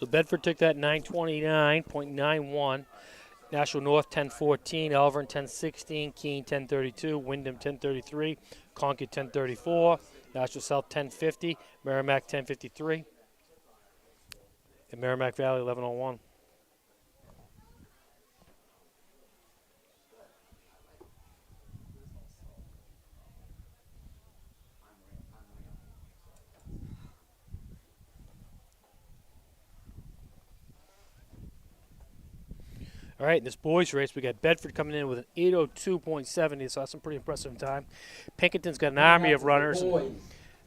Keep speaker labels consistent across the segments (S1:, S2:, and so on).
S1: So Bedford took that 929.91. National North 1014, Elvern 1016, Keene 1032, Wyndham 1033, Concord 1034, National South 1050, Merrimack 1053, and Merrimack Valley 1101. All right, in this boys race, we got Bedford coming in with an 802.70, so that's some pretty impressive time. Pinkerton's got an army of runners.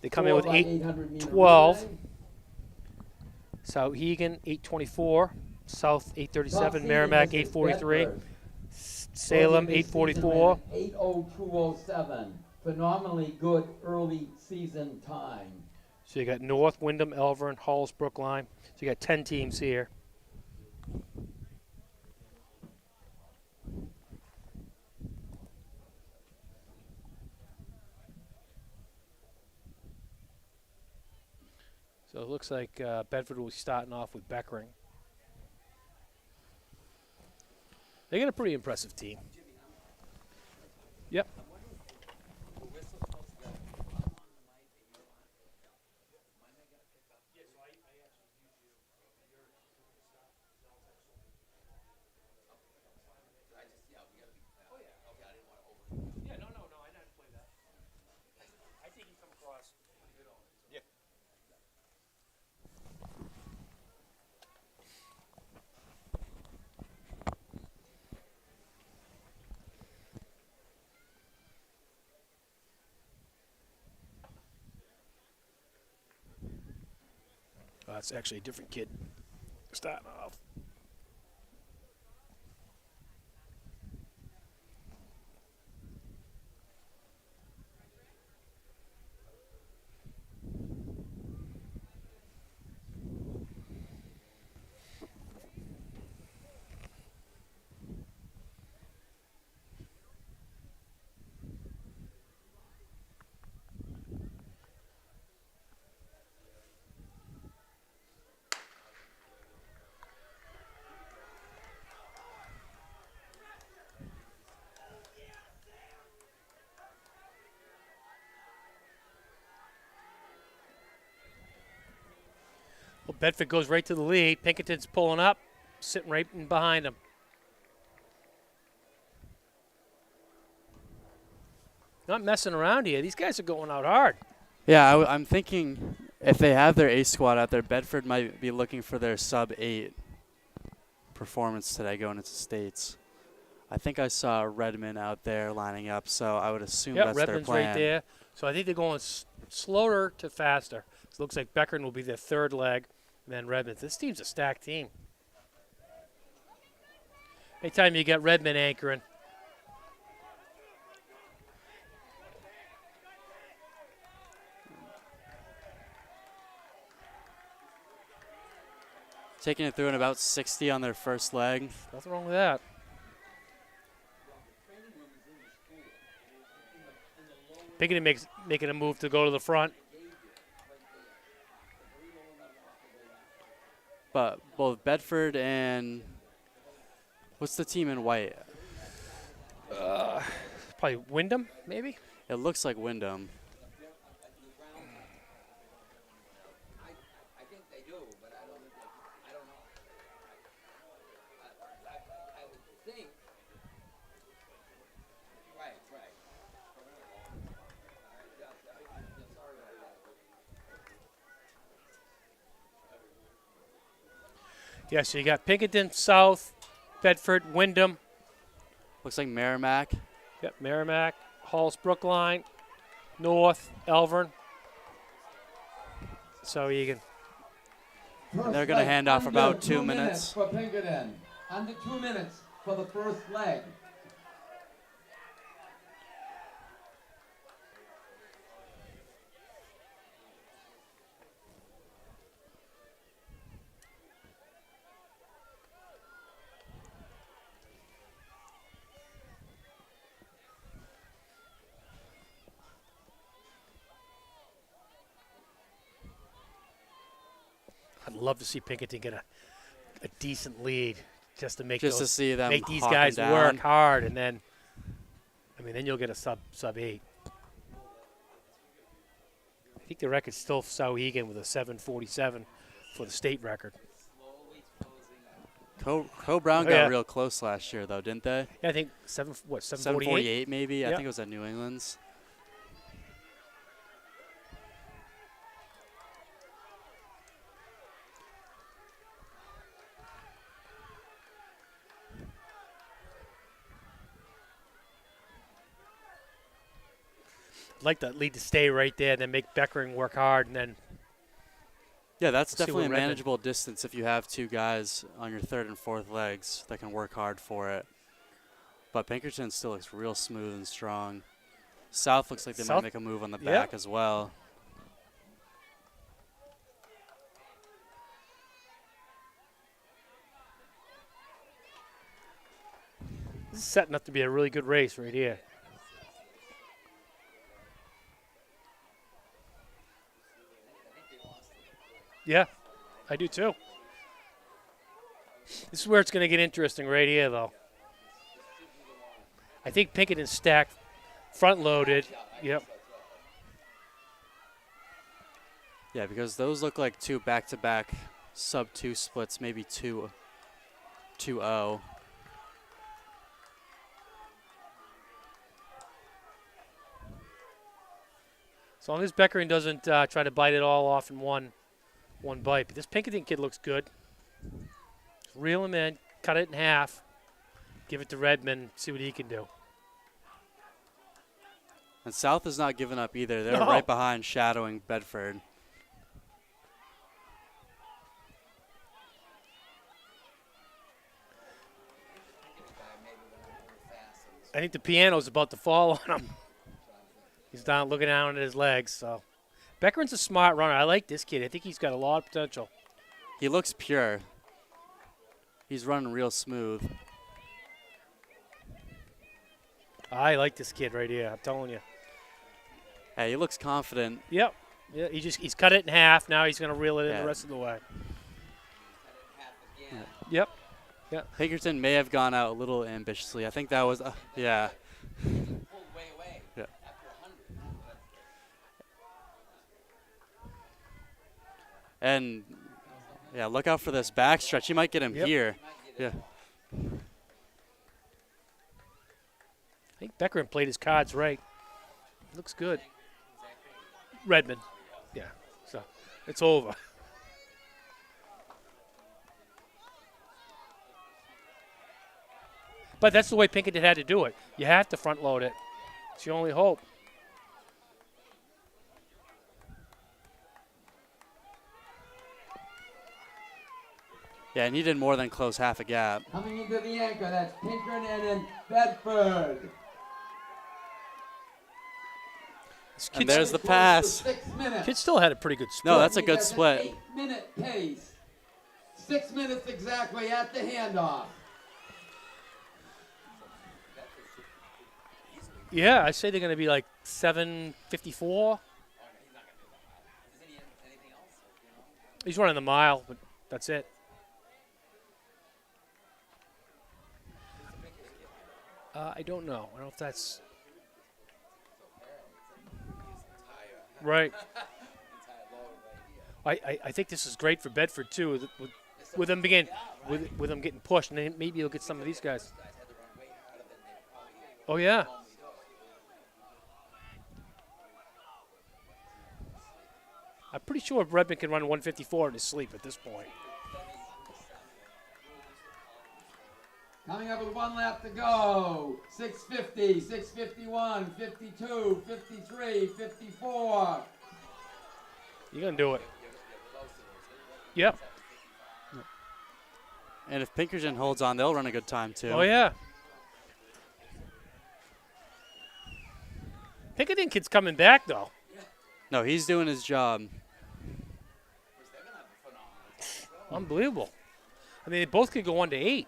S1: They come in with 812. Souhegan 824, South 837, Merrimack 843, Salem 844.
S2: 80207. Phenomenally good early season time.
S1: So you got North, Wyndham, Elvern, Halls, Brookline. So you got 10 teams here. So it looks like Bedford will be starting off with Beckering. They got a pretty impressive team. Yep. That's actually a different kid starting off. Well, Bedford goes right to the lead. Pinkerton's pulling up, sitting right in behind him. Not messing around here. These guys are going out hard.
S3: Yeah, I'm thinking if they have their ace squad out there, Bedford might be looking for their sub-8 performance today going into states. I think I saw Redmond out there lining up, so I would assume that's
S1: Redmond's
S3: their plan.
S1: right there. So I think they're going slower to faster. So it looks like Beckering will be their third leg, and then Redmond. This team's a stacked team. Anytime you get Redmond anchoring.
S3: Taking it through in about 60 on their first leg.
S1: Nothing wrong with that. Pinkerton making a move to go to the front.
S3: But both Bedford and what's the team in white?
S1: Probably Wyndham, maybe?
S3: It looks like Wyndham.
S2: I think they do, but I don't know. I would think. Right.
S1: Yeah, so you got Pinkerton, South, Bedford, Wyndham.
S3: Looks like Merrimack.
S1: Yep, Merrimack, Halls, Brookline, North, Elvern. So you can.
S3: They're going to hand off about 2 minutes.
S2: Minutes for Pinkerton. Under 2 minutes for the first leg.
S1: I love to see Pinkerton get a decent lead just to make
S3: Just to
S1: those,
S3: see them
S1: make these
S3: hawk 'em
S1: guys
S3: down.
S1: work hard, and then, I mean, then you'll get a sub 8. I think the record's still Sauhegan with a 7:47 for the state record.
S3: Co-Brown
S1: Oh,
S3: got
S1: yeah.
S3: real close last year, though, didn't they?
S1: Yeah, I think 748?
S3: 748 maybe? I
S1: Yep.
S3: think it was at New England's.
S1: I'd like that lead to stay right there, then make Beckering work hard, and then
S3: Yeah, that's
S1: We'll see
S3: definitely a
S1: what Redmond-
S3: manageable distance if you have two guys on your third and fourth legs that can work hard for it. But Pinkerton still looks real smooth and strong. South looks like they might
S1: South-
S3: make a move on the
S1: yeah.
S3: back as well.
S1: this is setting up to be a really good race right here. Yeah, I do too. This is where it's going to get interesting right here, though. I think Pinkerton's stacked, front-loaded. Yep.
S3: Yeah, because those look like two back-to-back sub-2 splits, maybe 2-0.
S1: As long as Beckering doesn't try to bite it all off in one bite. But this Pinkerton kid looks good. Reel him in, cut it in half, give it to Redmond, see what he can do.
S3: And South is not giving up either. They're
S1: No.
S3: right behind, shadowing Bedford.
S1: I think the piano's about to fall on him. He's down looking down at his legs. So Beckering's a smart runner. I like this kid. I think he's got a lot of potential.
S3: He looks pure. He's running real smooth.
S1: I like this kid right here. I'm telling you.
S3: Hey, he looks confident.
S1: Yep. Yeah, he's cut it in half. Now he's going to reel it in
S3: Yeah.
S1: the rest of the way. Yep.
S3: Pinkerton may have gone out a little ambitiously. I think that was, yeah. Yeah. And, yeah, look out for this backstretch. He might get him
S1: Yep.
S3: here. Yeah.
S1: I think Beckering played his cards right. Looks good. Redmond. Yeah. So it's over. But that's the way Pinkerton had to do it. You have to front load it. It's your only hope.
S3: Yeah, and he did more than close half a gap.
S2: Coming into the anchor, that's Pinkerton and then Bedford.
S1: This
S3: And
S1: kid,
S3: there's the
S2: Close to
S3: pass.
S2: 6 minutes.
S1: kid still had a pretty good split.
S3: No, that's a good
S2: That's an
S3: split.
S2: 8-minute pace. 6 minutes exactly at the handoff.
S1: Yeah, I say they're going to be like 7:54. He's running the mile, but that's it. I don't know. I don't know if that's right. I think this is great for Bedford too, with them with them getting pushed, and then maybe you'll get some of these guys. Oh yeah. I'm pretty sure Redmond can run 154 in his sleep at this point.
S2: Coming up with 1 lap to go. 650, 651, 52, 53, 54.
S1: You're going to do it. Yep.
S3: And if Pinkerton holds on, they'll run a good time, too.
S1: Oh, yeah. Pinkerton kid's coming back, though.
S3: No, he's doing his job.
S1: Unbelievable. I mean, they both could go 1 to 8.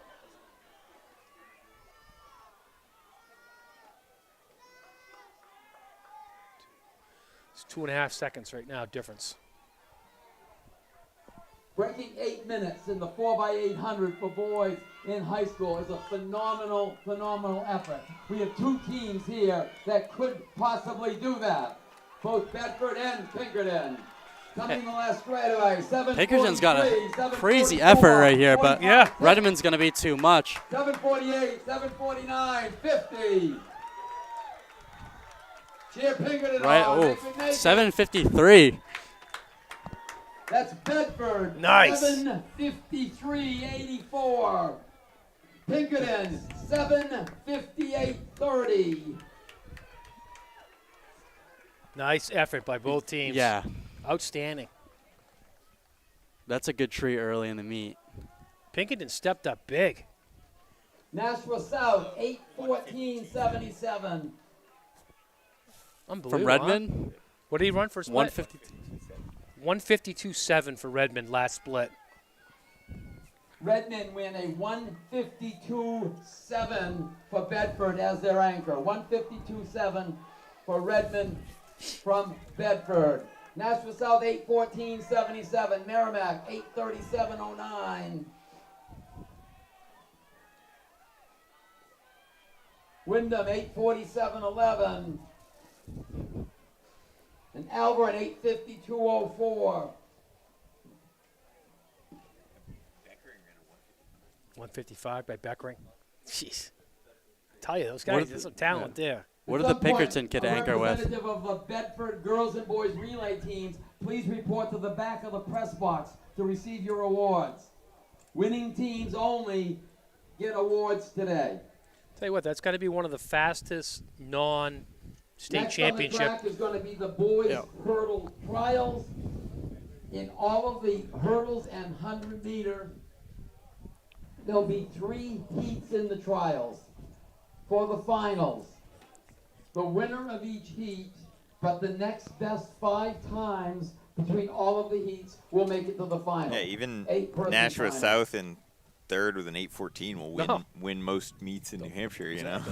S1: It's 2.5 seconds right now difference.
S2: Breaking making 8 minutes in the 4x800 for boys in high school is a phenomenal, phenomenal effort. We have two teams here that could possibly do that. Both Bedford and Pinkerton. Coming in the last straightaway, 7:43,
S3: Pinkerton's got a
S2: 7:44,
S3: crazy effort right here, but
S2: 45,
S3: Redmond's going to be too much.
S2: 7:48, 7:49, 50. Cheer Pinkerton
S3: Right,
S2: on.
S3: oh,
S2: Make it, make it.
S3: 7:53.
S2: That's Bedford.
S1: Nice.
S2: 7:53.84. Pinkerton 7:58.30.
S1: Nice effort by both teams.
S3: Yeah,
S1: Outstanding.
S3: that's a good tree early in the meet.
S1: Pinkerton stepped up big.
S2: Nashua South 8:14.77.
S1: Unbelievable.
S3: From Redmond,
S1: Huh? What did he run for split?
S3: 150.
S1: 152.7 for Redmond last split.
S2: Redmond win a 152.7 for Bedford as their anchor. 152.7 for Redmond from Bedford. Nashua South 8:14.77. Merrimack 8:37.09. Wyndham 8:47.11. And Alvern 8:52.04.
S1: 155 by Beckering. Jeez. I tell you, those guys, there's some talent there.
S3: What
S2: At
S3: did the
S2: some point,
S3: Pinkerton kid anchor
S2: a
S3: with?
S2: representative of the Bedford girls and boys relay teams, please report to the back of the press box to receive your awards. Winning teams only get awards today.
S1: Tell you what, that's got to be one of the fastest non-state
S2: Next
S1: championship.
S2: on the track is going to be the boys hurdle trials. In all of the hurdles and 100-meter, there'll be 3 heats in the trials. For the finals, the winner of each heat, but the next best 5 times between all of the heats will make it to the final.
S4: Yeah, even
S2: 8-person
S4: Nashua
S2: final.
S4: South in third with an 8:14 will win most meets in New Hampshire. You know.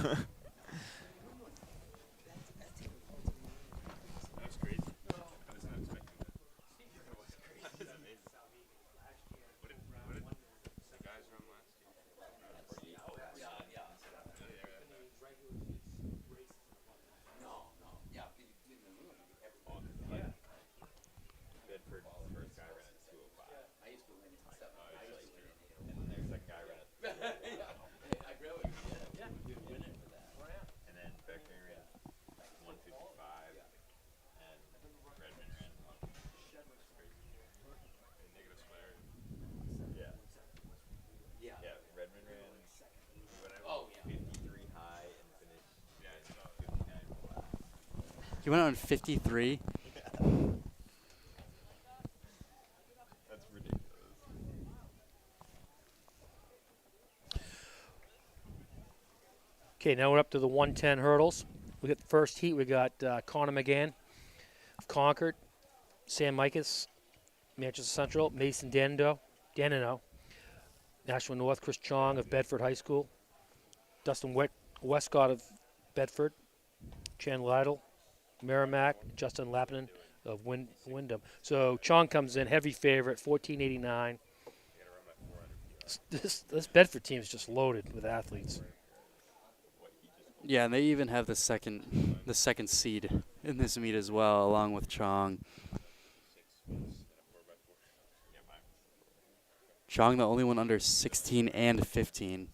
S3: He went on 53.
S4: That's ridiculous.
S1: Okay, now we're up to the 110 hurdles. We got the first heat. We got Connor McGann of Concord, Sam Mikas, Manchester Central, Mason Danino, Nashua North, Chris Chong of Bedford High School, Dustin Westcott of Bedford, Chan Lytle, Merrimack, Justin Lappinen of Wyndham. So Chong comes in heavy favorite, 14.89. This Bedford team is just loaded with athletes.
S3: Yeah, and they even have the second seed in this meet as well, along with Chong. Chong, the only one under 16 and 15.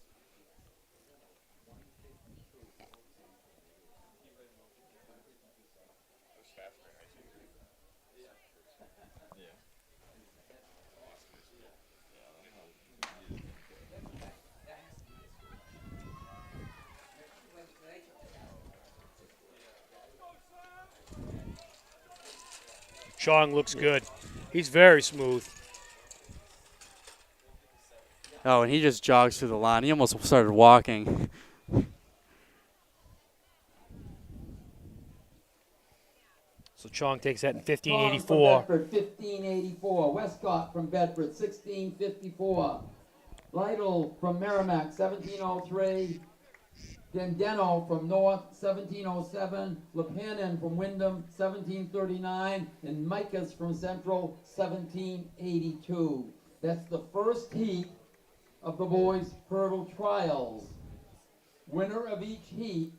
S1: Chong looks good. He's very smooth.
S3: Oh, and he just jogs through the line. He almost started walking.
S1: So Chong takes that in
S2: Chong
S1: 15.84.
S2: from Bedford, 15.84. Westcott from Bedford, 16.54. Lytle from Merrimack, 17.03. Dendeno from North, 17.07. Lepanin from Wyndham, 17.39. And Mikas from Central, 17.82. That's the first heat of the boys' hurdle trials. Winner of each heat,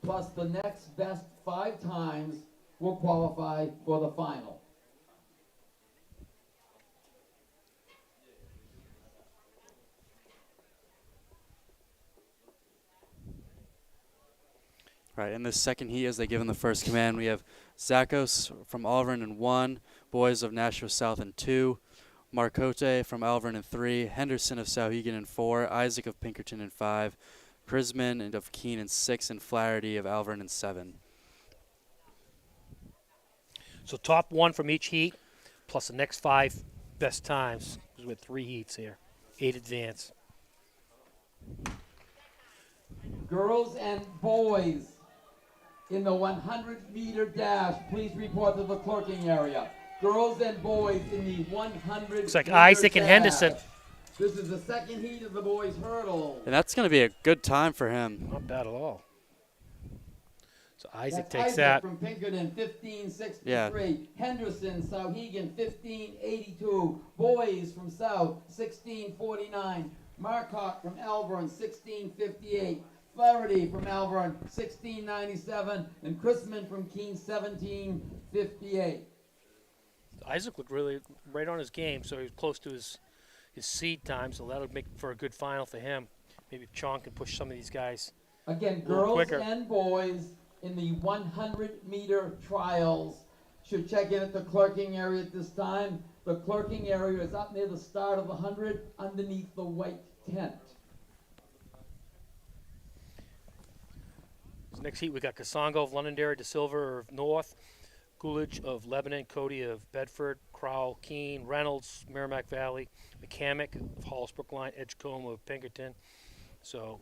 S2: plus the next best 5 times, will qualify for the final.
S3: Right, in this second heat, as they give him the first command, we have Zakos from Alvern in 1, Boys of Nashua South in 2, Marcote from Alvern in 3, Henderson of Sauhegan in 4, Isaac of Pinkerton in 5, Chrisman and of Keene in 6, and Flaherty of Alvern in 7.
S1: So top 1 from each heat, plus the next 5 best times. Because we had 3 heats here, 8 advance.
S2: Girls and boys in the 100-meter dash, please report to the clerking area. Girls and boys in the 100-meter
S1: Looks like Isaac and
S2: dash.
S1: Henderson.
S2: This is the second heat of the boys' hurdle.
S3: And that's going to be a good time for him.
S1: Not bad at all. So Isaac
S2: That's
S1: takes
S2: Isaac
S1: that.
S2: from Pinkerton, 1563.
S3: Yeah.
S2: Henderson, Sauhegan, 1582. Boys from South, 1649. Marcotte from Alvern, 1658. Flaherty from Alvern, 1697. And Chrisman from Keene, 1758.
S1: Isaac looked really right on his game, so he was close to his seed time, so that'll make for a good final for him. Maybe Chong can push some of these guys.
S2: Again,
S1: A little
S2: girls
S1: quicker.
S2: and boys in the 100-meter trials should check in at the clerking area at this time. The clerking area is up near the start of the 100, underneath the white tent.
S1: So next heat, we got Kasongo of Londonderry, De Silva of North, Coolidge of Lebanon, Cody of Bedford, Crowell, Keene, Reynolds, Merrimack Valley, McCamick of Hollis Brookline, Edgecombe of Pinkerton. So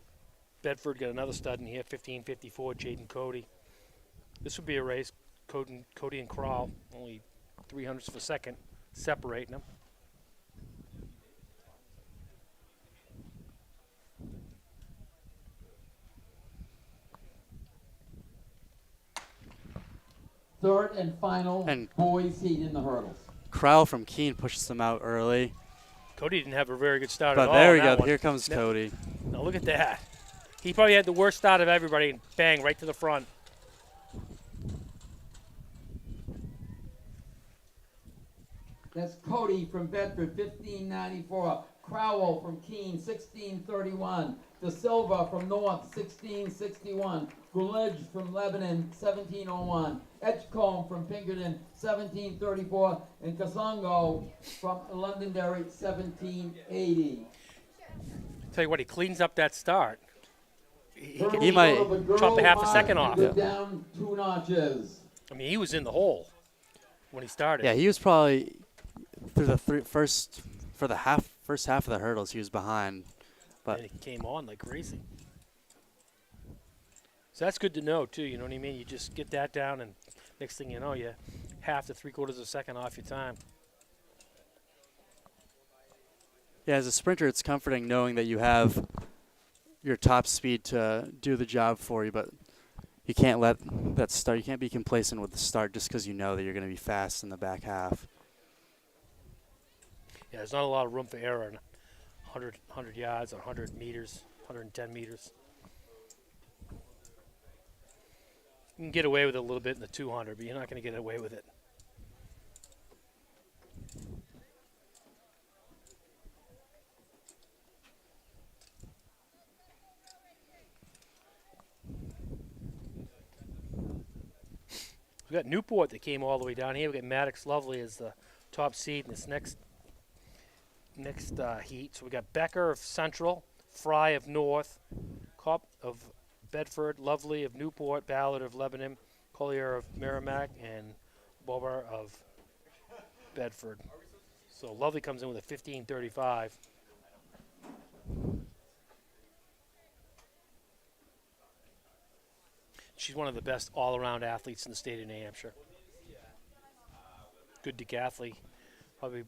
S1: Bedford got another stud in here, 1554, Jaden Cody. This would be a race, Cody and Crowell, only 300ths of a second separating them.
S2: Third and final
S3: And-
S2: boys heat in the hurdles.
S3: Crowell from Keene pushes them out early.
S1: Cody didn't have a very good start
S3: But
S1: at all.
S3: there we
S1: on
S3: go.
S1: that one.
S3: Here comes
S1: Now-
S3: Cody.
S1: Now look at that. He probably had the worst start of everybody, and bang, right to the front.
S2: That's Cody from Bedford, 1594. Crowell from Keene, 1631. De Silva from North, 1661. Coolidge from Lebanon, 1701. Edgecombe from Pinkerton, 1734. And Kasongo from Londonderry, 1780.
S1: Tell you what, he cleans up that start.
S2: Hurdles
S3: He might
S2: go to the girls'
S1: chop a half a
S2: mark
S1: second
S2: and
S1: off.
S2: go
S3: Yeah.
S2: down 2 notches.
S1: I mean, he was in the hole when he started.
S3: Yeah, he was probably through the first half of the hurdles. He was behind, but
S1: And he came on like crazy. So that's good to know, too. You know what I mean? You just get that down, and next thing you know, you're half to 3/4 of a second off your time.
S3: yeah, as a sprinter, it's comforting knowing that you have your top speed to do the job for you. But you can't let that start. You can't be complacent with the start just because you know that you're going to be fast in the back half.
S1: Yeah, there's not a lot of room for error in 100 yards, 100 meters, 110 meters. You can get away with it a little bit in the 200, but you're not going to get away with it. We got Newport that came all the way down here. We got Maddox Lovely as the top seed in this next heat. So we got Becker of Central, Fry of North, Kopp of Bedford, Lovely of Newport, Ballard of Lebanon, Collier of Merrimack, and Bober of Bedford. So Lovely comes in with a 15:35. She's one of the best all-around athletes in the state of New Hampshire. Good decathlete. Probably.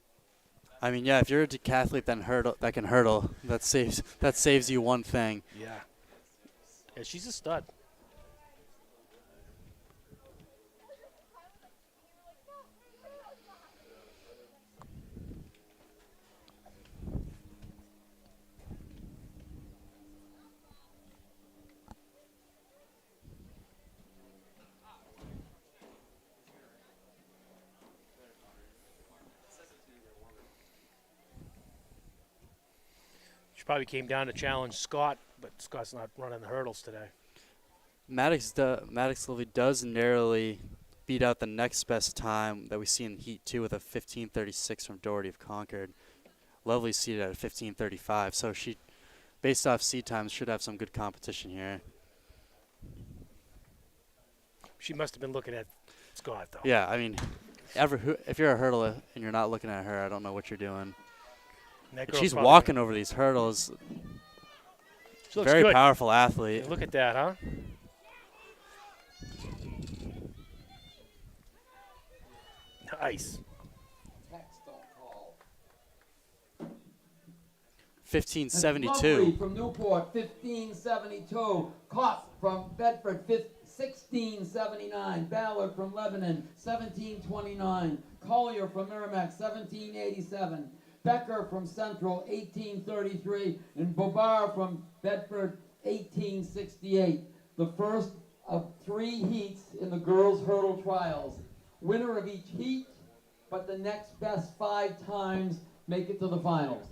S3: I mean, yeah, if you're a decathlete that can hurdle, that saves you one thing.
S1: Yeah. Yeah, she's a stud. She probably came down to challenge Scott, but Scott's not running the hurdles today.
S3: Maddox Lily does narrowly beat out the next best time that we see in Heat 2 with a 15:36 from Doherty of Concord. Lovely seated at a 15:35, so she, based off seed times, should have some good competition here.
S1: She must have been looking at Scott, though.
S3: Yeah, I mean, if you're a hurdler and you're not looking at her, I don't know what you're doing.
S1: And
S3: She's walking over these hurdles.
S1: She looks
S3: Very
S1: good.
S3: powerful athlete.
S1: Look at that, huh? Nice.
S3: 15:72.
S2: From Newport, 15:72. Kopp from Bedford, 16:79. Ballard from Lebanon, 17:29. Collier from Merrimack, 17:87. Becker from Central, 18:33. And Bobar from Bedford, 18:68. The first of 3 heats in the girls' hurdle trials. Winner of each heat, but the next best 5 times make it to the finals.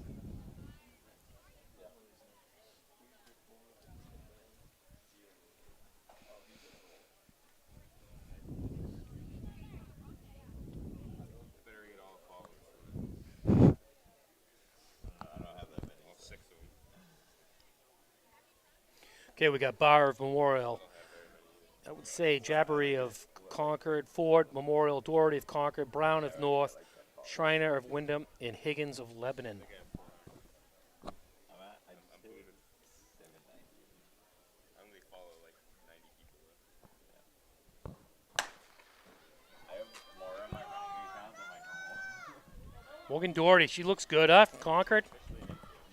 S1: Okay, we got Bar of Memorial. I would say Jabbery of Concord, Ford, Memorial, Doherty of Concord, Brown of North, Schreiner of Wyndham, and Higgins of Lebanon. Morgan Doherty, she looks good, huh? Concord.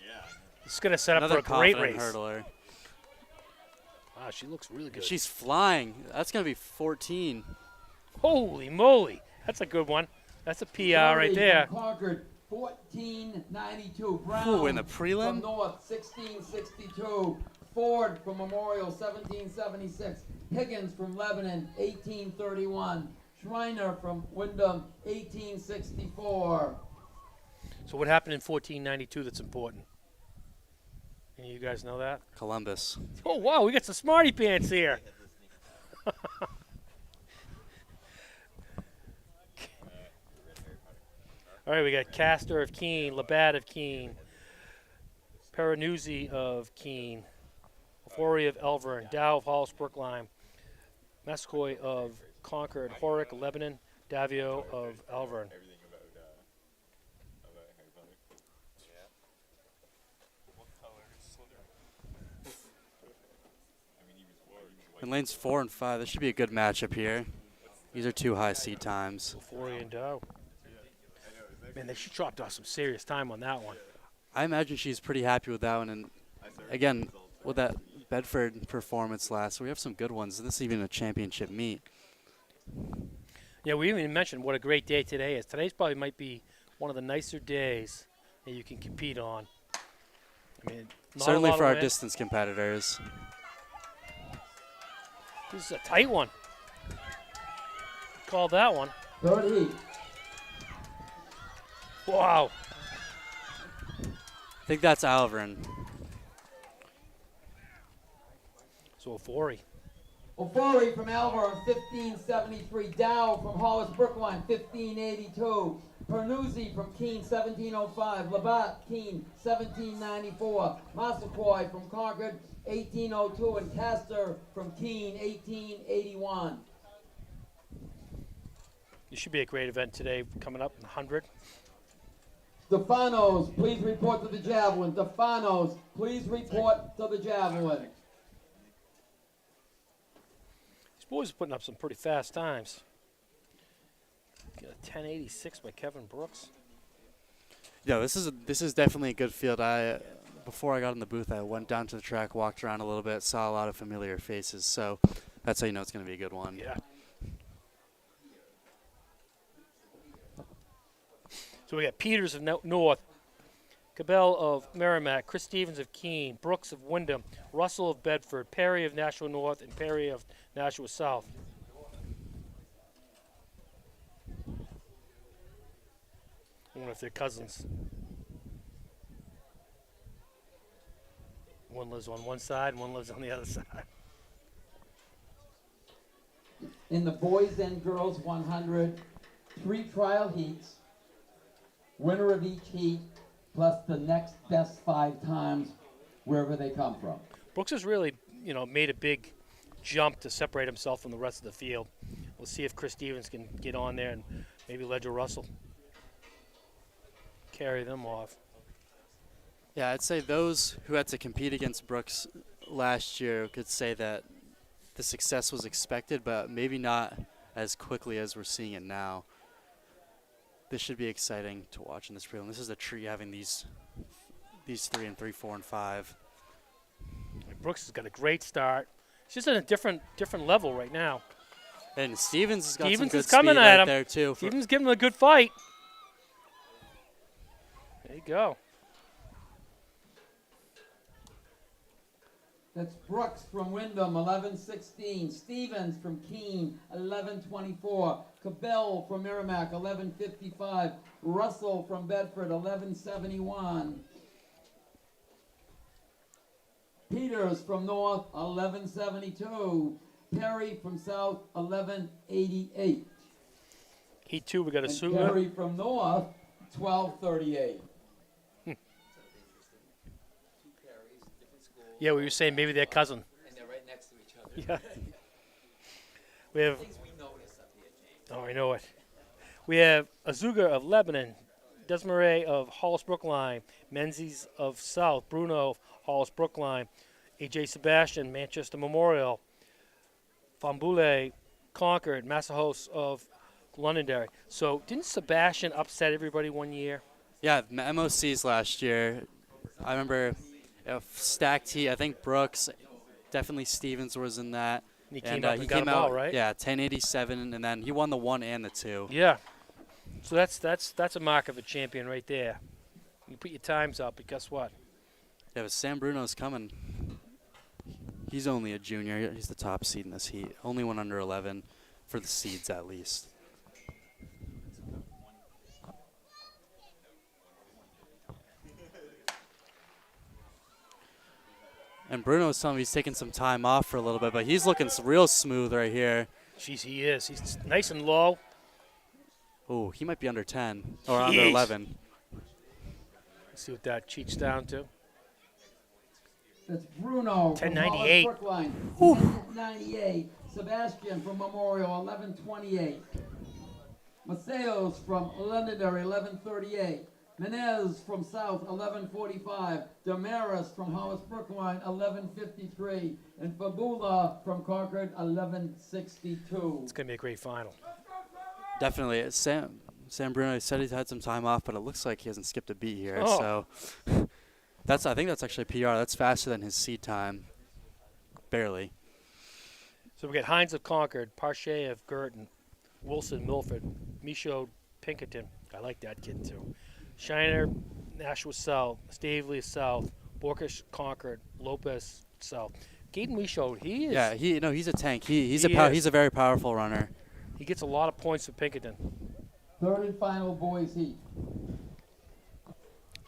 S4: Yeah.
S1: This is going to set up
S3: Another
S1: for a great
S3: confident
S1: race.
S3: hurdler.
S1: Wow, she looks really good.
S3: She's flying. That's going to be 14.
S1: Holy moly. That's a good one. That's a PR right there.
S2: Concord, 14:92. Brown
S3: Ooh, in the prelim?
S2: from North, 16:62. Ford from Memorial, 17:76. Higgins from Lebanon, 18:31. Schreiner from Wyndham, 18:64.
S1: So what happened in 1492 that's important? Any of you guys know that?
S3: Columbus.
S1: Oh, wow, we got some smarty pants here. All right, we got Castor of Keene, Labatt of Keene, Peranuzzi of Keene, Ofori of Elvern, Dow of Hollis Brookline, Mascoy of Concord, Horick, Lebanon, Davio of Elvern.
S3: In lanes 4 and 5, this should be a good matchup here. These are 2 high seed times.
S1: Ofori and Dow. Man, she chopped off some serious time on that one.
S3: I imagine she's pretty happy with that one. And again, with that Bedford performance last, we have some good ones. This is even a championship meet.
S1: Yeah, we even mentioned what a great day today is. Today's probably might be one of the nicer days that you can compete on. I mean, not
S3: Certainly
S1: a lot
S3: for
S1: of
S3: our
S1: wind.
S3: distance competitors.
S1: This is a tight one. Called that one.
S2: Third heat.
S1: Wow.
S3: I think that's Alvern.
S1: So Ofori.
S2: Ofori from Elvern, 15:73. Dow from Hollis Brookline, 15:82. Pernuzzi from Keene, 17:05. Labatt, Keene, 17:94. Massaquoi from Concord, 18:02. And Castor from Keene, 18:81.
S1: This should be a great event today coming up in 100.
S2: Stefanos, please report to the javelin. Stefanos, please report to the javelin.
S1: These boys are putting up some pretty fast times. Got a 10:86 by Kevin Brooks.
S3: Yeah, this is definitely a good field. Before I got in the booth, I went down to the track, walked around a little bit, saw a lot of familiar faces. So that's how you know it's going to be a good one.
S1: Yeah. So we got Peters of North, Cabell of Merrimack, Chris Stevens of Keene, Brooks of Wyndham, Russell of Bedford, Perry of Nashua North, and Perry of Nashua South. I wonder if they're cousins. One lives on one side, and one lives on the other side.
S2: In the boys and girls 100, 3 trial heats, winner of each heat, plus the next best 5 times wherever they come from.
S1: Brooks has really, made a big jump to separate himself from the rest of the field. We'll see if Chris Stevens can get on there and maybe Ledger Russell carry them off.
S3: Yeah, I'd say those who had to compete against Brooks last year could say that the success was expected, but maybe not as quickly as we're seeing it now. This should be exciting to watch in this prelim. This is a treat having these 3 and 3, 4 and 5.
S1: Brooks has got a great start. He's just at a different level right now.
S3: And Stevens has got
S1: Stevens
S3: some
S1: is
S3: good
S1: coming
S3: speed
S1: at
S3: right
S1: him.
S3: there too.
S1: Stevens giving him a good fight. There you go.
S2: That's Brooks from Wyndham, 11:16. Stevens from Keene, 11:24. Cabell from Merrimack, 11:55. Russell from Bedford, 11:71. Peters from North, 11:72. Perry from South, 11:88.
S1: Heat 2, we got a
S2: And
S1: Suga.
S2: Perry from North, 12:38.
S1: Yeah, we were saying maybe they're cousin.
S2: And they're right next to each other.
S1: Yeah. We have,
S2: Things we notice up here, James.
S1: oh, I know it. We have Azuga of Lebanon, Desmarais of Hollis Brookline, Menzies of South, Bruno of Hollis Brookline, AJ Sebastian, Manchester Memorial, Fambule, Concord, Massahos of Londonderry. So didn't Sebastian upset everybody one year?
S3: Yeah, MOCs last year. I remember stacked heat. I think Brooks, definitely Stevens was in that.
S1: And he came out and got him out, right?
S3: Yeah, 1087, and then he won the 1 and the 2.
S1: Yeah. So that's a mark of a champion right there. You put your times up, but guess what?
S3: Yeah, but Sam Bruno's coming. He's only a junior. He's the top seed in this heat. Only one under 11 for the seeds at least. And Bruno's telling me he's taking some time off for a little bit, but he's looking real smooth right here.
S1: Jeez, he is. He's nice and low.
S3: Oh, he might be under 10 or under
S1: Jeez.
S3: 11.
S1: Let's see what that cheats down to.
S2: That's Bruno
S1: 1098.
S2: from Hollis Brookline, 1098. Sebastian from Memorial, 1128. Maceos from Londonderry, 1138. Menez from South, 1145. Damaris from Hollis Brookline, 1153. And Fabula from Concord, 1162.
S1: It's going to be a great final.
S3: Definitely. Sam Bruno said he's had some time off, but it looks like he hasn't skipped a beat here.
S1: Oh.
S3: So I think that's actually PR. That's faster than his seed time. Barely.
S1: So we got Hines of Concord, Parche of Girton, Wilson, Milford, Michaud, Pinkerton. I like that kid too. Shiner, Nashua South, Stavely South, Borkish Concord, Lopez South. Gaten Michaud, he is.
S3: Yeah, he's a tank. He's
S1: is.
S3: a very powerful runner.
S1: He gets a lot of points for Pinkerton.
S2: Third and final boys heat.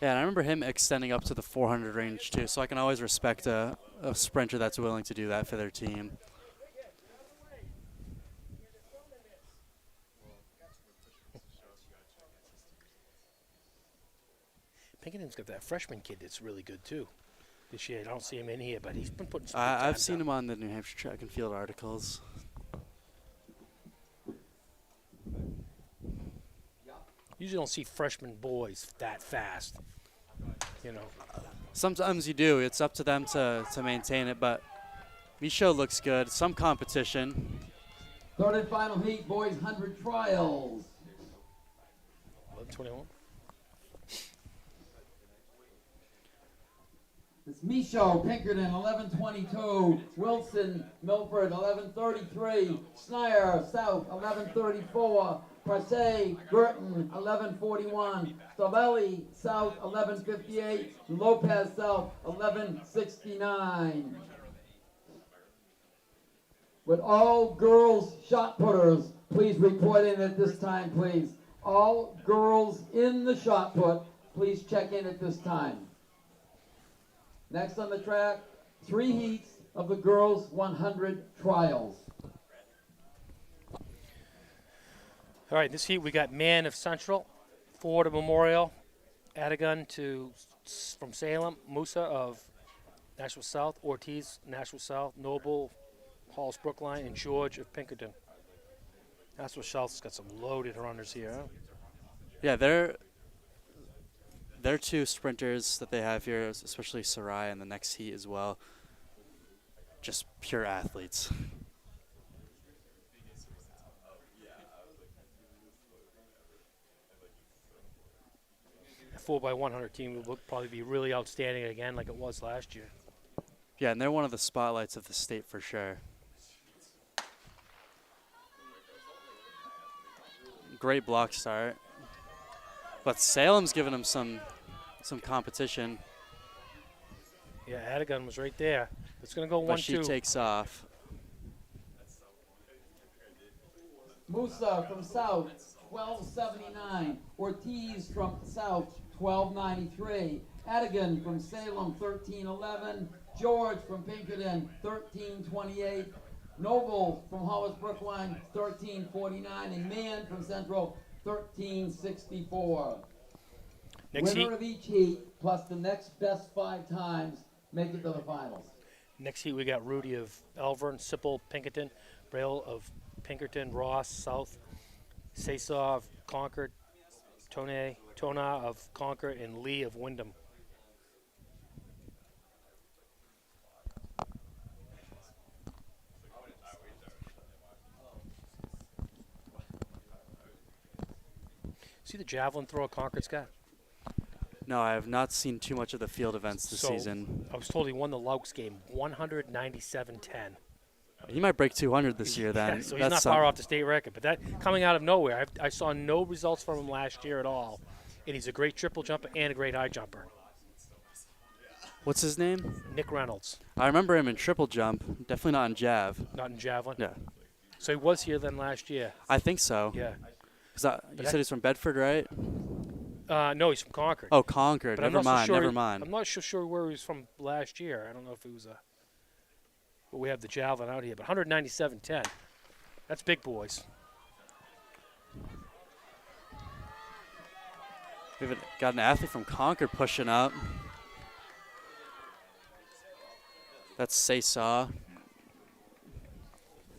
S3: Yeah, and I remember him extending up to the 400 range too. So I can always respect a sprinter that's willing to do that for their team.
S1: Pinkerton's got that freshman kid that's really good too. This year, I don't see him in here, but he's been putting some good
S3: I've
S1: times
S3: seen
S1: up.
S3: him on the New Hampshire track and field articles.
S1: Usually don't see freshman boys that fast. You know.
S3: Sometimes you do. It's up to them to maintain it, but Michaud looks good. Some competition.
S2: Third and final heat, boys 100 trials.
S1: 11:21.
S2: It's Michaud, Pinkerton, 1122. Wilson, Milford, 1133. Snyder, South, 1134. Parse, Girton, 1141. Stavelli, South, 1158. Lopez, South, 1169. Would all girls shot putters please report in at this time, please? All girls in the shot put, please check in at this time. Next on the track, 3 heats of the girls' 100 trials.
S1: All right, this heat we got Man of Central, Ford of Memorial, Adagun from Salem, Musa of Nashville South, Ortiz, Nashville South, Noble, Halls Brookline, and George of Pinkerton. Nashville South's got some loaded runners here. Huh?
S3: Yeah, they're 2 sprinters that they have here, especially Sarai in the next heat as well. Just pure athletes.
S1: The 4x100 team will probably be really outstanding again, like it was last year.
S3: Yeah, and they're one of the spotlights of the state for sure. Great block start. But Salem's giving them some competition.
S1: Yeah, Adagun was right there. It's going to go 1-2.
S3: But she takes off.
S2: Musa from South, 1279. Ortiz from South, 1293. Adagun from Salem, 1311. George from Pinkerton, 1328. Noble from Hollis Brookline, 1349. And Man from Central, 1364. Winner of each heat, plus the next best 5 times, make it to the finals.
S1: Next heat we got Rudy of Elvern, Sipple, Pinkerton, Braille of Pinkerton, Ross, South, Sasaw of Concord, Tona of Concord, and Lee of Wyndham. See the javelin thrower Concord's got?
S3: No, I have not seen too much of the field events this season.
S1: I was told he won the Louks game 197-10.
S3: He might break 200 this year then.
S1: Yeah, so he's not far off the state record. But that coming out of nowhere, I saw no results from him last year at all. And he's a great triple jumper and a great high jumper.
S3: What's his name?
S1: Nick Reynolds.
S3: I remember him in triple jump. Definitely not in jav.
S1: Not in javelin?
S3: Yeah.
S1: So he was here then last year.
S3: I think so.
S1: Yeah.
S3: You said he's from Bedford, right?
S1: No, he's from Concord.
S3: Oh, Concord. Never mind.
S1: I'm not so sure where he was from last year. I don't know if it was a. But we have the javelin out here. But 197-10. That's big boys.
S3: We've got an athlete from Concord pushing up. That's Sasaw.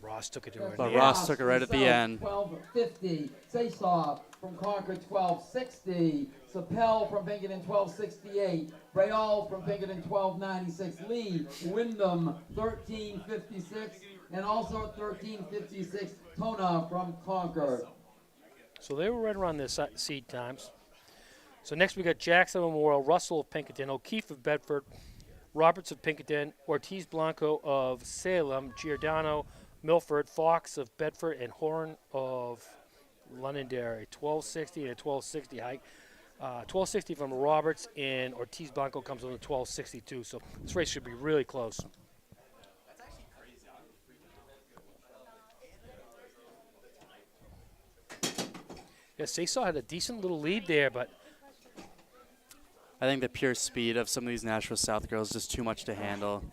S1: Ross took it to her.
S3: But Ross took it right at the end.
S2: 1250. Sasaw from Concord, 1260. Sapel from Pinkerton, 1268. R.E.A.L from Pinkerton, 1296. Lee, Wyndham, 1356. And also 1356, Tona from Concord.
S1: So they were right around their seed times. So next we got Jackson Memorial, Russell of Pinkerton, O'Keefe of Bedford, Roberts of Pinkerton, Ortiz Blanco of Salem, Giordano, Milford, Fox of Bedford, and Horn of Londonderry. 1260 and a 1260 hike. 1260 from Roberts, and Ortiz Blanco comes on the 1262. So this race should be really close. Yes, Sasaw had a decent little lead there, but
S3: I think the pure speed of some of these Nashville South girls is just too much to handle.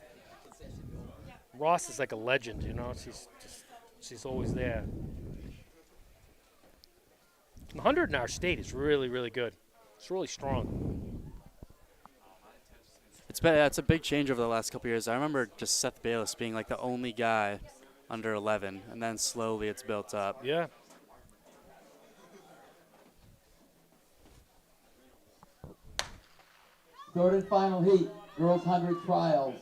S1: Ross is like a legend, you know. She's always there. The 100 in our state is really, really good. It's really strong.
S3: It's a big change over the last couple years. I remember just Seth Bayless being like the only guy under 11, and then slowly it's built up.
S1: Yeah.
S2: Third and final heat, girls 100 trials.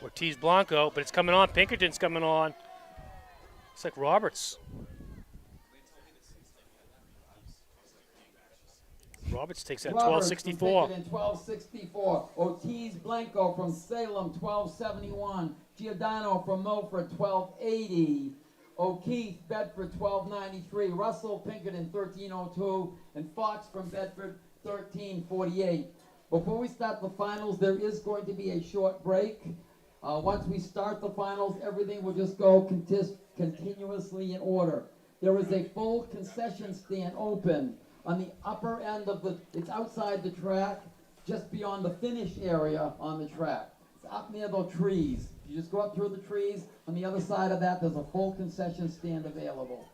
S1: Ortiz Blanco, but it's coming on. Pinkerton's coming on. It's like Roberts. Roberts takes that 1264.
S2: 1264. Ortiz Blanco from Salem, 1271. Giordano from Milford, 1280. O'Keefe, Bedford, 1293. Russell, Pinkerton, 1302. And Fox from Bedford, 1348. Before we start the finals, there is going to be a short break. Once we start the finals, everything will just go continuously in order. There is a full concession stand open on the upper end of the, it's outside the track, just beyond the finish area on the track. It's up near the trees. You just go up through the trees. On the other side of that, there's a full concession stand available.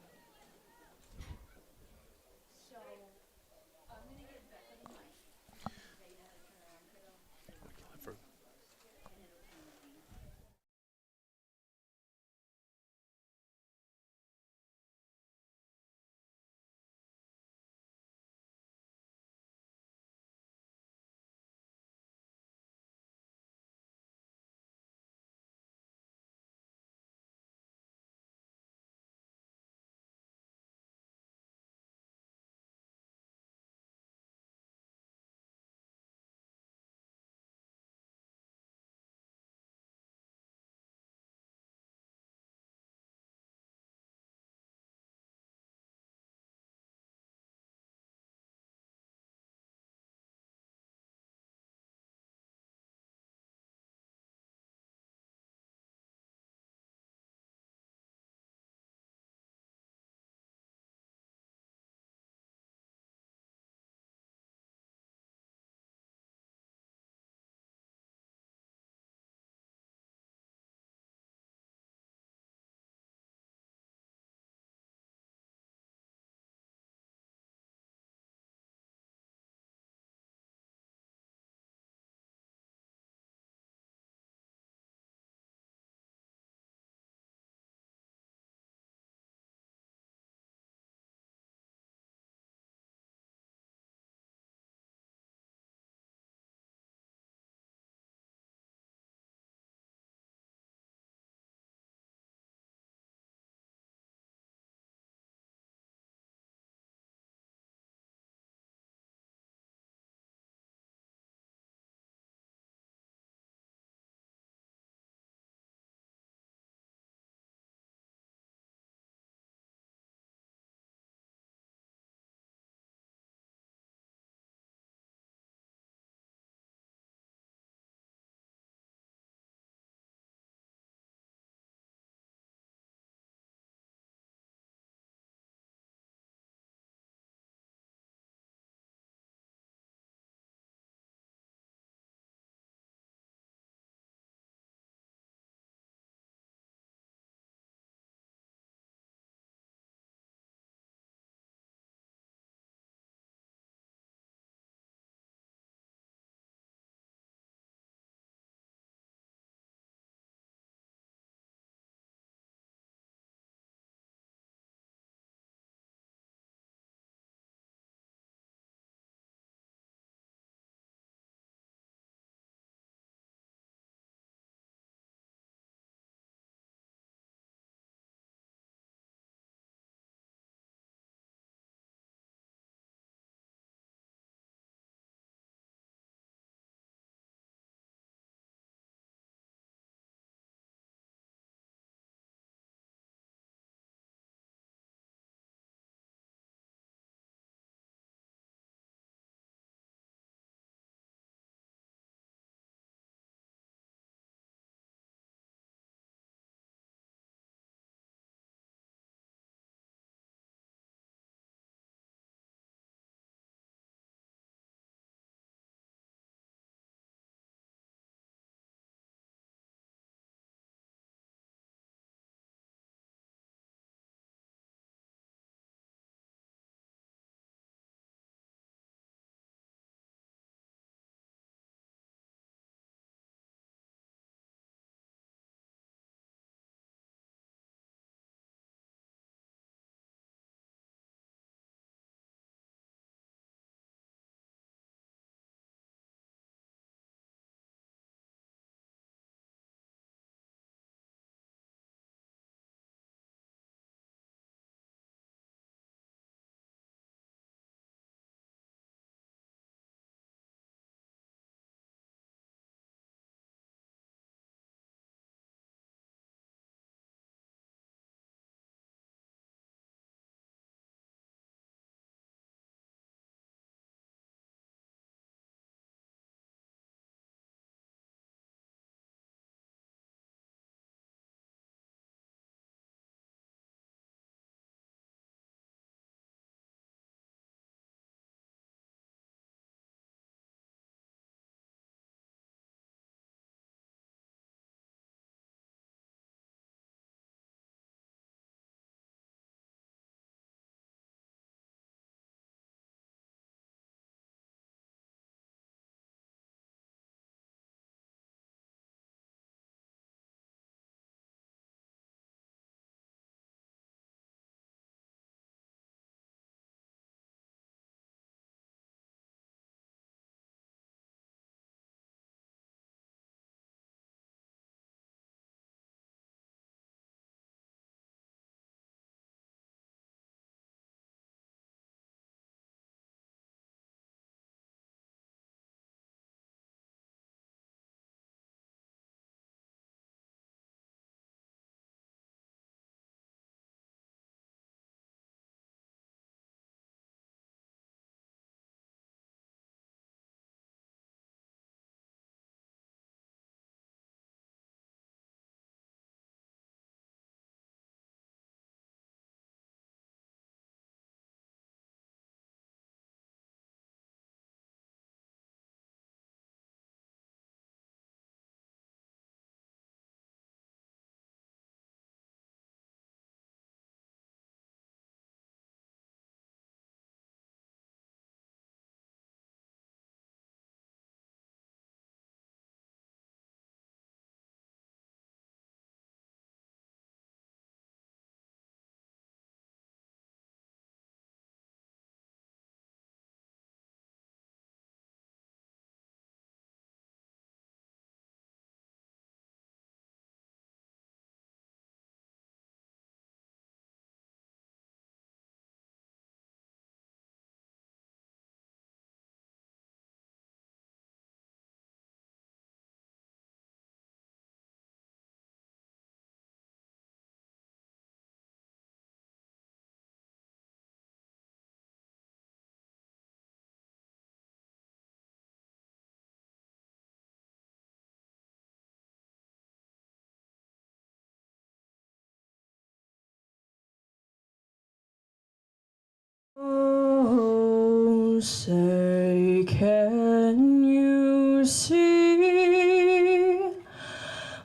S5: say, can you see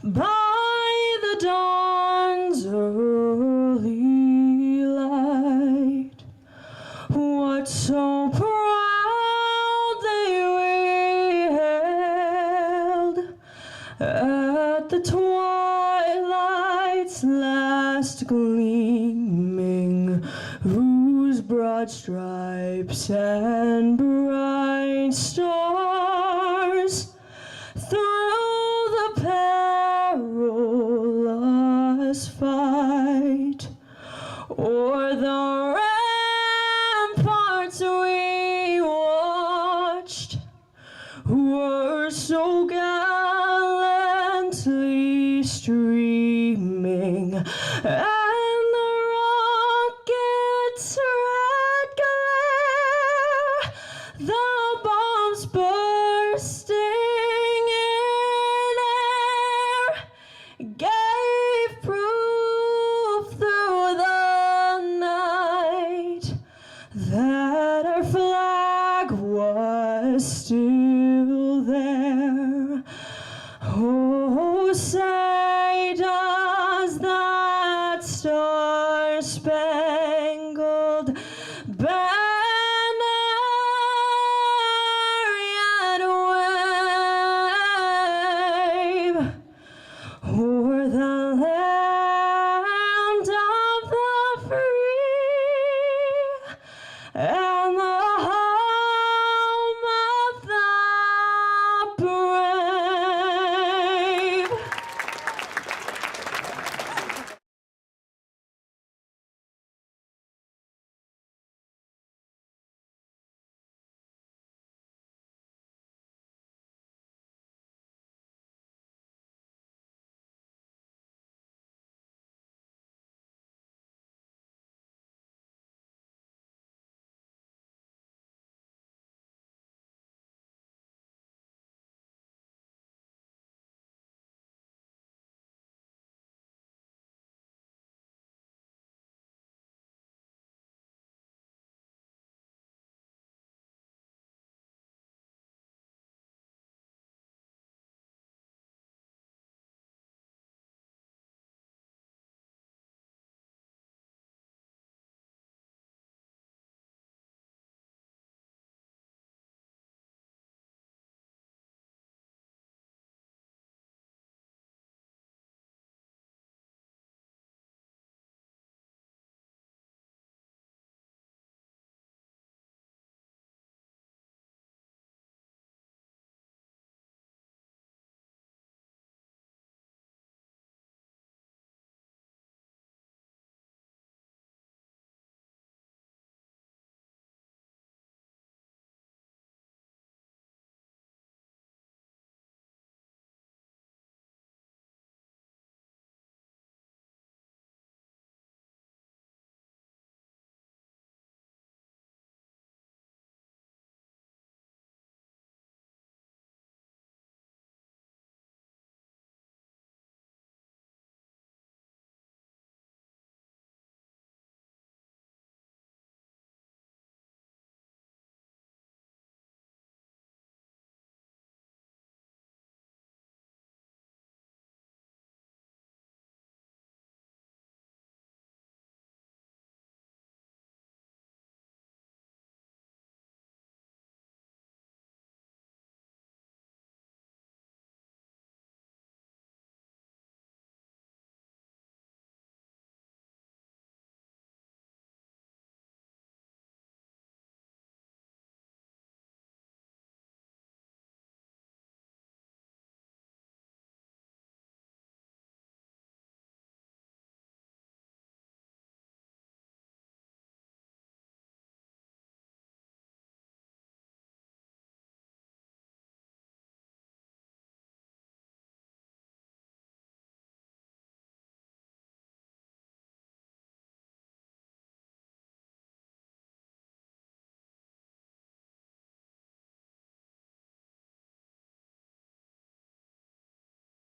S5: by the dawn's early light what so proudly we hailed at the twilight's last gleaming, whose broad stripes and bright stars through the perilous fight o'er the ramparts we watched were so gallantly streaming, and the rocket's red glare, the bombs bursting in air, gave proof through the night that our flag was still there. Oh, say does that star-spangled banner yet wave o'er the land of the free and the home of the brave?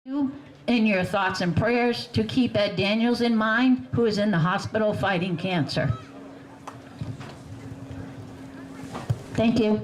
S6: you in your thoughts and prayers to keep Ed Daniels in mind, who is in the hospital fighting cancer. Thank you.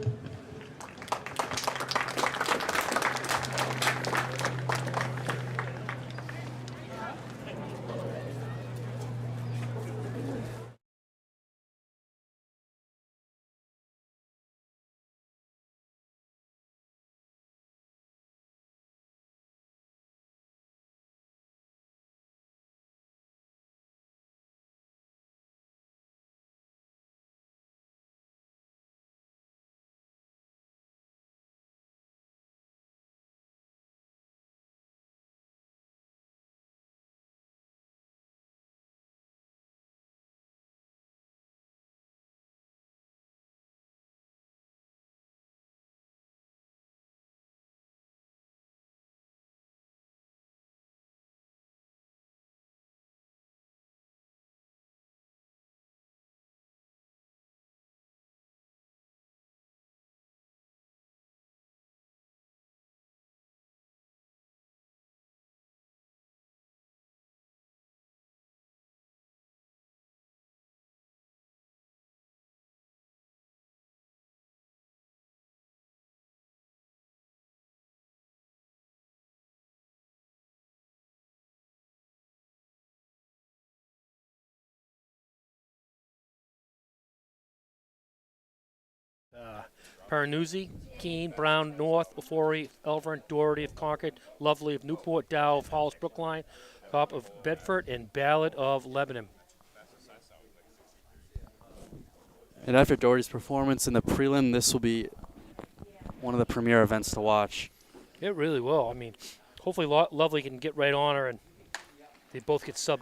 S1: Paranuzzi, Keene, Brown, North, Ofori, Elvern, Doherty of Concord, Lovely of Newport, Dow of Hollis Brookline, Cop of Bedford, and Ballard of Lebanon.
S3: And after Doherty's performance in the prelim, this will be one of the premier events to watch.
S1: It really will. I mean, hopefully Lovely can get right on her and they both get sub.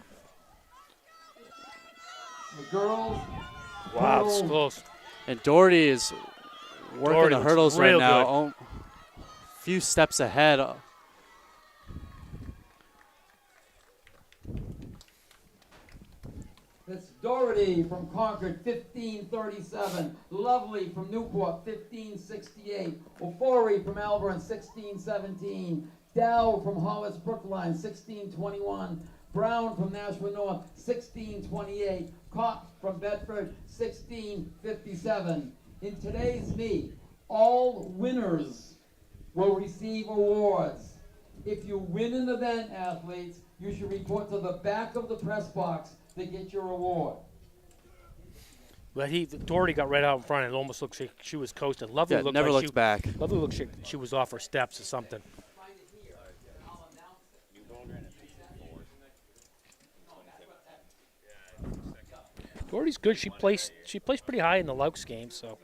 S2: The girls.
S1: Wow, this is close.
S3: And Doherty is working
S1: Doherty
S3: the
S1: looks
S3: hurdles right
S1: real
S3: now.
S1: good.
S3: Few steps ahead.
S2: It's Doherty from Concord, 1537. Lovely from Newport, 1568. Ofori from Elburn, 1617. Dow from Hollis Brookline, 1621. Brown from Nashua North, 1628. Cox from Bedford, 1657. In today's meet, all winners will receive awards. If you win an event, athletes, you should report to the back of the press box to get your award.
S1: But Doherty got right out in front, and it almost looks like she was coasting. Lovely looked
S3: never
S1: like
S3: looked back.
S1: Lovely looked like she was off her steps or something. Doherty's good. She placed pretty high in the Louks game, so.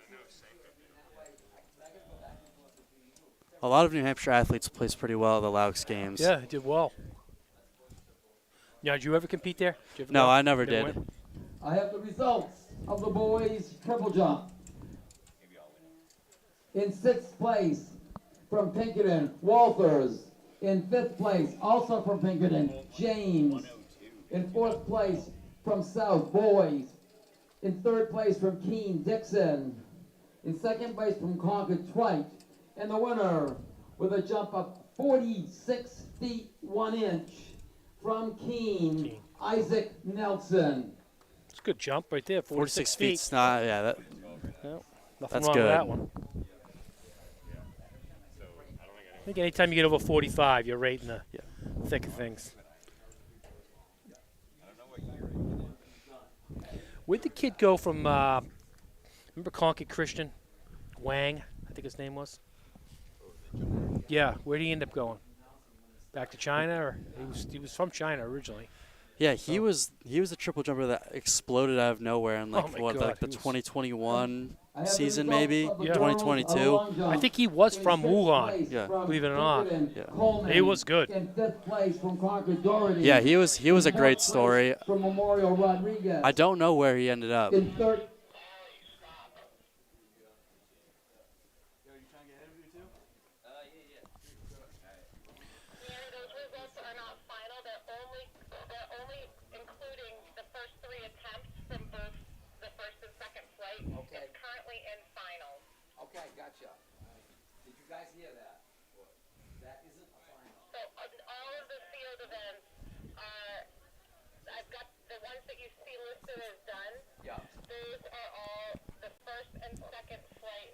S3: A lot of New Hampshire athletes place pretty well at the Louks games.
S1: Yeah, did well. Now, did you ever compete there?
S3: No, I never
S1: Didn't
S3: did.
S1: win?
S2: I have the results of the boys' triple jump. In 6th place from Pinkerton, Walters. In 5th place, also from Pinkerton, James. In 4th place from South, Boys. In 3rd place from Keene, Dixon. In 2nd place from Concord, Twite. And the winner with a jump of 46 feet 1 inch from Keene, Isaac Nelson.
S1: It's a good jump right there, 46 feet.
S3: feet's not, yeah, that,
S1: No, nothing
S3: that's
S1: wrong
S3: good.
S1: with that one. I think anytime you get over 45, you're right in the thick of things. Where'd the kid go from, remember Concord Christian? Wang, I think his name was. Yeah, where'd he end up going? Back to China, or he was from China originally.
S3: Yeah, he was a triple jumper that exploded out of nowhere in
S1: Oh my God,
S3: like the
S1: he was-
S3: 2021
S2: I have the
S3: season
S2: results
S3: maybe,
S2: of the
S1: Yeah.
S2: girls'
S3: 2022.
S2: long jump.
S1: I think he was
S2: In
S1: from
S2: 6th
S1: Wuhan.
S2: place
S3: Yeah.
S2: from
S1: Believe it or not.
S2: Pinkerton,
S3: Yeah.
S2: Coleman.
S1: He was good.
S2: In 5th place from Concord, Doherty.
S3: Yeah, he was a
S2: In
S3: great
S2: 4th place
S3: story.
S2: From Memorial Rodriguez.
S3: I don't know where he ended up.
S2: In 3rd.
S7: Those results are not final. They're only including the first 3 attempts from both the first and second flight.
S2: Okay.
S7: It's currently in finals.
S2: Okay, gotcha. Did you guys hear that? That isn't a final.
S7: So all of the field events are, I've got the ones that you see listed as done.
S2: Yeah.
S7: Those are all the first and second flight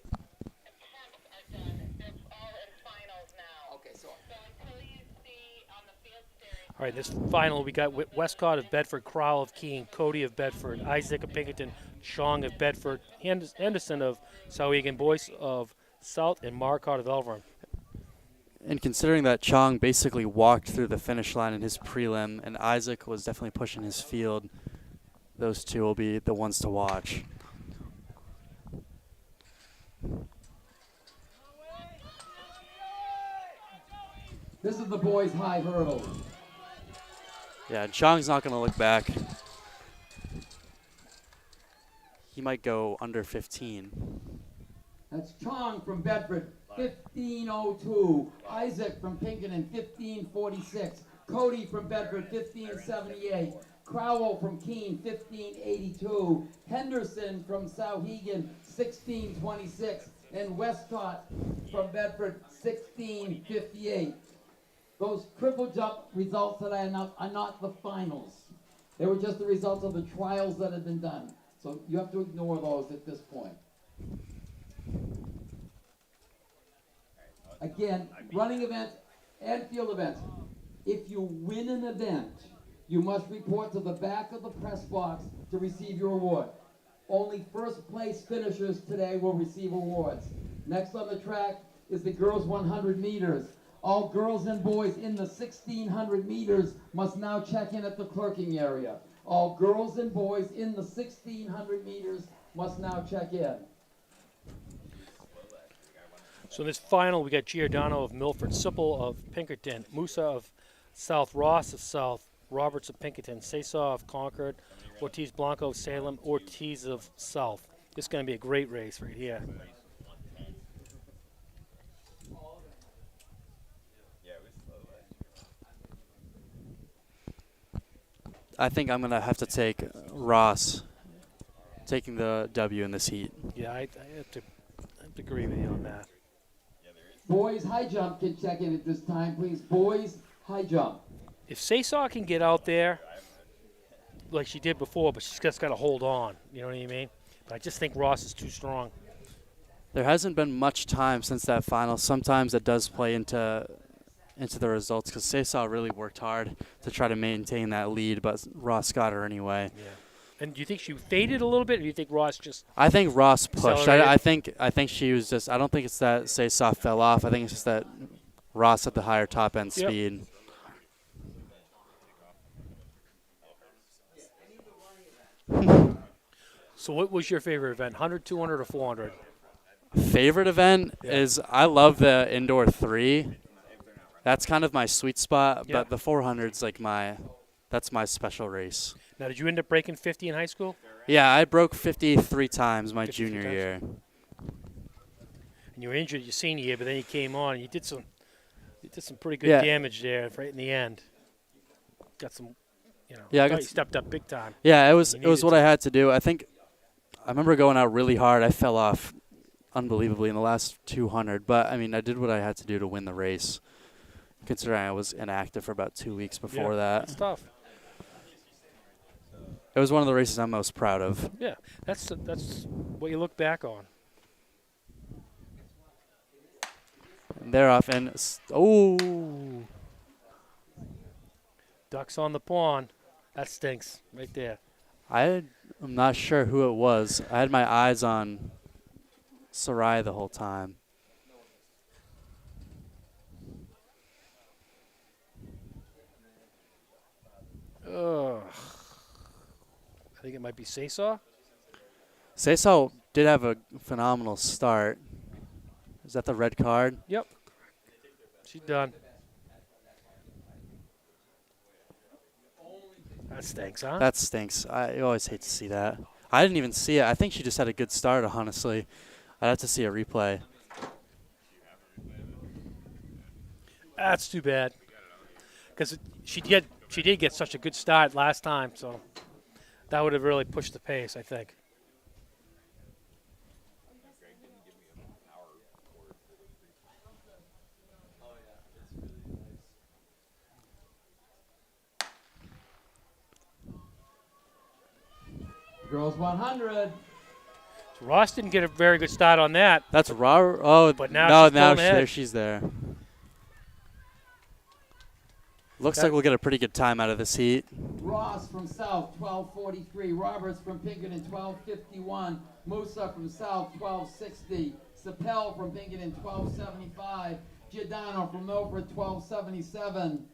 S1: All right, this final we got Westcott of Bedford, Crowell of Keene, Cody of Bedford, Isaac of Pinkerton, Chong of Bedford, Henderson of Sauhegan, Boyce of South, and Marcotte of Elverum.
S3: And considering that Chong basically walked through the finish line in his prelim, and Isaac was definitely pushing his field, those two will be the ones to watch.
S2: This is the boys' high hurdle.
S3: Yeah, Chong's not going to look back. He might go under 15.
S2: That's Chong from Bedford, 15:02. Isaac from Pinkerton, 15:46. Cody from Bedford, 15:78. Crowell from Keene, 15:82. Henderson from Sauhegan, 16:26. And Westcott from Bedford, 16:58. Those triple jump results that I announced are not the finals. They were just the results of the trials that had been done. So you have to ignore those at this point. Again, running events and field events. If you win an event, you must report to the back of the press box to receive your award. Only first place finishers today will receive awards. Next on the track is the girls 100 meters. All girls and boys in the 1600 meters must now check in at the clerking area. All girls and boys in the 1600 meters must now check in.
S1: So in this final, we got Giordano of Milford, Sipple of Pinkerton, Musa of South, Ross of South, Roberts of Pinkerton, Sesaw of Concord, Ortiz Blanco of Salem, Ortiz of South. This is going to be a great race right here.
S3: I think I'm going to have to take Ross taking the W in this heat.
S1: Yeah, I have to agree with you on that.
S2: Boys high jump can check in at this time, please. Boys high jump.
S1: If Sesaw can get out there like she did before, but she's just got to hold on, you know what I mean? But I just think Ross is too strong.
S3: There hasn't been much time since that final. Sometimes it does play into the results because Sesaw really worked hard to try to maintain that lead, but Ross got her anyway.
S1: Yeah. And do you think she faded a little bit, or do you think Ross just?
S3: I think Ross pushed.
S1: Accelerated?
S3: I think she was just. I don't think it's that Sesaw fell off. I think it's just that Ross had the higher top end
S1: Yep.
S3: speed.
S1: So what was your favorite event? 100, 200, or 400?
S3: Favorite event
S1: Yeah.
S3: is I love the indoor 3. That's kind of my sweet spot,
S1: Yeah.
S3: but the 400's like that's my special race.
S1: Now, did you end up breaking 50 in high school?
S3: Yeah, I broke 50 3 times my
S1: 53
S3: junior
S1: times?
S3: year.
S1: And you were injured your senior year, but then you came on and you did some pretty good
S3: Yeah.
S1: damage there right in the end. Got some,
S3: Yeah, I
S1: I
S3: got
S1: thought you stepped up big time.
S3: Yeah, it was
S1: You
S3: what
S1: needed
S3: I had to do. I remember going out really hard. I fell off unbelievably in the last 200, but I mean, I did what I had to do to win the race. Considering I was inactive for about 2 weeks before
S1: Yeah,
S3: that.
S1: It's tough.
S3: It was one of the races I'm most proud of.
S1: Yeah, that's what you look back on.
S3: And they're off, and
S1: Ducks on the pond. That stinks right there.
S3: I'm not sure who it was. I had my eyes on Sarai the whole time.
S1: Ugh. I think it might be Sesaw.
S3: Sesaw did have a phenomenal start. Is that the red card?
S1: Yep. She's done. That stinks, huh?
S3: That stinks. I always hate to see that. I didn't even see it. I think she just had a good start, honestly. I'd have to see a replay.
S1: That's too bad. Because she did get such a good start last time, so that would have really pushed the pace, I think.
S2: Girls 100.
S1: So Ross didn't get a very good start on that.
S3: That's raw. Oh,
S1: But now
S3: no,
S1: she's pulling ahead.
S3: she's there. Looks like we'll get a pretty good time out of this heat.
S2: Ross from South, 12:43. Roberts from Pinkerton, 12:51. Musa from South, 12:60. Sapel from Pinkerton, 12:75. Giordano from Milford, 12:77.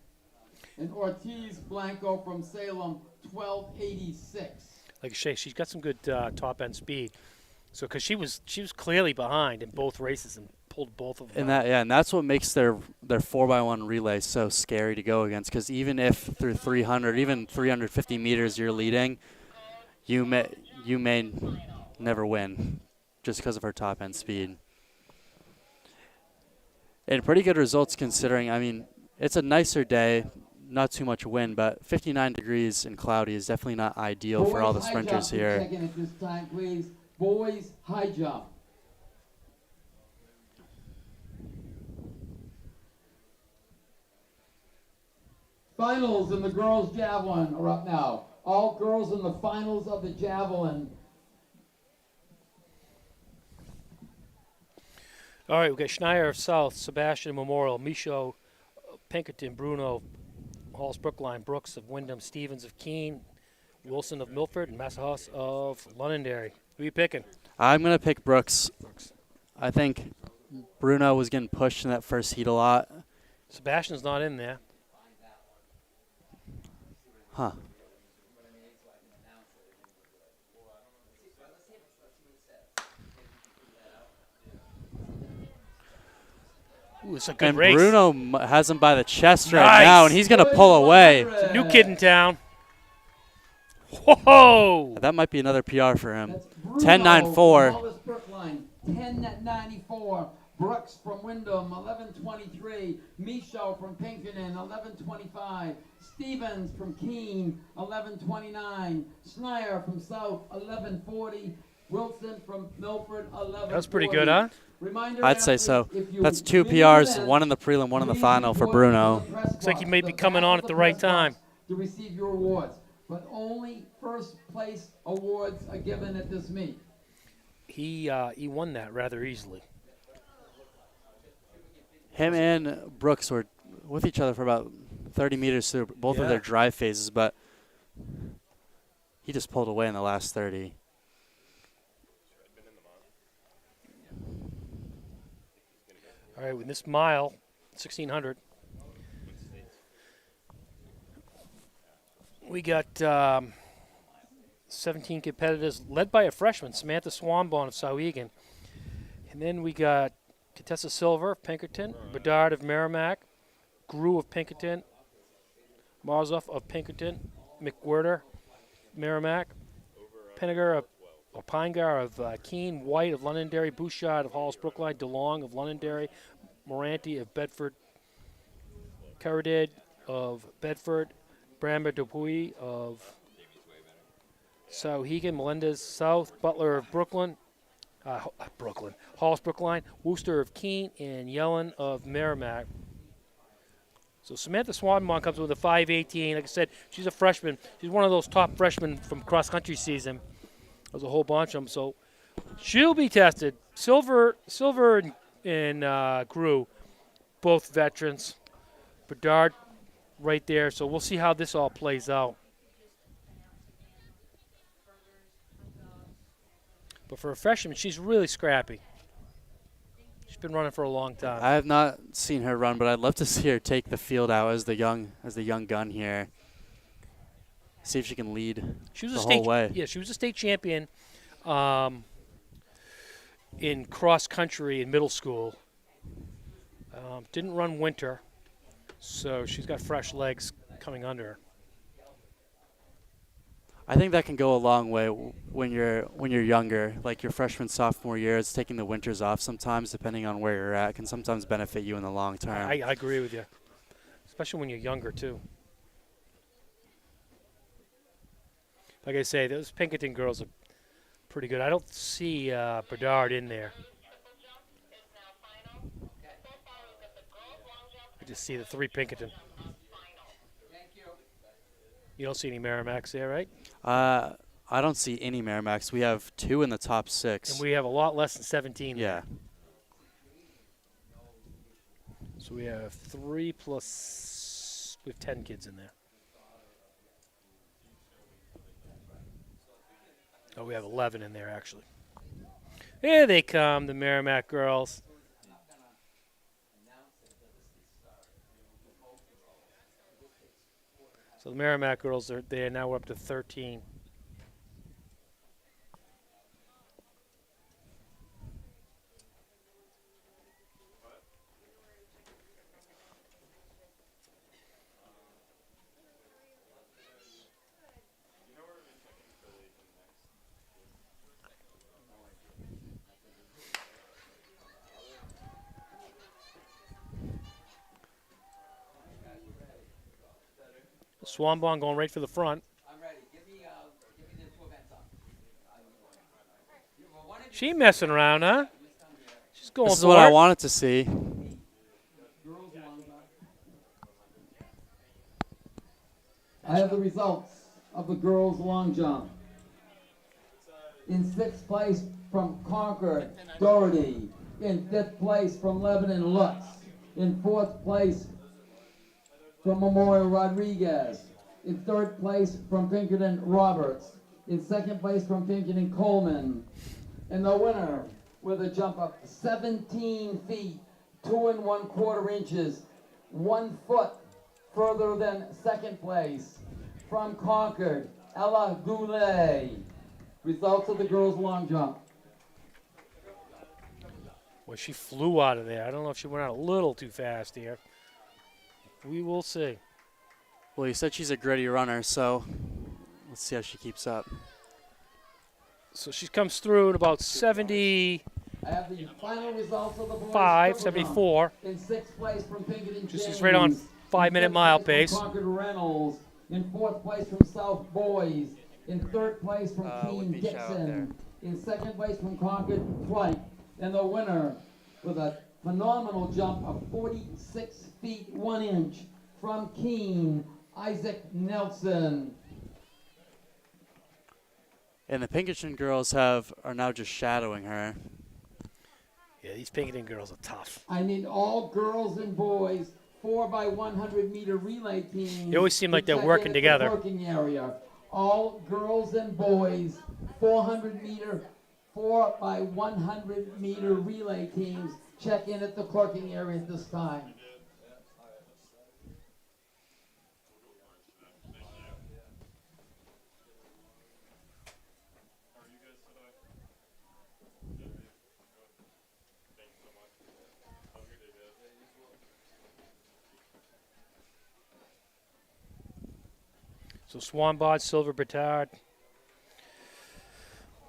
S2: And Ortiz Blanco from Salem, 12:86.
S1: Like I say, she's got some good top end speed. So because she was clearly behind in both races and pulled both of them.
S3: And that's what makes their 4x1 relay so scary to go against. Because even if through 300, even 350 meters you're leading, you may never win, just because of her top end speed. And pretty good results considering. I mean, it's a nicer day, not too much wind, but 59 degrees and cloudy is definitely not ideal for all the sprinters here.
S2: Second at this time, please. Boys high jump. Finals in the girls javelin are up now. All girls in the finals of the javelin.
S1: All right, we got Schneier of South, Sebastian Memorial, Michaud, Pinkerton, Bruno, Halls Brookline, Brooks of Wyndham, Stevens of Keene, Wilson of Milford, and Massahouse of Londonderry. Who are you picking?
S3: I'm going to pick Brooks. I think Bruno was getting pushed in that first heat a lot.
S1: Sebastian's not in there.
S3: Huh.
S1: Ooh, it's a good
S3: And
S1: race.
S3: Bruno has him by the chest right
S1: Nice.
S3: now, and he's going to pull away.
S1: It's a new kid in town. Whoa!
S3: That might be another PR for him.
S2: That's Bruno
S3: 10.94.
S2: from Hollis Brookline, 10.94. Brooks from Wyndham, 11:23. Michaud from Pinkerton, 11:25. Stevens from Keene, 11:29. Schneier from South, 11:40. Wilson from Milford, 11:40.
S1: That's pretty good, huh?
S2: Reminder,
S3: I'd say so.
S2: athletes, if you
S3: That's 2
S2: win the
S3: PRs,
S2: event,
S3: 1 in the prelim, 1 in the
S2: please
S3: final for
S2: report
S3: Bruno.
S2: to the press
S1: Looks like he
S2: box,
S1: may be
S2: the
S1: coming
S2: back
S1: on
S2: of
S1: at the
S2: the
S1: right
S2: press box,
S1: time.
S2: to receive your awards. But only first place awards are given at this meet.
S1: He won that rather easily.
S3: Him and Brooks were with each other for about 30 meters through both of
S1: Yeah.
S3: their drive phases, but he just pulled away in the last 30.
S1: All right, with this mile, 1,600. We got 17 competitors led by a freshman, Samantha Swanbone of Sauhegan. And then we got Contessa Silver of Pinkerton, Bedard of Merrimack, Grew of Pinkerton, Marzoff of Pinkerton, McWhirter, Merrimack, Pinnegar of Pinegar of Keene, White of Londonderry, Bouchard of Halls Brookline, DeLong of Londonderry, Moranti of Bedford, Caradid of Bedford, Bramber Dupuy of Sauhegan, Melendez South, Butler of Brooklyn, Halls Brookline, Wooster of Keene, and Yellen of Merrimack. So Samantha Swanbone comes with a 5:18. Like I said, she's a freshman. She's one of those top freshmen from cross-country season. There's a whole bunch of them. So she'll be tested. Silver and Grew, both veterans. Bedard right there. So we'll see how this all plays out. But for a freshman, she's really scrappy. She's been running for a long time.
S3: I have not seen her run, but I'd love to see her take the field out as the young gun here. See if she can lead
S1: She was
S3: the
S1: a
S3: whole
S1: state,
S3: way.
S1: yeah, she was a state champion in cross country in middle school. Didn't run winter, so she's got fresh legs coming under her.
S3: I think that can go a long way when you're younger, like your freshman, sophomore year. It's taking the winters off sometimes, depending on where you're at, can sometimes benefit you in the long term.
S1: I agree with you, especially when you're younger too. Like I say, those Pinkerton girls are pretty good. I don't see Bedard in there. I just see the 3 Pinkerton. You don't see any Merrimacks there, right?
S3: I don't see any Merrimacks. We have 2 in the top 6.
S1: And we have a lot less than 17.
S3: Yeah.
S1: So we have 3 plus We have 10 kids in there. Oh, we have 11 in there, actually. Here they come, the Merrimack girls. So the Merrimack girls are there. Now we're up to 13. Swan Bond going right for the front.
S2: I'm ready. Give me the two events up.
S1: She ain't messing around, huh? She's going
S3: This is
S1: for
S3: what I
S1: it.
S3: wanted to see.
S2: I have the results of the girls' long jump. In 6th place from Concord, Doherty. In 5th place from Lebanon, Lutz. In 4th place from Memorial, Rodriguez. In 3rd place from Pinkerton, Roberts. In 2nd place from Pinkerton, Coleman. And the winner with a jump of 17 feet, 2 1/4 inches, 1 foot further than 2nd place from Concord, Ella Goulet. Results of the girls' long jump.
S1: Well, she flew out of there. I don't know if she went out a little too fast here. We will see.
S3: Well, you said she's a gritty runner, so let's see how she keeps up.
S1: So she comes through at about 75,
S2: I have the final results of the boys' triple jump.
S1: 74.
S2: In 6th place from Pinkerton,
S1: Just
S2: James.
S1: is right on
S2: In
S1: 5-minute
S2: 5th
S1: mile
S2: place
S1: pace.
S2: from Concord, Reynolds. In 4th place from South Boys. In 3rd place from Keene,
S3: Whitby Show out there.
S2: Dixon. In 2nd place from Concord, Flight. And the winner with a phenomenal jump of 46 feet 1 inch from Keene, Isaac Nelson.
S3: And the Pinkerton girls are now just shadowing her.
S1: Yeah, these Pinkerton girls are tough.
S2: I need all girls and boys 4x100-meter relay teams.
S1: They always seem like
S2: to
S1: they're
S2: check
S1: working
S2: in at the
S1: together.
S2: Parking area. All girls and boys 400-meter, 4x100-meter relay teams check in at the parking area at this time.
S1: So Swanbod, Silver, Bedard.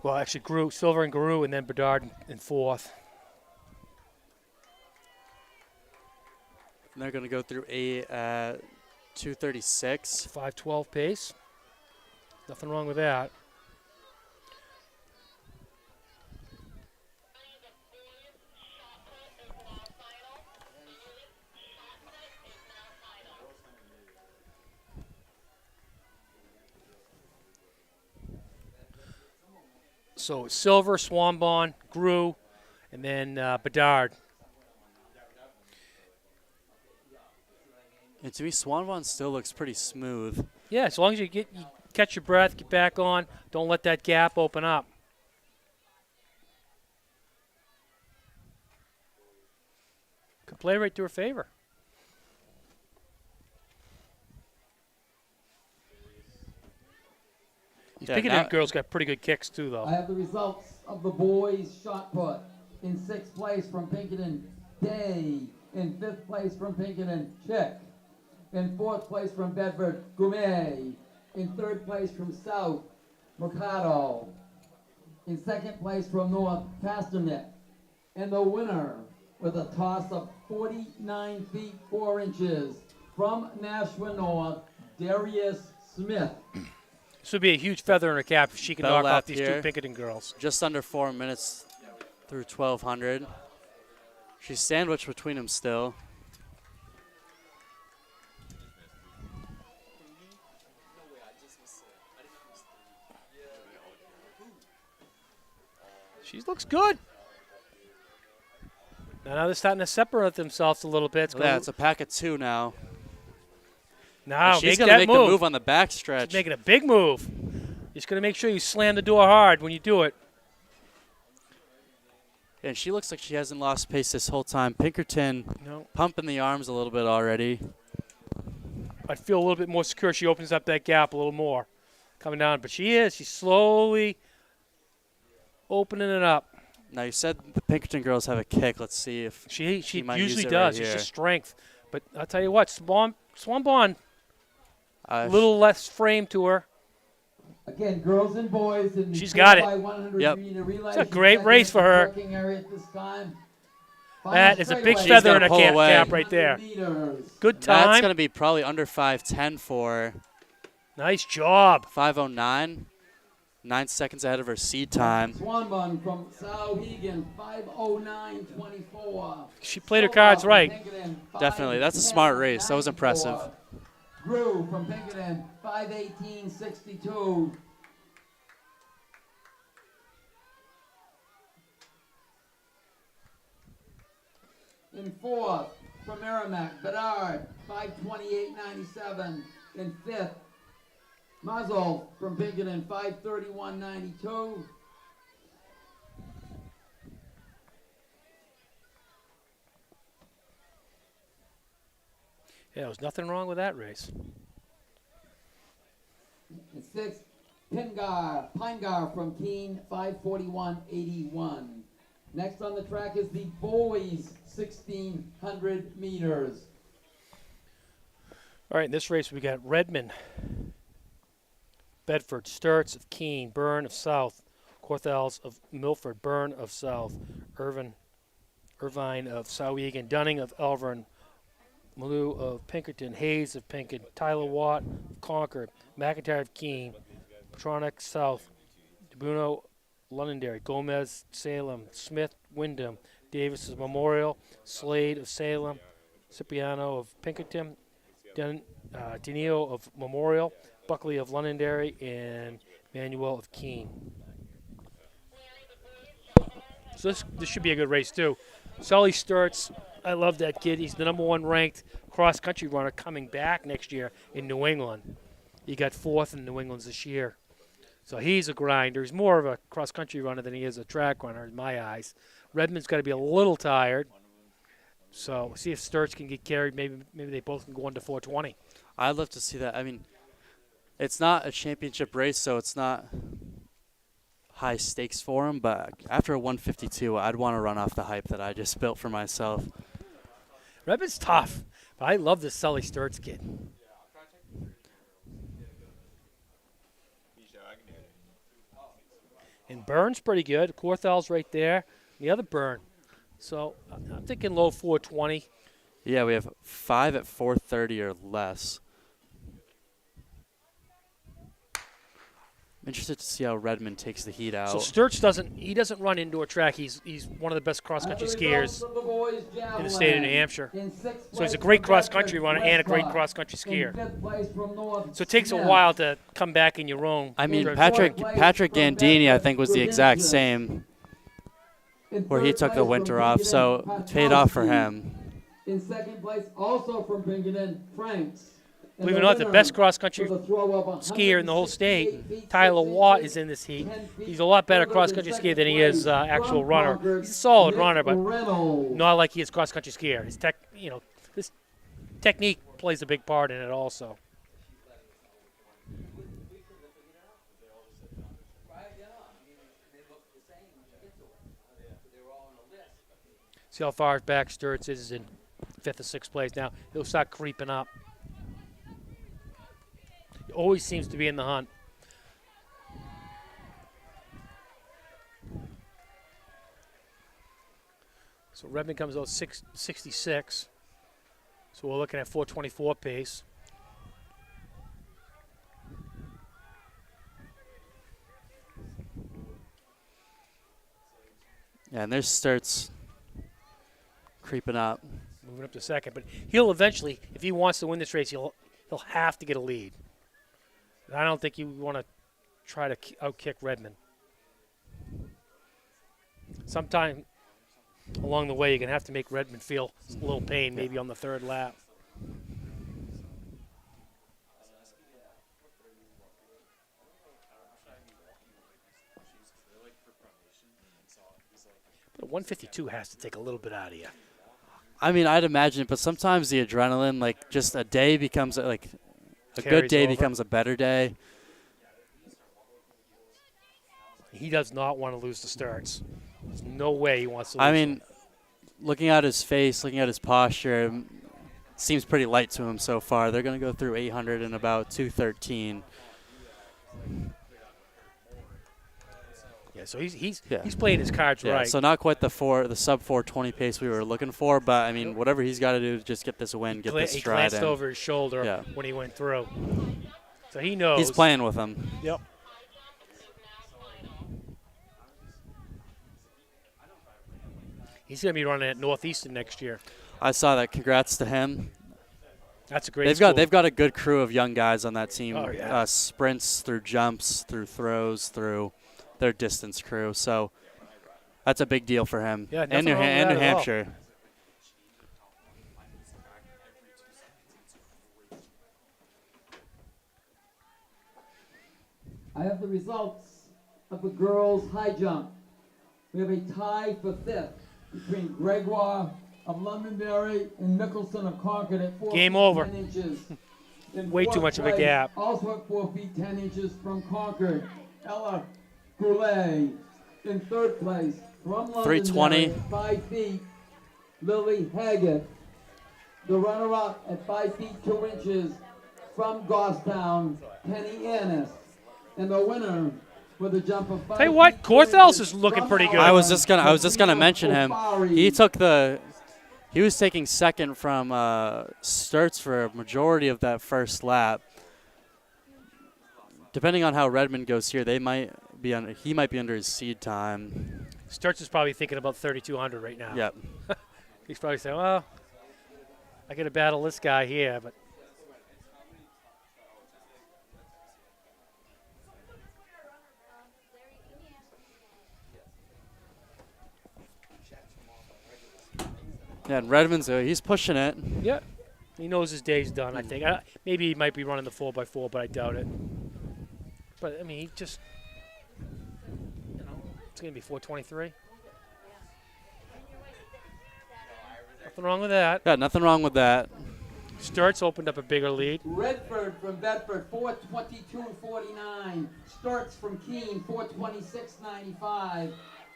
S1: Well, actually, Silver and Guru, and then Bedard in 4th.
S3: And they're going to go through a 2:36.
S1: 5:12 pace. Nothing wrong with that. So Silver, Swanbon, Gru, and then Bedard.
S3: And to me, Swanbon still looks pretty smooth.
S1: Yeah, as long as you catch your breath, get back on, don't let that gap open up. Could play right to her favor. These
S3: Yeah,
S1: Pinkerton
S3: now-
S1: girls got pretty good kicks too, though.
S2: I have the results of the boys' shot put. In 6th place from Pinkerton, Day. In 5th place from Pinkerton, Chick. In 4th place from Bedford, Goumet. In 3rd place from South, Mercado. In 2nd place from North, Pasternak. And the winner with a toss of 49 feet 4 inches from Nashua North, Darius Smith.
S1: This would be a huge feather in her cap if she can
S3: Bell
S1: knock off
S3: lap
S1: these
S3: here.
S1: two Pinkerton girls.
S3: Just under 4 minutes through 1,200. She's sandwiched between them still.
S1: She looks good. Now they're starting to separate themselves a little bit.
S3: Yeah, it's a pack of 2 now.
S1: Now,
S3: she's
S1: make
S3: gonna
S1: that
S3: make
S1: move.
S3: the move on the backstretch.
S1: She's making a big move. Just going to make sure you slam the door hard when you do it.
S3: And she looks like she hasn't lost pace this whole time. Pinkerton pumping the arms a little bit already.
S1: I'd feel a little bit more secure. She opens up that gap a little more coming down. But she is. She's slowly opening it up.
S3: Now, you said the Pinkerton girls have a kick. Let's see if
S1: she
S3: might
S1: usually
S3: use it
S1: does.
S3: right
S1: It's
S3: here.
S1: just strength. But I'll tell you what, Swan Bond, a
S3: Uh,
S1: little less frame to her.
S2: Again, girls and boys in the
S1: She's got it.
S2: 4x100
S3: Yep.
S2: meter relay.
S1: It's a
S2: She's
S1: great
S2: second
S1: race
S2: in
S1: for
S2: the
S1: her.
S2: working area at this time.
S1: That
S2: Final
S1: is a big
S2: straightaway.
S1: feather in
S3: gonna
S1: a
S3: pull
S1: cap,
S3: away.
S1: cap right there.
S2: 100 meters.
S1: Good
S3: That's
S1: time.
S3: going to be probably under 5:10 for her.
S1: Nice job.
S3: 5:09. 9 seconds ahead of her seed time.
S2: Swanbun from Sauhegan, 5:09.24.
S1: She played her cards right.
S3: Definitely. That's a smart race. That was impressive.
S2: Grew from Pinkerton, 5:18.62. In fourth, from Merrimack, Bedard, 5:28.97. In fifth, Muzzle from Pinkerton, 5:31.92.
S1: Yeah, there was nothing wrong with that race.
S2: In sixth, Pinegar from Keene, 5:41.81. Next on the track is the boys 1,600 meters.
S1: All right, in this race we got Redmond, Bedford, Sturts of Keene, Byrne of South, Corthels of Milford, Byrne of South, Irvine of Sauhegan, Dunning of Elvern, Malou of Pinkerton, Hayes of Pinkerton, Tyler Watt of Concord, McIntyre of Keene, Petronic South, DeBruno, Londonderry, Gomez, Salem, Smith, Wyndham, Davis of Memorial, Slade of Salem, Cipriano of Pinkerton, Denio of Memorial, Buckley of Londonderry, and Manuel of Keene. So this should be a good race too. Sully Sturts, I love that kid. He's the #1 ranked cross-country runner coming back next year in New England. He got 4th in New England's this year. So he's a grinder. He's more of a cross-country runner than he is a track runner in my eyes. Redmond's got to be a little tired. So we'll see if Sturts can get carried. Maybe they both can go under 420.
S3: I'd love to see that. I mean, it's not a championship race, so it's not high stakes for him. But after a 152, I'd want to run off the hype that I just built for myself.
S1: Redmond's tough, but I love this Sully Sturts kid. And Byrne's pretty good. Corthal's right there. The other Byrne. So I'm thinking low 420.
S3: Yeah, we have 5 at 4:30 or less. I'm interested to see how Redmond takes the heat out.
S1: So Sturts doesn't run indoor track. He's one of the best cross-country skiers in the state of New Hampshire. So he's a great cross-country runner and a great cross-country skier. So it takes a while to come back in your own.
S3: I mean, Patrick Gandini, I think, was the exact same, where he took the winter off, so it paid off for him.
S2: In second place, also from Pinkerton, Franks.
S1: Believe it or not, the best cross-country skier in the whole state, Tyler Watt, is in this heat. He's a lot better cross-country skier than he is actual runner. He's a solid runner, but not like he is cross-country skier. His technique plays a big part in it also. See how far back Sturts is in 5th or 6th place. Now he'll start creeping up. He always seems to be in the hunt. So Redmond comes out 666. So we're looking at 424 pace.
S3: Yeah, and there's Sturts creeping up.
S1: Moving up to 2nd, but he'll eventually, if he wants to win this race, he'll have to get a lead. I don't think you want to try to outkick Redmond. Sometime along the way, you're going to have to make Redmond feel a little pain, maybe on the 3rd lap. But a 152 has to take a little bit out of you.
S3: I mean, I'd imagine, but sometimes the adrenaline, like just a day becomes like a good
S1: Carries
S3: day
S1: over.
S3: becomes a better day.
S1: He does not want to lose the starts. There's no way he wants to lose
S3: I
S1: them.
S3: mean, looking at his face, looking at his posture, seems pretty light to him so far. They're going to go through 800 in about 2:13.
S1: Yeah, so he's playing his cards
S3: Yeah,
S1: right.
S3: so not quite the sub 420 pace we were looking for, but I mean, whatever he's got to do to just get this win, get this
S1: He
S3: stride
S1: glanced
S3: in.
S1: over his shoulder
S3: Yeah.
S1: when he went through. So he knows.
S3: He's playing with him.
S1: Yep. He's going to be running at Northeastern next year.
S3: I saw that. Congrats to him.
S1: That's a great
S3: They've got a good crew of young guys on that team.
S1: Oh, yeah.
S3: Sprints through jumps, through throws, through their distance crew. So that's a big deal for him.
S1: Yeah,
S3: and New
S1: nothing wrong with that at all.
S3: Hampshire.
S2: I have the results of the girls' high jump. We have a tie for fifth between Gregoire of Londonderry and Mickelson of Concord at 4
S1: Game
S2: feet
S1: over.
S2: 10 inches. In
S1: Way too
S2: fourth
S1: much of a
S2: place,
S1: gap.
S2: Also at 4 feet 10 inches from Concord, Ella Goulet. In third place from Londonderry
S3: 320.
S2: at 5 feet, Lily Haggett. The runner-up at 5 feet 2 inches from Goffstown, Penny Annis. And the winner for the jump of 5
S1: Tell you what,
S2: feet 2
S1: Korthels
S2: inches
S1: is looking
S2: from
S1: pretty good.
S3: I was just gonna mention him.
S2: Ofari.
S3: He was taking second from Sturts for a majority of that first lap. Depending on how Redmond goes here, he might be under his seed time.
S1: Sturts is probably thinking about 3,200 right now.
S3: Yep.
S1: He's probably saying, well, I got to battle this guy here, but.
S3: Yeah, and Redmond's he's pushing it.
S1: Yeah. He knows his day's done, I think. Maybe he might be running the 4x4, but I doubt it. But, I mean, he just, it's going to be 423. Nothing wrong with that.
S3: Yeah, nothing wrong with that.
S1: Sturts opened up a bigger lead.
S2: Redford from Bedford, 4:22.49. Starts from Keene, 4:26.95.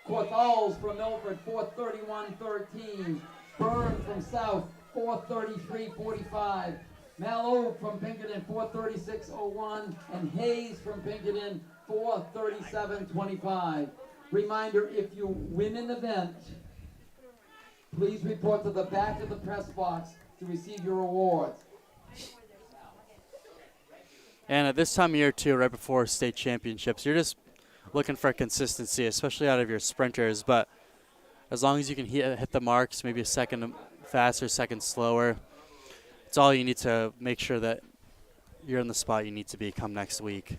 S2: Korthals from Milford, 4:31.13. Byrne from South, 4:33.45. Mallow from Pinkerton, 4:36.01. And Hayes from Pinkerton, 4:37.25. Reminder, if you win an event, please report to the back of the press box to receive your awards.
S3: And at this time of year, too, right before state championships, you're just looking for consistency, especially out of your sprinters. But as long as you can hit the marks, maybe a second faster, second slower, it's all you need to make sure that you're in the spot you need to be come next week.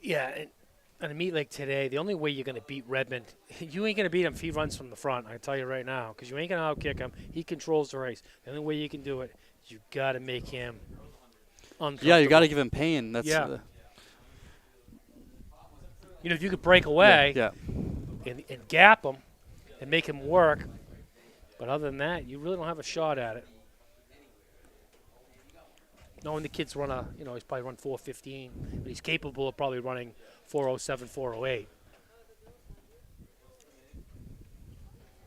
S1: Yeah, and on a meet like today, the only way you're going to beat Redmond, you ain't going to beat him if he runs from the front, I can tell you right now, because you ain't going to outkick him. He controls the race. The only way you can do it is you got to make him uncomfortable.
S3: Yeah, you got to give him pain. That's
S1: Yeah. If you could break away
S3: yeah.
S1: and gap him and make him work, but other than that, you really don't have a shot at it. Knowing the kid's run he's probably run 4:15, but he's capable of probably running 4:07, 4:08.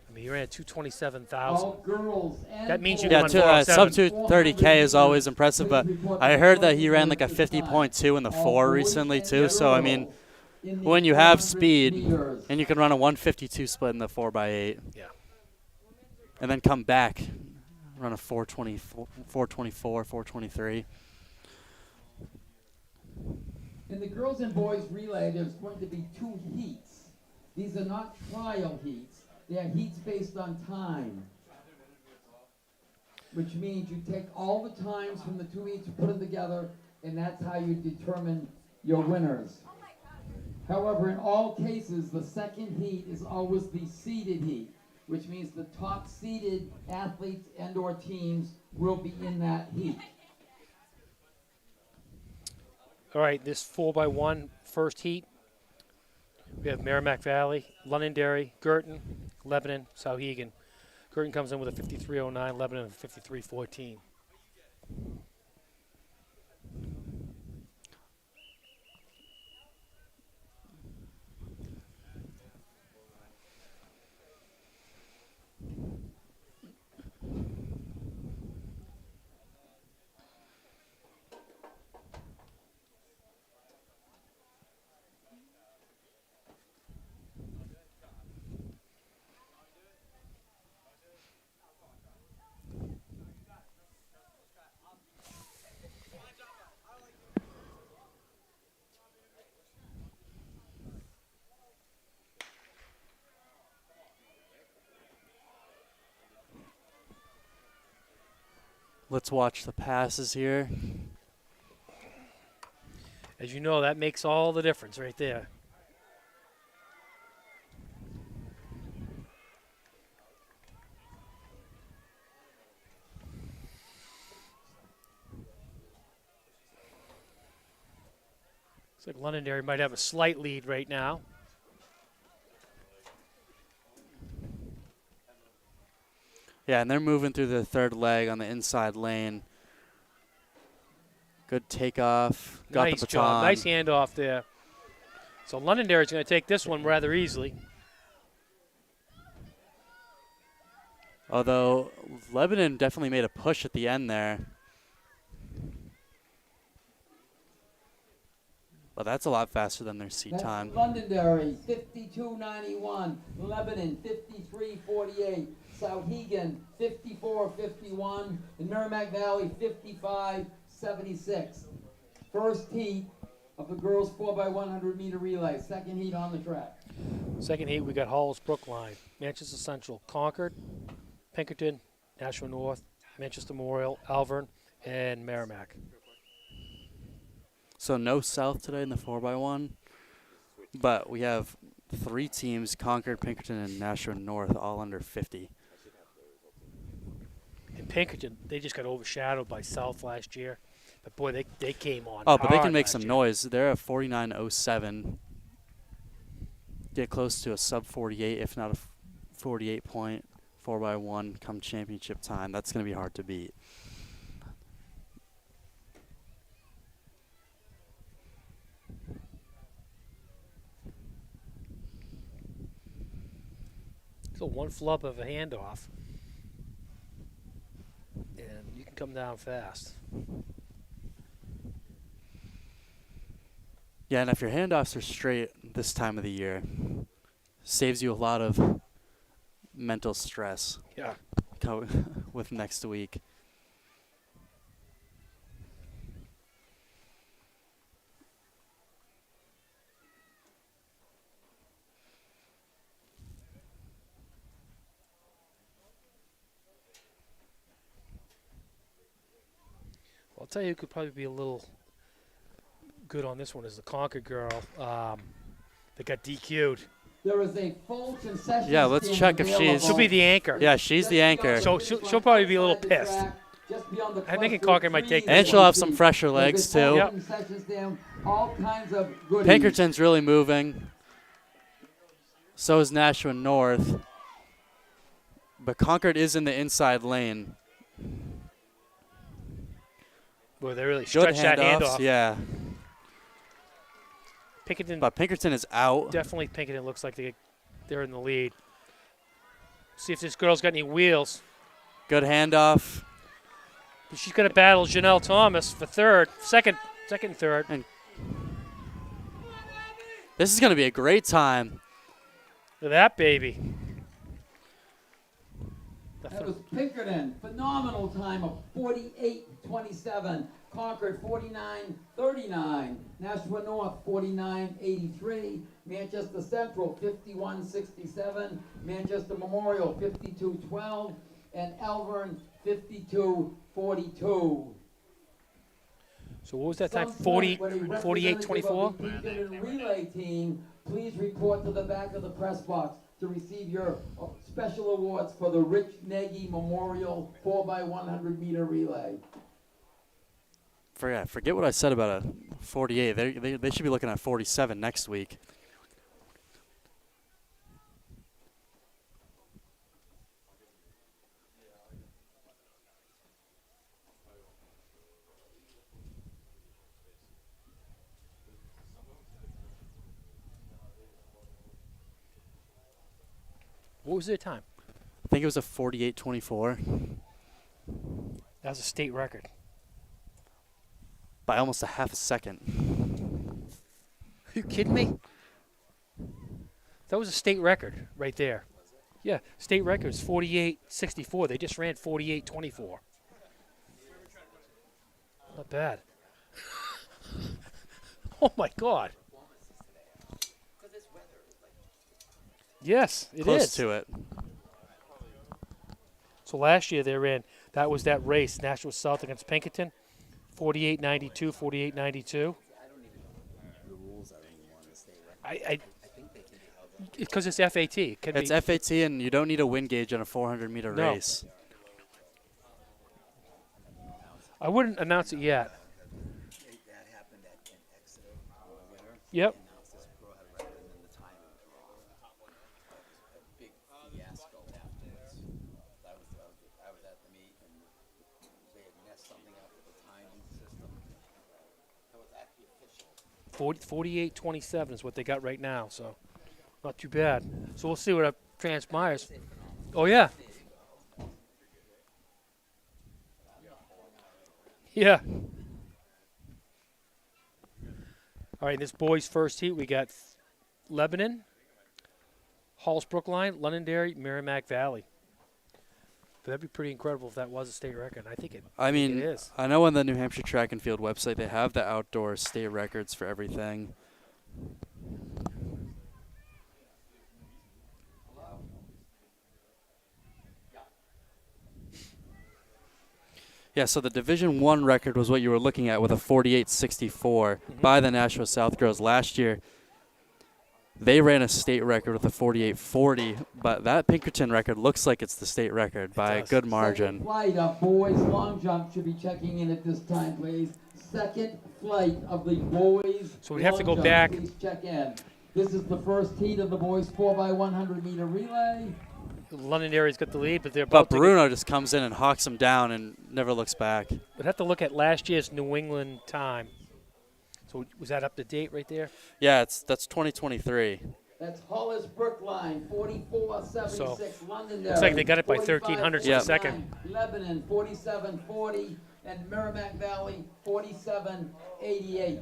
S1: I mean, you're at 227,000.
S2: All girls and
S1: That means you
S2: boys.
S1: can run
S3: Sub
S1: 4:07.
S3: 230K is always impressive, but I heard that he ran like a 50.2 in the 4 recently, too. So, I mean,
S2: In the
S3: when you have
S2: 400
S3: speed
S2: meters.
S3: and you can run a 152 split in the 4x8,
S1: Yeah.
S3: and then come back, run a 424, 423.
S2: In the girls and boys relay, there's going to be 2 heats. These are not trial heats. They are heats based on time. Which means you take all the times from the 2 heats, you put them together, and that's how you determine your winners. However, in all cases, the second heat is always the seeded heat, which means the top seeded athletes and or teams will be in that heat.
S1: All right, this 4x1 first heat. We have Merrimack Valley, Londonderry, Girton, Lebanon, Sauhegan. Girton comes in with a 53.09, Lebanon a 53.14.
S3: Let's watch the passes here.
S1: As you know, that makes all the difference right there. Looks like Londonderry might have a slight lead right now.
S3: Yeah, and they're moving through the third leg on the inside lane. Good takeoff. Got
S1: Nice
S3: the
S1: job.
S3: baton.
S1: Nice handoff there. So Londonderry's going to take this one rather easily.
S3: Although Lebanon definitely made a push at the end there. But that's a lot faster than their seat
S2: That's
S3: time.
S2: Londonderry, 52.91. Lebanon, 53.48. Sauhegan, 54.51. And Merrimack Valley, 55.76. First heat of the girls 4x100 meter relay. Second heat on the track.
S1: Second heat, we got Halls Brookline, Manchester Central, Concord, Pinkerton, Nashua North, Manchester Memorial, Alvern, and Merrimack.
S3: So no South today in the 4x1. But we have 3 teams, Concord, Pinkerton, and Nashua North, all under 50.
S1: In Pinkerton, they just got overshadowed by South last year. But, boy, they came on
S3: Oh, but they
S1: hard
S3: can make
S1: last
S3: some
S1: year.
S3: noise. They're at 49.07. Get close to a sub 48, if not a 48 point 4x1 come championship time. That's going to be hard to beat.
S1: So one flub of a handoff, and you can come down fast.
S3: Yeah, and if your handoffs are straight this time of the year, saves you a lot of mental stress
S1: Yeah.
S3: with next week.
S1: Well, I'll tell you who could probably be a little good on this one is the Concord girl that got DQ'd.
S2: There is a full concession
S3: Yeah, let's
S2: stand
S3: check if
S2: available.
S3: she's-
S1: She'll be the anchor.
S3: Yeah, she's the anchor.
S1: So she'll probably be a little pissed. I think Concord might take this
S3: And she'll have some fresher legs, too.
S1: Yep.
S2: All kinds of goodies.
S3: Pinkerton's really moving. So is Nashua North. But Concord is in the inside lane.
S1: Boy, they really
S3: Good
S1: stretched that
S3: handoffs,
S1: handoff.
S3: yeah.
S1: Pinkerton,
S3: But Pinkerton is out.
S1: definitely Pinkerton looks like they're in the lead. See if this girl's got any wheels.
S3: Good handoff.
S1: She's going to battle Janelle Thomas for second and third.
S3: This is going to be a great time.
S2: That
S1: Look at that baby.
S2: was Pinkerton. Phenomenal time of 48.27. Concord 49.39. Nashua North 49.83. Manchester Central 51.67. Manchester Memorial 52.12. And Alvern 52.42.
S1: So what was that time?
S2: Some
S1: 40,
S2: point when a
S1: 48,
S2: representative
S1: 24?
S2: of the Pinkerton relay team, please report to the back of the press box to receive your special awards for the Rich Nagy Memorial 4x100 meter relay.
S3: Forget what I said about a 48. They should be looking at 47 next week.
S1: was their time?
S3: I think it was a 48:24
S1: That was a state record.
S3: by almost a half a second.
S1: Are you kidding me? That was a state record right there. Yeah, state record is 48:64. They just ran 48:24. Not bad. Oh my God. Yes, it is.
S3: Close to it.
S1: So last year they ran, that was that race, Nashua South against Pinkerton, 48:92, 48:92. Because it's FAT. It can
S3: It's
S1: be,
S3: FAT, and you don't need a wind gauge on a 400-meter
S1: No.
S3: race.
S1: I wouldn't announce it yet. Yep.
S2: Official.
S1: 48:27 is what they got right now, so not too bad. So we'll see what transpires. Oh, yeah. Yeah. All right, this boys' first heat, we got Lebanon, Hallsbrook line, Londonderry, Merrimack Valley. But that'd be pretty incredible if that was a state record. I think it is.
S3: I know on the New Hampshire Track and Field website they have the outdoor state records for everything. Yeah, so the Division I record was what you were looking at with a 48:64 by the Nashua South girls last year. They ran a state record with a 48:40, but that Pinkerton record looks like it's the state record by a good margin.
S2: Second flight of boys long jump should be checking in at this time, please. Second flight of the boys.
S1: So we have to go
S2: long jump,
S1: back.
S2: Please check in. This is the first heat of the boys 4x100 meter relay.
S1: Londonderry's got the lead, but they're about
S3: But Bruno just comes in and hawks him down and never looks back.
S1: We'd have to look at last year's New England time. So was that up to date right there?
S3: Yeah, that's 2023.
S2: That's Hollis Brookline, 44.76. Londonderry.
S1: Looks like they got it by 1300
S3: Yeah.
S1: a second.
S2: Lebanon, 47.40. And Merrimack Valley, 47.88.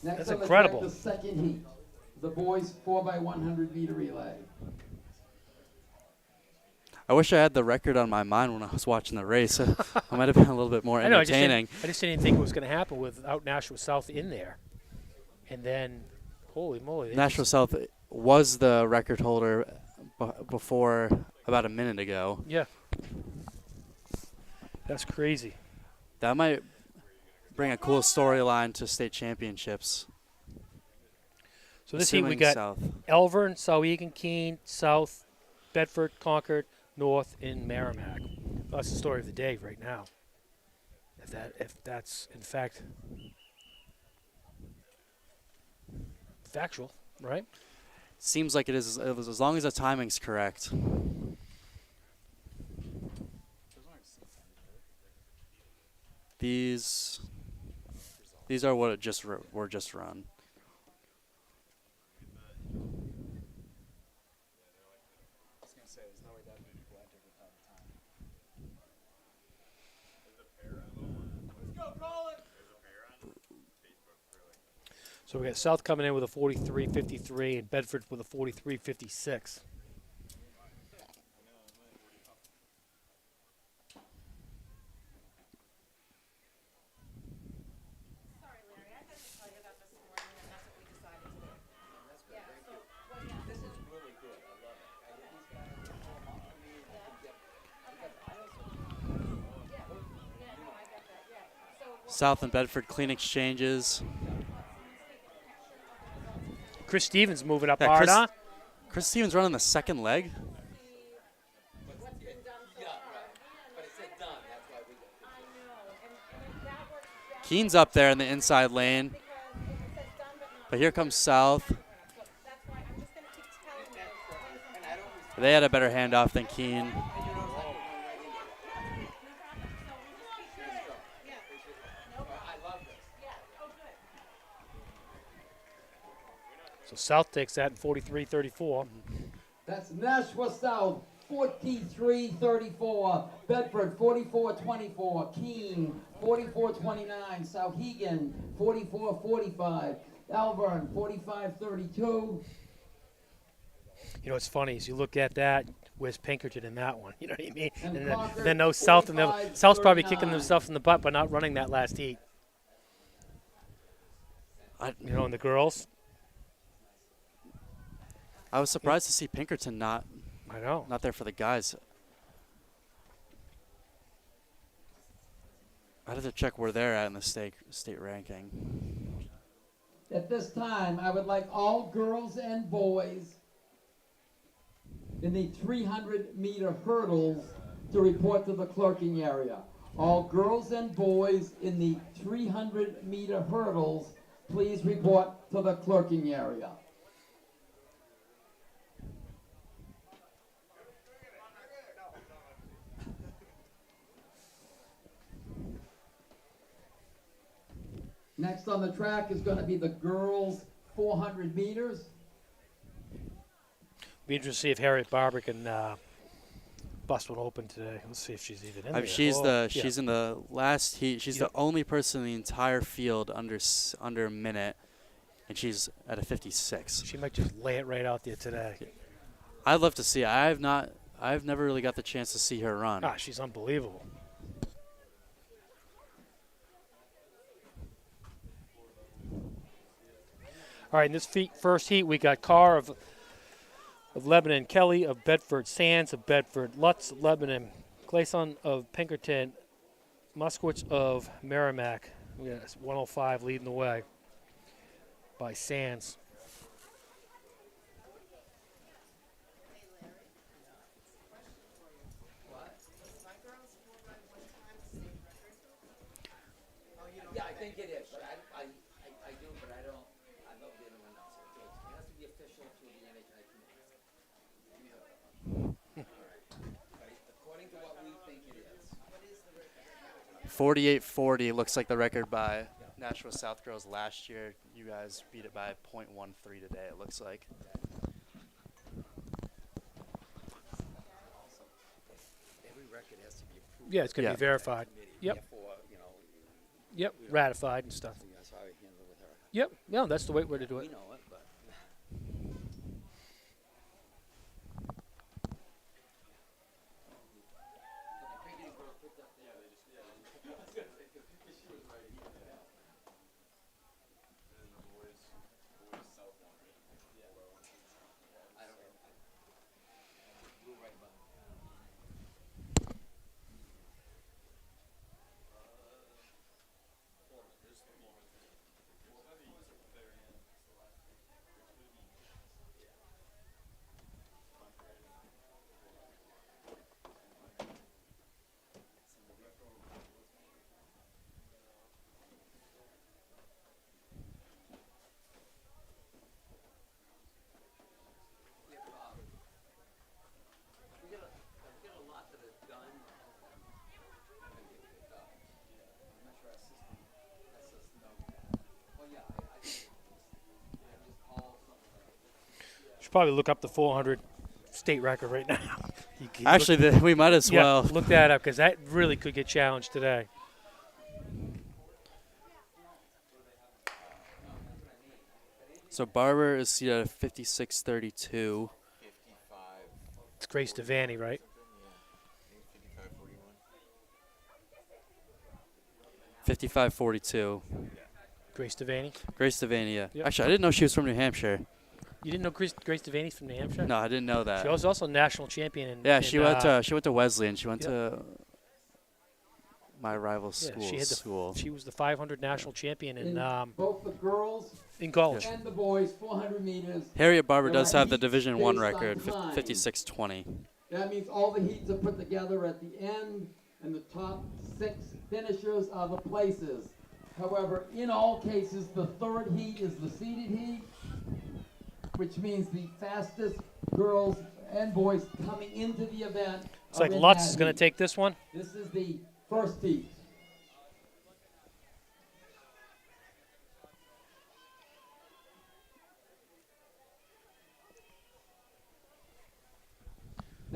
S2: Next
S1: That's
S2: up,
S1: incredible.
S2: The second heat, the boys 4x100 meter relay.
S3: I wish I had the record on my mind when I was watching the race. I might have been a little bit more
S1: I know.
S3: entertaining.
S1: I just didn't think it was going to happen without Nashua South in there. And then, holy moly.
S3: Nashua South was the record holder before about a minute ago.
S1: Yeah. That's crazy.
S3: That might bring a cool storyline to state championships.
S1: So this heat we
S3: Assuming
S1: got
S3: South.
S1: Elvern, Souhegan, Keene, South, Bedford, Concord, North, and Merrimack. That's the story of the day right now. If that's in fact factual, right?
S3: Seems like it is, as long as the timing's correct. These are what were just run.
S1: So we got South coming in with a 43.53 and Bedford with a 43.56.
S3: South and Bedford clean exchanges.
S1: Chris Stevens moving up
S3: Yeah,
S1: hard, huh?
S3: Chris Stevens running the second leg. Keene's up there in the inside lane. But here comes South. They had a better handoff than Keene.
S1: So South takes that in 43-34.
S2: That's Nashua South, 43-34. Bedford, 44-24. Keene, 44-29. Sauhegan, 44-45. Elburn, 45-32.
S1: You know, what's funny is you look at that. Where's Pinkerton in that one? You know what I mean?
S2: And
S1: then,
S2: Concord,
S1: then no South, and South's probably kicking
S2: 45-39.
S1: themselves in the butt by not running that last heat. You know, and the girls.
S3: I was surprised to see Pinkerton not
S1: I know.
S3: there for the guys. I have to check where they're at in the state ranking.
S2: At this time, I would like all girls and boys in the 300-meter hurdles to report to the clerking area. All girls and boys in the 300-meter hurdles, please report to the clerking area. Next on the track is going to be the girls 400 meters.
S1: Be interested to see if Harriet Barber can bust one open today. Let's see if she's even in there.
S3: She's in the last heat. She's the only person in the entire field under a minute, and she's at a 56.
S1: She might just lay it right out there today.
S3: I'd love to see it. I've never really got the chance to see her run.
S1: Ah, she's unbelievable. All right, in this first heat, we got Carr of Lebanon, Kelly of Bedford, Sands of Bedford, Lutz of Lebanon, Clayson of Pinkerton, Muskowitz of Merrimack. We got 105 leading the way by Sands.
S2: Yeah, I think it is. I do, but I don't know the other one else. It has to be official to the NHI committee. According to what we think it is.
S3: 48-40 looks like the record by Nashua South girls last year. You guys beat it by .13 today, it looks like.
S2: Every record has to be approved.
S1: Yeah, it's going to
S3: Yeah.
S1: be verified. Yep.
S2: Therefore,
S1: Yep, ratified and stuff.
S2: that's how I handle it with her.
S1: Yep, no, that's the way to do
S2: We
S1: it.
S2: know it, but.
S1: Should probably look up the 400 state record right now.
S3: Actually, we might as well.
S1: Look that up because that really could get challenged today.
S3: So Barber is seated at 56-32.
S1: It's Grace Devaney, right?
S3: 55-42.
S1: Grace Devaney.
S3: Grace Devaney, yeah.
S1: Yep.
S3: Actually, I didn't know she was from New Hampshire.
S1: You didn't know Grace Devaney's from New Hampshire?
S3: No, I didn't know that.
S1: She was also a national champion.
S3: Yeah, she went to Wesleyan. She went
S1: Yep.
S3: to my rival
S1: Yeah,
S3: school.
S1: she was the 500 national champion in
S2: Both the girls
S1: college.
S2: and the boys, 400 meters.
S3: Harriet Barber
S2: There
S3: does
S2: are
S3: have the
S2: heats
S3: Division I
S2: based on
S3: record,
S2: time.
S3: 56-20.
S2: That means all the heats are put together at the end, and the top 6 finishers are the places. However, in all cases, the third heat is the seeded heat, which means the fastest girls and boys coming into the event.
S1: It's like Lutz is going to take this one.
S2: This is the first heat.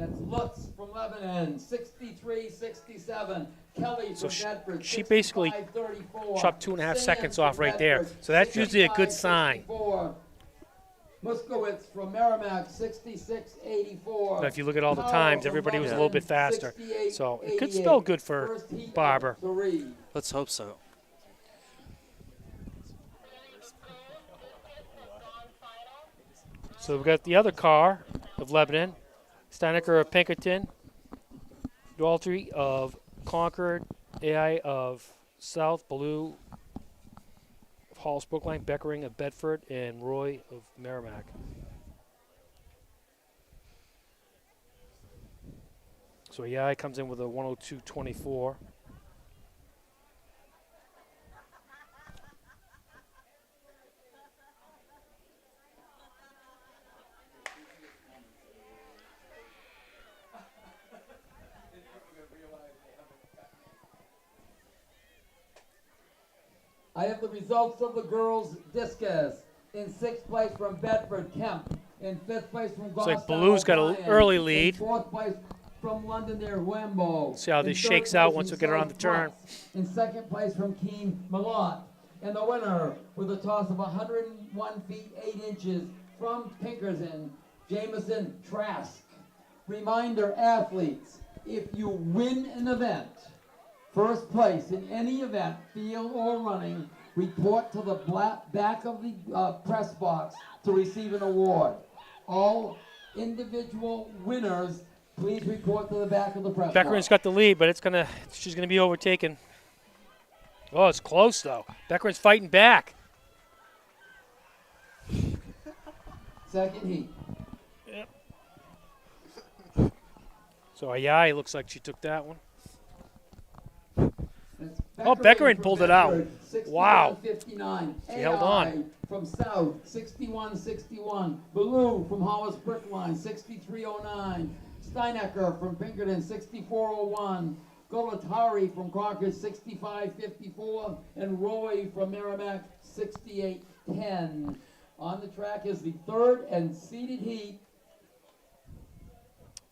S2: That's Lutz from Lebanon, 63-67. Kelly
S1: So
S2: from Bedford,
S1: she basically
S2: 65-34.
S1: chopped 2.5
S2: Sands
S1: seconds
S2: from
S1: off right there.
S2: Bedford,
S1: So that's usually a good sign.
S2: 65-64. Muskowitz from Merrimack, 66-84.
S1: Now, if you look at all the
S2: Powell
S1: times,
S2: from
S1: everybody was a
S2: Lebanon,
S1: little bit faster.
S2: 68-88.
S1: So it could spell good for
S2: First heat of
S1: Barber.
S2: 3.
S3: Let's hope so.
S1: So we've got the other car of Lebanon, Steinecker of Pinkerton, Daltrey of Concord, AI of South, Ballou of Hollis Brookline, Beckering of Bedford, and Roy of Merrimack. So AI comes in with a 102.24.
S2: I have the results of the girls' discus. In 6th place from Bedford, Kemp. In 5th place from
S1: Looks like
S2: Goffstown,
S1: Ballew's got an
S2: O'Brien.
S1: early lead.
S2: In 4th place from Londonderry, Wembo.
S1: See how
S2: In
S1: this
S2: 3rd
S1: shakes out
S2: place
S1: once
S2: from
S1: we get around the
S2: South
S1: turn.
S2: Bucks. In 2nd place from Keene, Malott. And the winner with a toss of 101 feet 8 inches from Pinkerton, Jameson Trask. Reminder, athletes, if you win an event, first place in any event, field or running, report to the back of the press box to receive an award. All individual winners, please report to the back of the press
S1: Beckering's
S2: box.
S1: got the lead, but she's gonna be overtaken. Oh, it's close though. Beckering's fighting back.
S2: Second heat.
S1: So AI looks like she took that one.
S2: It's
S1: Oh, Beckering
S2: from
S1: pulled it out.
S2: Bedford,
S1: Wow.
S2: 61-59.
S1: She held on.
S2: From South, 61-61. Ballou from Hollis Brookline, 63-09. Steinecker from Pinkerton, 64-01. Golatari from Concord, 65-54. And Roy from Merrimack, 68-10. On the track is the 3rd and seeded heat.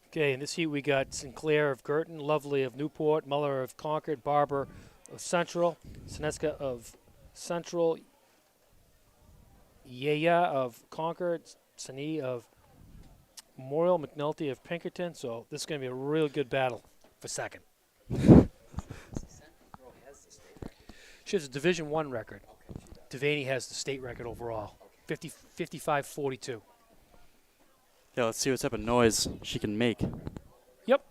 S1: Okay, in this heat we got Sinclair of Girton, Lovely of Newport, Muller of Concord, Barber of Central, Sineska of Central, Yaya of Concord, Sani of Memorial, McNulty of Pinkerton. So this is going to be a really good battle for second. She has a Division I record. Devaney has the state record overall, 55-42.
S3: Yeah, let's see what type of noise she can make.
S1: Yep.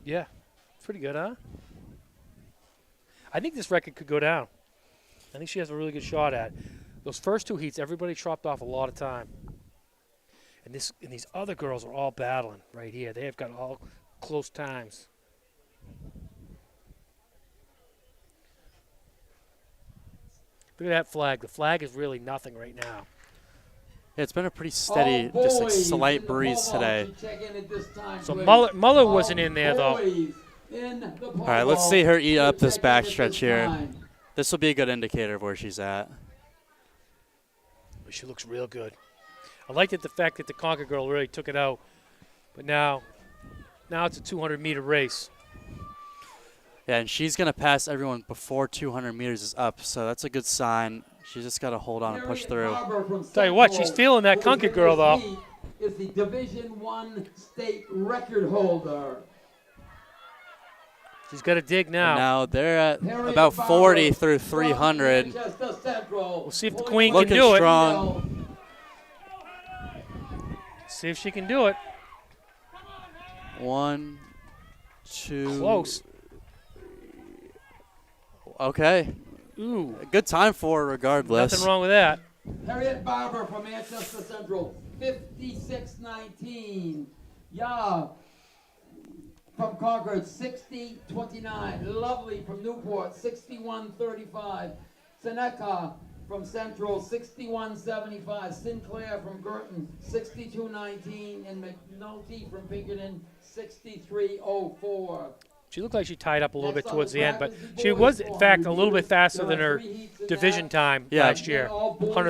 S1: Yeah, pretty good, huh? I think this record could go down. I think she has a really good shot at it. Those first 2 heats, everybody chopped off a lot of time. And these other girls are all battling right here. They have got all close times. Look at that flag. The flag is really nothing right now.
S3: Yeah, it's been a pretty steady,
S2: All
S3: just like
S2: boys
S3: slight
S2: in the
S3: breeze
S2: pole
S3: today.
S2: vault should check in at this time,
S1: So
S2: please.
S1: Muller wasn't
S2: All
S1: in there, though.
S2: boys in the pole
S3: All right, let's
S2: vault
S3: see her eat
S2: should
S3: up this
S2: check in at
S3: backstretch
S2: this
S3: here.
S2: time.
S3: This will be a good indicator of where she's at.
S1: She looks real good. I liked the fact that the Concord girl really took it out. But now it's a 200-meter race.
S3: Yeah, and she's going to pass everyone before 200 meters is up, so that's a good sign. She's just got to hold on and push through.
S1: Tell you what, she's feeling that Concord girl, though.
S2: Is the Division I state record holder.
S1: She's got to dig
S3: And
S1: now.
S3: now they're at
S2: Harriet
S3: about 40
S2: Barber
S3: through
S2: from
S3: 300.
S2: Manchester Central.
S1: We'll see if the
S2: Pulling
S1: queen
S3: Looking
S1: can do
S3: strong.
S1: See if she can do it.
S3: 1, 2.
S1: Close.
S3: Okay.
S1: Ooh,
S3: Good time for her regardless.
S1: nothing wrong with that.
S2: Harriet Barber from Manchester Central, 56-19. Yeah, from Concord, 60-29. Lovely from Newport, 61-35. Seneca from Central, 61-75. Sinclair from Girton, 62-19. And McNulty from Pinkerton, 63-04.
S1: She looked like she tied up a little
S2: Next
S1: bit
S2: on
S1: towards the end, but
S2: bracket is
S1: she
S2: boys
S1: was, in fact, a
S2: 400
S1: little bit
S2: meters.
S1: faster
S2: There
S1: than
S2: are
S1: her
S2: 3 heats in
S1: division
S2: that.
S1: time
S3: Yeah.
S1: last year.
S2: All boys
S1: 100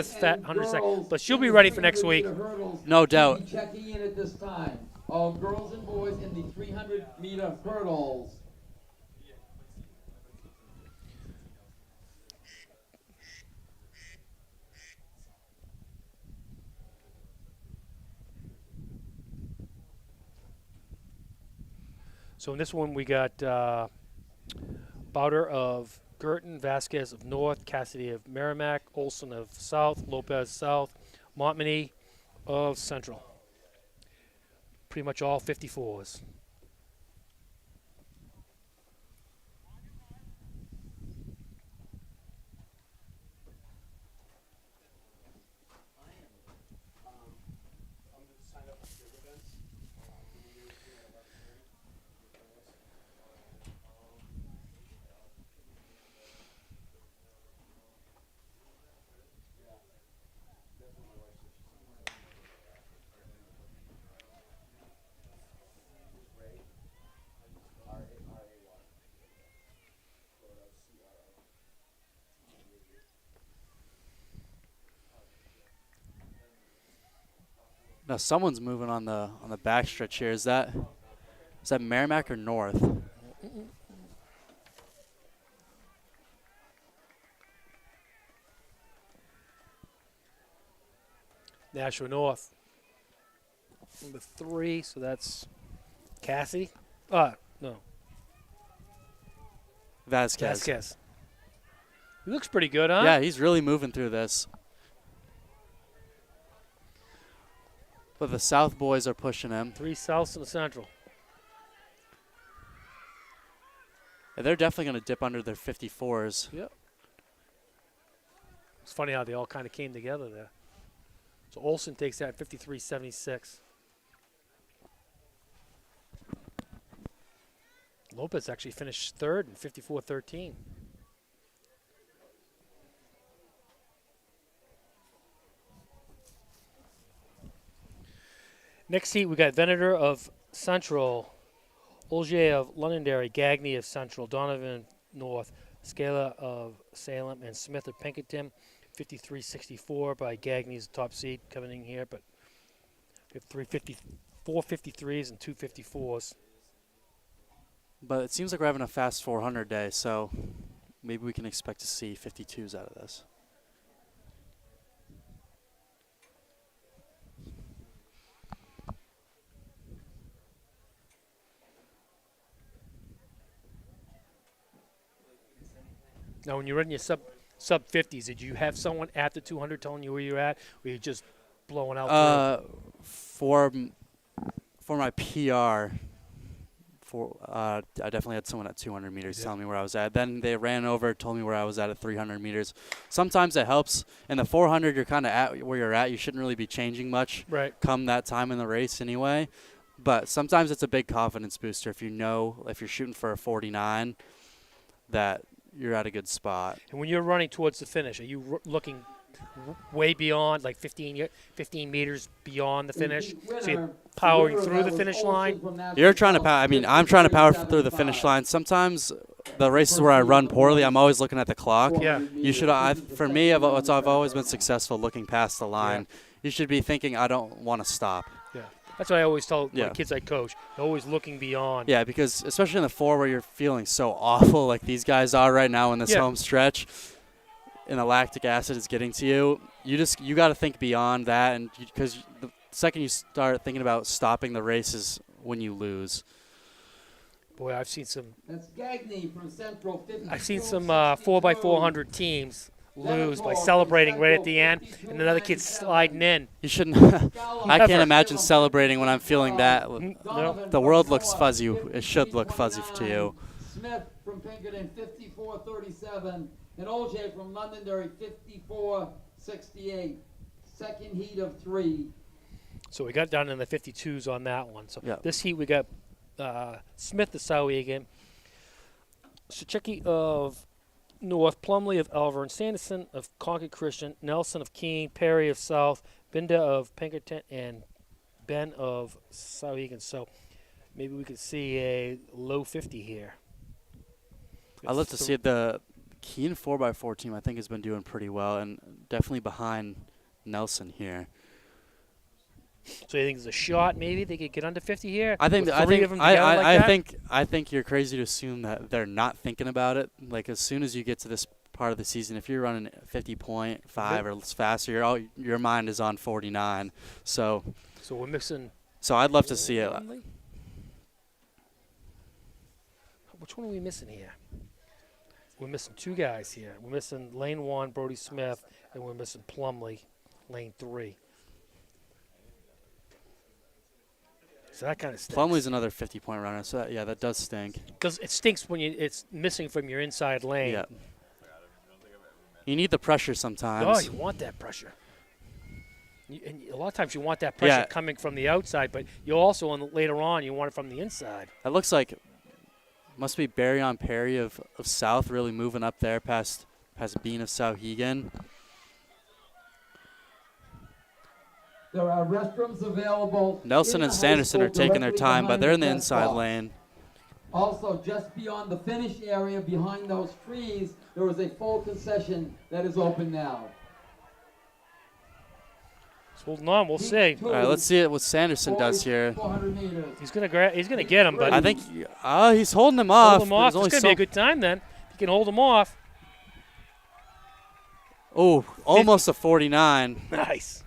S2: and
S1: second.
S2: girls
S1: But she'll
S2: in
S1: be
S2: the
S1: ready for next
S2: 300
S1: week.
S2: meter hurdles
S3: No
S2: will
S3: doubt.
S2: be checking in at this time. All girls and boys in the 300-meter hurdles.
S1: So in this one, we got Bowder of Girton, Vasquez of North, Cassidy of Merrimack, Olson of South, Lopez South, Montmagny of Central. Pretty much all 54s.
S3: Now someone's moving on the backstretch here. Is that Merrimack or North?
S1: Nashua North. Number 3, so that's Cassidy. No,
S3: Vasquez.
S1: Vasquez. He looks pretty good, huh?
S3: Yeah, he's really moving through this. But the South boys are pushing him.
S1: 3 Souths and a Central.
S3: And they're definitely going to dip under their 54s.
S1: Yep. It's funny how they all kind of came together there. So Olson takes that 53.76. Lopez actually finished 3rd in 54.13. Next heat, we got Venator of Central, Olgier of Londonderry, Gagney of Central, Donovan North, Scala of Salem, and Smith of Pinkerton. 53.64 by Gagney's top seed coming in here, but we have 4 53s and 2 54s.
S3: But it seems like we're having a fast 400 day, so maybe we can expect to see 52s out of this.
S1: Now, when you're in your sub 50s, did you have someone at the 200 telling you where you're at, or were you just blowing out?
S3: For my PR, I definitely had someone at 200 meters telling me where I was at. Then they ran over, told me where I was at 300 meters. Sometimes it helps. In the 400, you're kind of at where you're at. You shouldn't really be changing much come that time in the race anyway. But sometimes it's a big confidence booster if you know, if you're shooting for a 49, that you're at a good spot.
S1: And when you're running towards the finish, are you looking way beyond, like 15 meters beyond the finish? So you're powering through the finish line?
S3: You're trying to power. I mean, I'm trying to power through the finish line. Sometimes the races where I run poorly, I'm always looking at the clock.
S1: Yeah.
S3: You should. For me, I've always been successful looking past the line.
S1: Yeah.
S3: You should be thinking, I don't want to stop.
S1: Yeah. That's what I always tell the kids I coach. They're always looking beyond.
S3: Yeah, because especially in the 4 where you're feeling so awful like these guys are right now in this home stretch, and the lactic acid is getting to you, you got to think beyond that, and because the second you start thinking about stopping the race is when you lose.
S1: Boy, I've seen some.
S2: That's Gagney from Central.
S1: I've seen some 4x400 teams lose by celebrating right at the end, and another kid sliding in.
S3: You shouldn't. I can't imagine celebrating when I'm feeling that.
S1: No.
S3: The world looks fuzzy. It should look fuzzy to you.
S2: Smith from Pinkerton, 54.37, and Olgier from Londonderry, 54.68. Second heat of 3.
S1: So we got down in the 52s on that one. So this heat we got Smith of Sauhegan, Sachecki of North, Plumley of Elver, Sanderson of Concord Christian, Nelson of Keene, Perry of South, Binda of Pinkerton, and Ben of Sauhegan. So maybe we could see a low 50 here.
S3: I'd love to see it. The Keene 4x4 team, I think, has been doing pretty well, and definitely behind Nelson here.
S1: So you think there's a shot? Maybe they could get under 50 here.
S3: I think.
S1: With
S3: I
S1: three
S3: think.
S1: of them together like that?
S3: I think you're crazy to assume that they're not thinking about it. Like as soon as you get to this part of the season, if you're running 50.5 or faster, your mind is on 49. So
S1: we're missing.
S3: So I'd love to see it.
S1: Which one are we missing here? We're missing 2 guys here. We're missing lane 1, Brody Smith, and we're missing Plumley, lane 3. So that kind of stinks.
S3: Plumlee's another 50-point runner, so that does stink.
S1: Because it stinks when it's missing from your inside lane.
S3: Yeah. You need the pressure sometimes.
S1: Oh, you want that pressure. And a lot of times you want that pressure coming from the outside, but you also later on you want it from the inside.
S3: That looks like must be Barry on Perry of South really moving up there past Bean of Sauhegan.
S2: There are restrooms available.
S3: Nelson and Sanderson are taking their time, but they're in the inside lane.
S2: Also, just beyond the finish area, behind those trees, there is a full concession that is open now.
S1: Just holding on, we'll see.
S3: All right, let's see what Sanderson does here.
S2: 400 meters.
S1: He's gonna get him, but
S3: I think he's holding him off.
S1: Hold him off. It's gonna be a good time then. He can hold him off.
S3: Oh, almost a 49.
S1: Nice.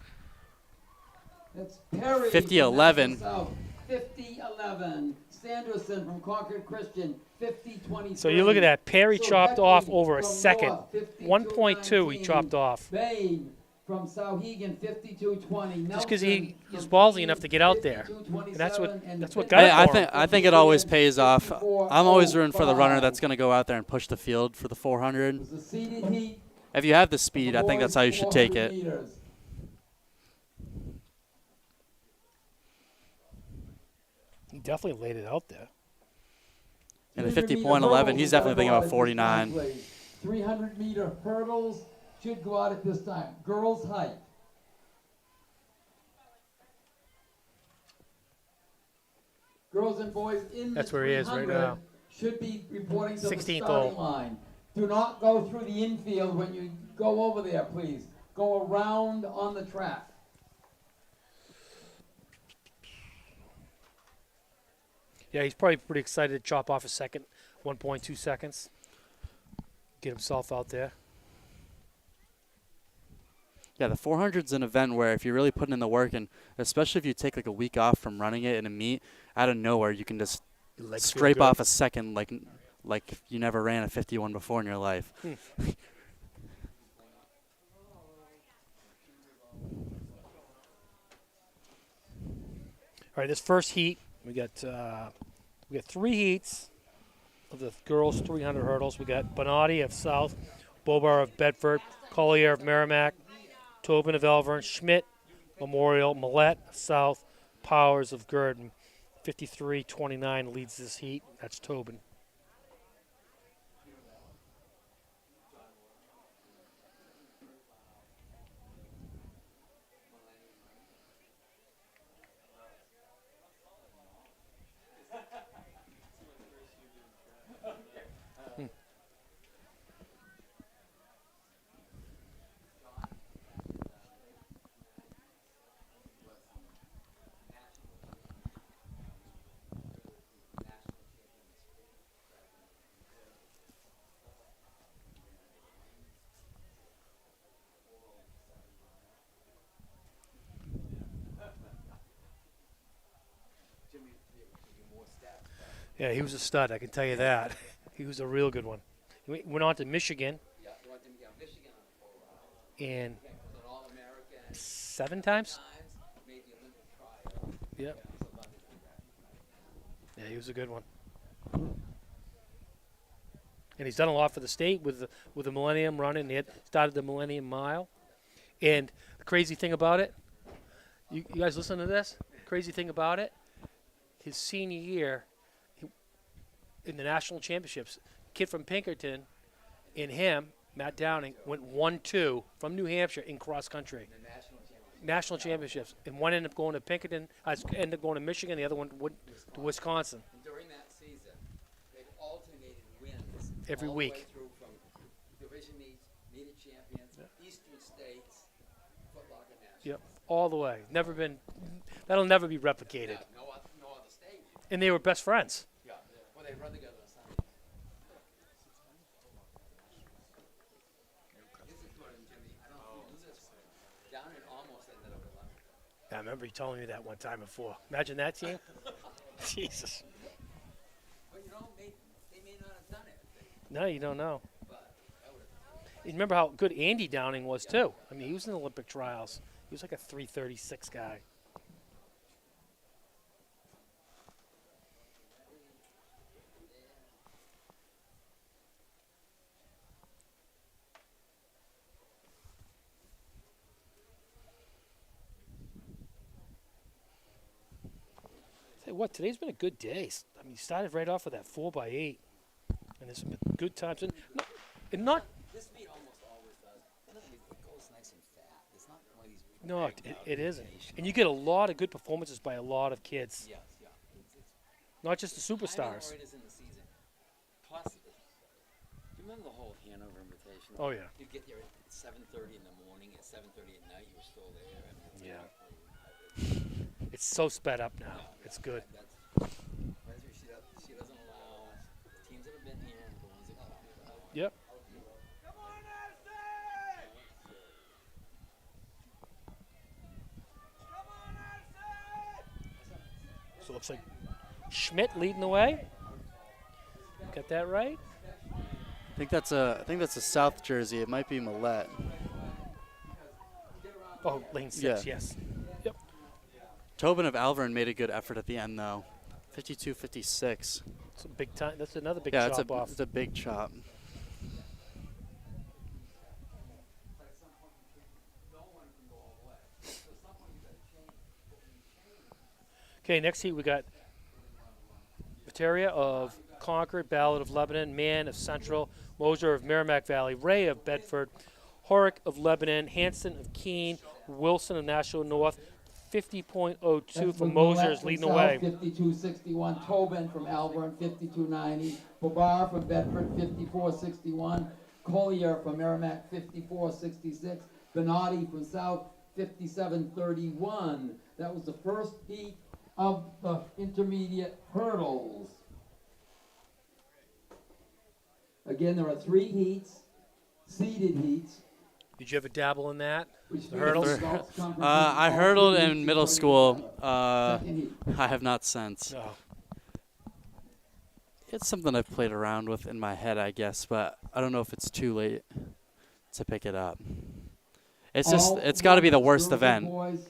S2: That's Perry.
S3: 50-11.
S2: 50-11. Sanderson from Concord Christian, 50-23.
S1: So you look at that. Perry chopped
S2: Becky
S1: off over a
S2: from
S1: second.
S2: North,
S1: 1.2 he chopped off.
S2: Bain from Sauhegan, 52-20.
S1: Just because he's ballsy enough to get out there. And that's what got
S3: I
S1: it for him.
S3: I think it always pays off. I'm always rooting for the runner that's going to go out there and push the field for the 400. If you have the speed, I think that's how you should take it.
S1: He definitely laid it out there.
S3: And the 50.11, he's definitely thinking about 49.
S2: 300-meter hurdles should go out at this time. Girls' height. Girls and boys in
S1: That's
S2: the
S1: where he is right
S2: 300
S1: now.
S2: should be reporting to the
S1: 16th
S2: starting
S1: hole.
S2: line. Do not go through the infield when you go over there, please. Go around on the track.
S1: Yeah, he's probably pretty excited to chop off a second, 1.2 seconds. Get himself out there.
S3: Yeah, the 400's an event where if you're really putting in the work, and especially if you take like a week off from running it in a meet, out of nowhere you can just scrape off a second like you never ran a 51 before in your life.
S1: All right, this first heat, we got 3 heats of the girls' 300 hurdles. We got Bonatti of South, Bobar of Bedford, Collier of Merrimack, Tobin of Elvern, Schmidt, Memorial, Millette of South, Powers of Gurdon. 53-29 leads this heat. That's Tobin. Yeah, he was a stud, I can tell you that. He was a real good one. He went on to Michigan. And 7 times? Yep. Yeah, he was a good one. And he's done a lot for the state with the Millennium running. He had started the Millennium Mile. And the crazy thing about it, you guys listen to this? Crazy thing about it, his senior year in the national championships, kid from Pinkerton and him, Matt Downing, went 1-2 from New Hampshire in cross country. national championships, and one ended up going to Pinkerton. Ended up going to Michigan. The other one went to Wisconsin.
S2: And during that season, they've alternated wins
S1: Every
S2: all the
S1: week.
S2: way through from division meets, media champions, Eastern States, Foot Locker Nationals.
S1: Yep, all the way. Never been. That'll never be replicated.
S2: Yeah, no other state.
S1: And they were best friends.
S2: Yeah. Well, they run together on Sunday. This is what Jimmy. I don't know if you knew this one. Down and almost ended up 11.
S1: I remember you telling me that one time before. Imagine that team. Jesus.
S2: But you know, they may not have done it.
S1: No, you don't know.
S2: But that would have.
S1: You remember how good Andy Downing was too. I mean, he was in the Olympic trials. He was like a 336 guy. Tell you what, today's been a good day. I mean, you started right off with that 4x8, and there's some good times. And not
S2: This meat almost always does. It goes nice and fat. It's not one of these.
S1: no,
S2: dragged out
S1: it isn't.
S2: imitations.
S1: And you get a lot of good performances by a lot of kids,
S2: Yes, yeah. It's
S1: not just the
S2: timing
S1: superstars.
S2: right is in the season. Plus, do you remember the whole Hanover Invitational?
S1: Oh yeah.
S2: You'd get there at 7:30 in the morning. At 7:30 at night, you were still there. And it's
S1: Yeah.
S2: like,
S1: It's so sped up now. It's good.
S2: That's she doesn't allow the teams that have been here and the ones that come.
S1: Yep. So it looks like Schmidt leading the way. Got that right?
S3: I think that's a South jersey. It might be Millette.
S1: Oh, lane 6,
S3: Yeah.
S1: yes. Yep.
S3: Tobin of Alvern made a good effort at the end though. 52-56.
S1: It's a big time. That's another big
S3: Yeah,
S1: chop off.
S3: it's a big chop.
S1: Okay, next heat we got Materia of Concord, Ballard of Lebanon, Mann of Central, Moser of Merrimack Valley, Ray of Bedford, Horick of Lebanon, Hanson of Keene, Wilson of Nashua North. 50.02 for Moser is leading the way.
S2: 52.61. Tobin from Alvern, 52.90. Babar from Bedford, 54.61. Collier from Merrimack, 54.66. Bernardi from South, 57.31. That was the first heat of the intermediate hurdles. Again, there are 3 heats, seeded heats.
S1: Did you ever dabble in that?
S2: Which
S1: The hurdles?
S2: means results come from
S3: I
S2: all
S3: hurdled
S2: 3
S3: in
S2: heats
S3: middle
S2: according to
S3: school.
S2: Second heat.
S3: I have not since.
S1: No.
S3: It's something I've played around with in my head, I guess, but I don't know if it's too late to pick it up. It's got to be the worst
S2: Girls and
S3: event.
S2: boys.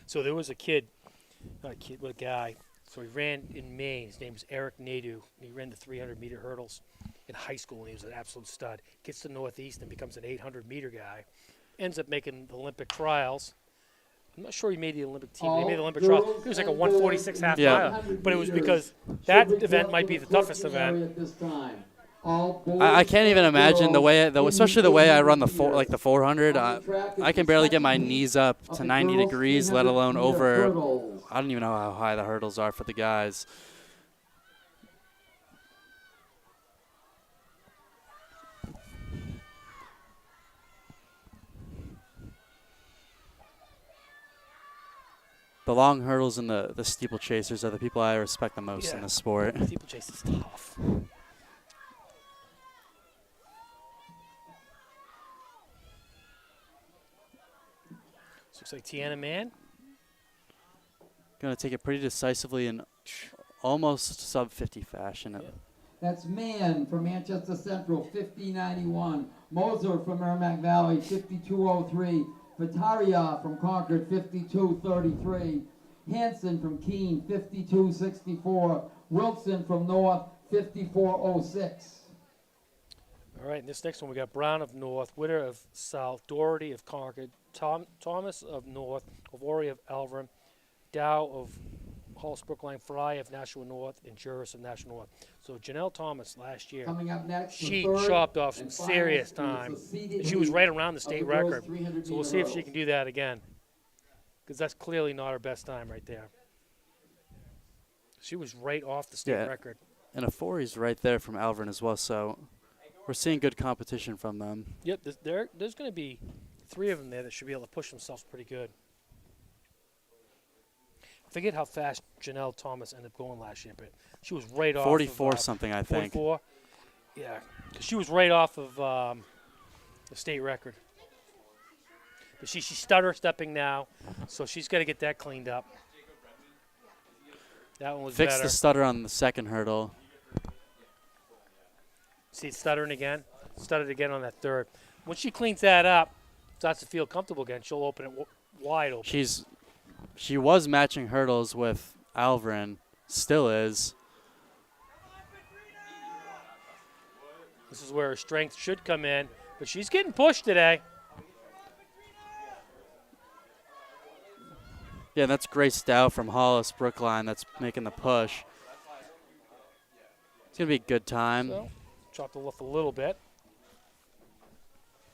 S1: So there was a kid, not a kid, but a guy. So he ran in Maine. His name was Eric Nadu. He ran the 300-meter hurdles in high school, and he was an absolute stud. Gets to Northeast and becomes an 800-meter guy. Ends up making the Olympic trials. I'm not sure he made the Olympic team, but he made the Olympic trials. He was like a 146 half
S3: Yeah.
S1: mile, but it was because that event might be the toughest event.
S3: I can't even imagine especially the way I run the 400. I can barely get my knees up to 90 degrees, let alone over. I don't even know how high the hurdles are for the guys. The long hurdles and the steeplechasers are the people I respect the most in
S1: Yeah.
S3: the sport.
S1: Steeplechase is tough. So looks like Tiana Mann.
S3: Going to take it pretty decisively in almost sub-50 fashion.
S1: Yeah.
S2: That's Mann from Manchester Central, 50.91. Moser from Merrimack Valley, 52.03. Vitaria from Concord, 52.33. Hanson from Keene, 52.64. Wilson from North, 54.06.
S1: All right, and this next one we got Brown of North, Witter of South, Doherty of Concord, Thomas of North, Ovori of Alvern, Dow of Hollis Brookline, Fry of Nashua North, and Juris of Nashua North. So Janelle Thomas last year,
S2: Coming up next,
S1: she
S2: the third
S1: chopped off some
S2: and final
S1: serious
S2: heat is the
S1: time.
S2: seeded
S1: She was
S2: heat
S1: right around the
S2: of
S1: state
S2: the girls'
S1: record.
S2: 300
S1: So we'll
S2: meter
S1: see if she
S2: hurdles.
S1: can do that again. because that's clearly not her best time right there. She was right off the state record.
S3: And a 4's right there from Alvern as well, so we're seeing good competition from them.
S1: Yep, there's going to be 3 of them there that should be able to push themselves pretty good. I forget how fast Janelle Thomas ended up going last year, but she was right off
S3: 44
S1: of,
S3: something, I think.
S1: 44. Yeah, 'cause she was right off of the state record. But she's stutter stepping now, so she's got to get that cleaned up. That one was
S3: Fixed
S1: better.
S3: the stutter on the second hurdle.
S1: See, stuttering again. Stuttered again on that third. When she cleans that up, starts to feel comfortable again, she'll open it wide open.
S3: She was matching hurdles with Alvern, still is.
S1: This is where her strength should come in, but she's getting pushed today.
S3: Yeah, and that's Grace Dow from Hollis Brookline that's making the push. It's going to be a good time.
S1: So, drop the lift a little bit.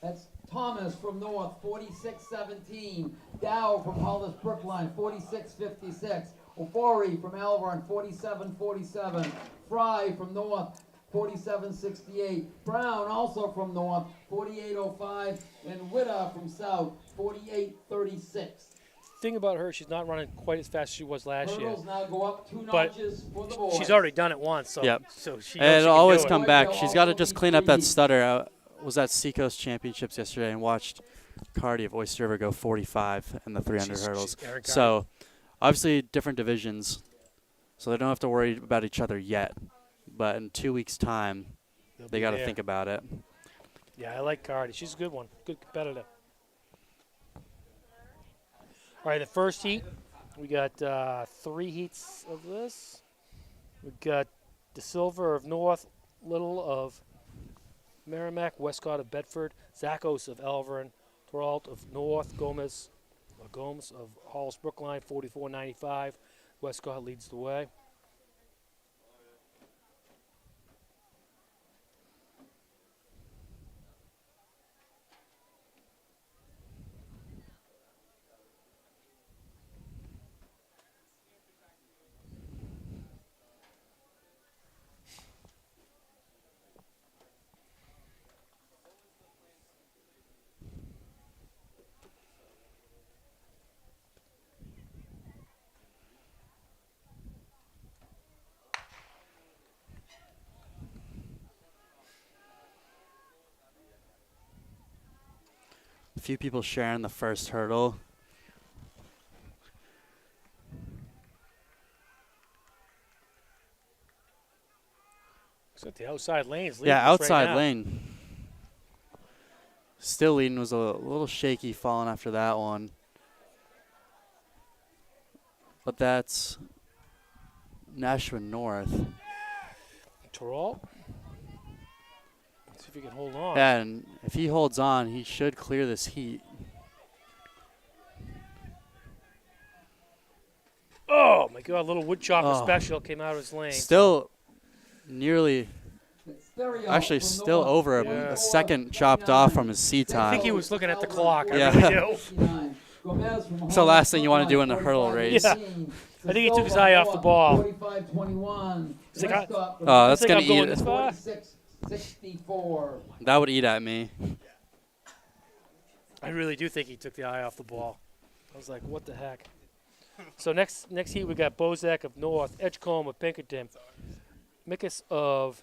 S2: That's Thomas from North, 46-17. Dow from Hollis Brookline, 46-56. Ofori from Alvern, 47-47. Fry from North, 47-68. Brown also from North, 48-05. And Witta from South, 48-36.
S1: Thing about her, she's not running quite as fast as she was last year.
S2: Hurdles now go up 2
S1: But
S2: notches for the boys.
S1: she's already done it once, so,
S3: Yep.
S1: so she
S3: And
S1: knows she
S3: it'll
S1: can
S3: always
S1: do it.
S3: come back. She's got to just clean up that stutter. I was at Seacoast Championships yesterday and watched Cardi of Oyster River go 45 in the 300 hurdles. So, obviously, different divisions, so they don't have to worry about each other yet. But in 2 weeks' time, they got to think about it.
S1: Yeah, I like Cardi. She's a good one. Good competitor. All right, the first heat, we got 3 heats of this. We got De Silva of North, Little of Merrimack, Westcott of Bedford, Zachos of Alvern, Peralt of North, Gomes of Hollis Brookline, 44.95. Westcott leads the way.
S3: A few people sharing the first hurdle.
S1: Except the outside lanes.
S3: Yeah, outside lane. Still leading, was a little shaky falling after that one. But that's Nashua North.
S1: Peralt. Let's see if he can hold on.
S3: And if he holds on, he should clear this heat.
S1: Oh, my God. Little wood chopper special came out of his lane.
S3: Still nearly, actually still over a second chopped off from his seat time.
S1: I think he was looking at the clock. I
S3: Yeah.
S1: really do.
S3: It's the last thing you want to do in a hurdle race.
S1: Yeah. I think he took his eye off the ball.
S2: 45-21.
S1: He's like,
S3: Oh, that's
S1: think
S3: going
S1: I'm
S3: to
S1: going
S3: eat
S1: this
S3: it.
S1: far?
S2: 46-64.
S3: That would eat at me.
S1: I really do think he took the eye off the ball. I was like, what the heck? So next heat we got Bozak of North, Edgecombe of Pinkerton, Mickus of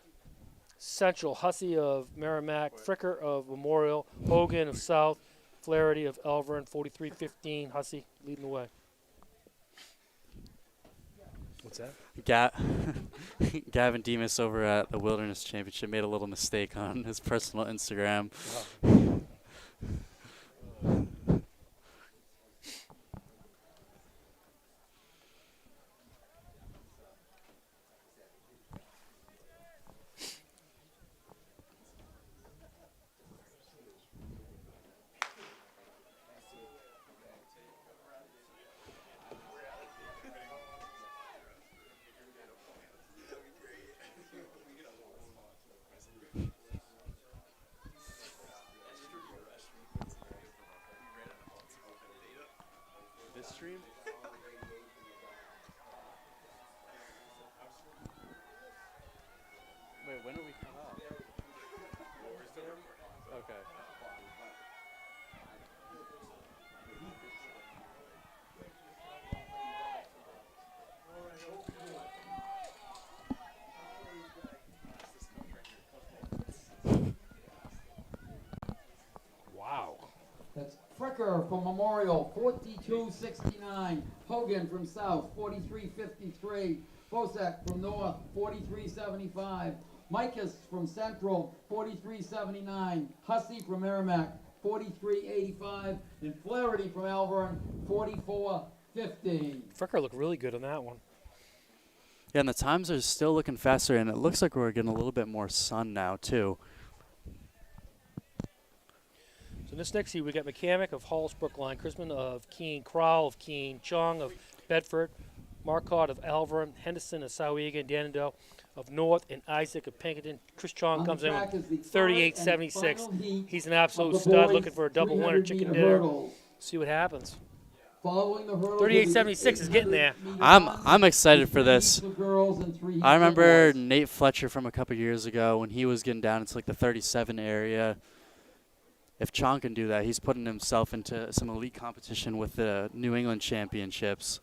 S1: Central, Hussey of Merrimack, Fricker of Memorial, Hogan of South, Flaherty of Elvern, 43-15. Hussey leading the way. What's that?
S3: Gavin Demas over at the Wilderness Championship made a little mistake on his personal Instagram. Okay.
S1: Wow.
S2: That's Fricker from Memorial, 42.69. Hogan from South, 43.53. Bosak from North, 43.75. Micus from Central, 43.79. Hussey from Merrimack, 43.85. And Flaherty from Elvern, 44.50.
S1: Fricker looked really good on that one.
S3: Yeah, and the times are still looking faster, and it looks like we're getting a little bit more sun now, too.
S1: So this next heat, we got McCamick of Halls Brookline, Chrisman of Keene, Crowell of Keene, Chung of Bedford, Marcotte of Elvern, Henderson of Sowegan, Danado of North, and Isaac of Pinkerton. Chris Chong
S2: On
S1: comes
S2: the
S1: in
S2: track is the
S1: with
S2: third and
S1: 38.76.
S2: final heat
S1: He's an
S2: of
S1: absolute
S2: the
S1: stud,
S2: boys'
S1: looking for a double winner,
S2: 300
S1: chicken
S2: meter
S1: dinner.
S2: hurdles.
S1: See what happens.
S2: Following the hurdles
S1: 38.76 is getting there.
S3: I'm excited for this. I remember
S2: boys.
S3: Nate Fletcher from a couple years ago when he was getting down into like the 37 area. If Chong can do that, he's putting himself into some elite competition with the New England Championships.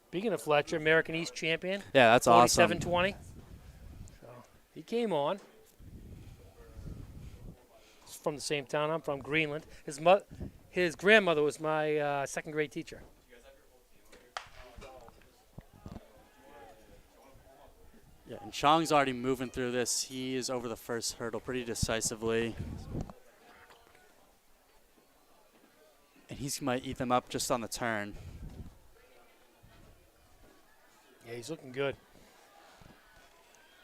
S1: Speaking of Fletcher, American East champion.
S3: Yeah, that's awesome.
S1: 47.20. So he came on. He's from the same town I'm from, Greenland. His grandmother was my second grade teacher.
S3: Yeah, and Chong's already moving through this. He is over the first hurdle pretty decisively. And he might eat them up just on the turn.
S1: Yeah, he's looking good.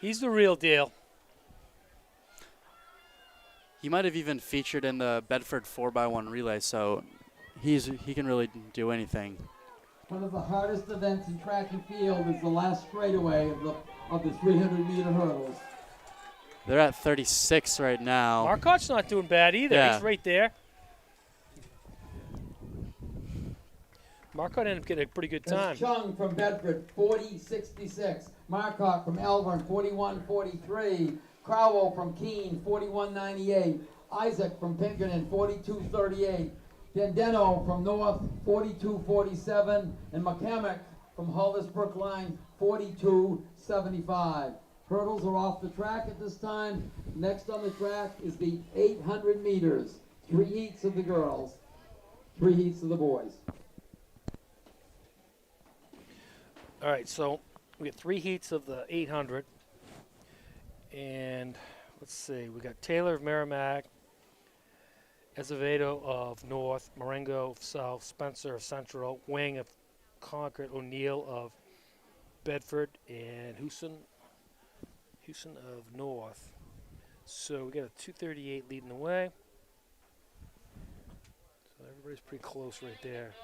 S1: He's the real deal.
S3: He might have even featured in the Bedford 4x1 relay, so he can really do anything.
S2: One of the hardest events in track and field is the last straightaway of the 300-meter hurdles.
S3: They're at 36 right now.
S1: Marcotte's not doing bad either.
S3: Yeah.
S1: He's right there. Marcotte ended up getting a pretty good time.
S2: There's Chung from Bedford, 40.66. Marcotte from Elvern, 41.43. Crowell from Keene, 41.98. Isaac from Pinkerton, 42.38. Dendeno from North, 42.47. And McCamick from Hollis Brookline, 42.75. Hurdles are off the track at this time. Next on the track is the 800 meters. 3 heats of the girls, 3 heats of the boys.
S1: All right, so we got 3 heats of the 800. And let's see, we got Taylor of Merrimack, Azevedo of North, Marengo of South, Spencer of Central, Wing of Concord, O'Neill of Bedford, and Houston of North. So we got a 238 leading the way. So everybody's pretty close right there.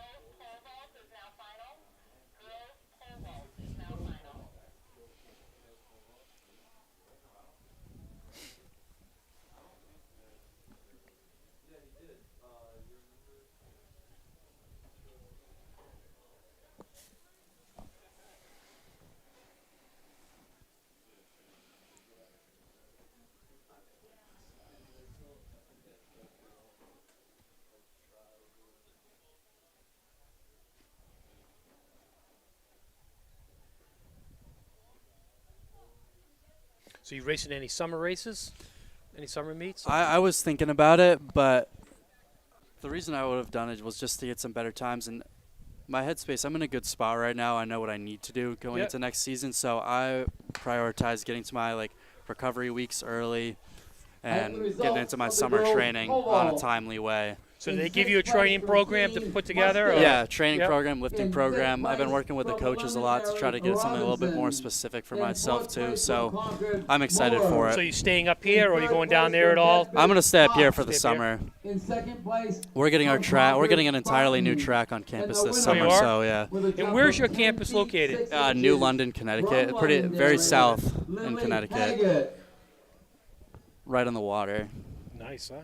S1: So you racing any summer races? Any summer meets?
S3: I was thinking about it, but the reason I would have done it was just to get some better times. And my headspace, I'm in a good spot right now. I know what I need to do going into next season, so I prioritize getting to my recovery weeks early and getting into my summer training on a timely way.
S1: So do they give you a training program to put together? Or?
S3: Yeah, training program, lifting program. I've been working with the coaches a lot to try to get something a little bit more specific for myself too. So I'm excited for
S1: So
S3: it.
S1: you staying up here, or are you going down there at all?
S3: I'm gonna stay up here for the
S1: Stay up
S3: summer.
S2: In second place,
S3: We're getting our track. We're getting an entirely new track on campus this summer. So yeah.
S1: And where's your campus located?
S3: New London, Connecticut. Very south in Connecticut. Right on the water.
S1: Nice, huh?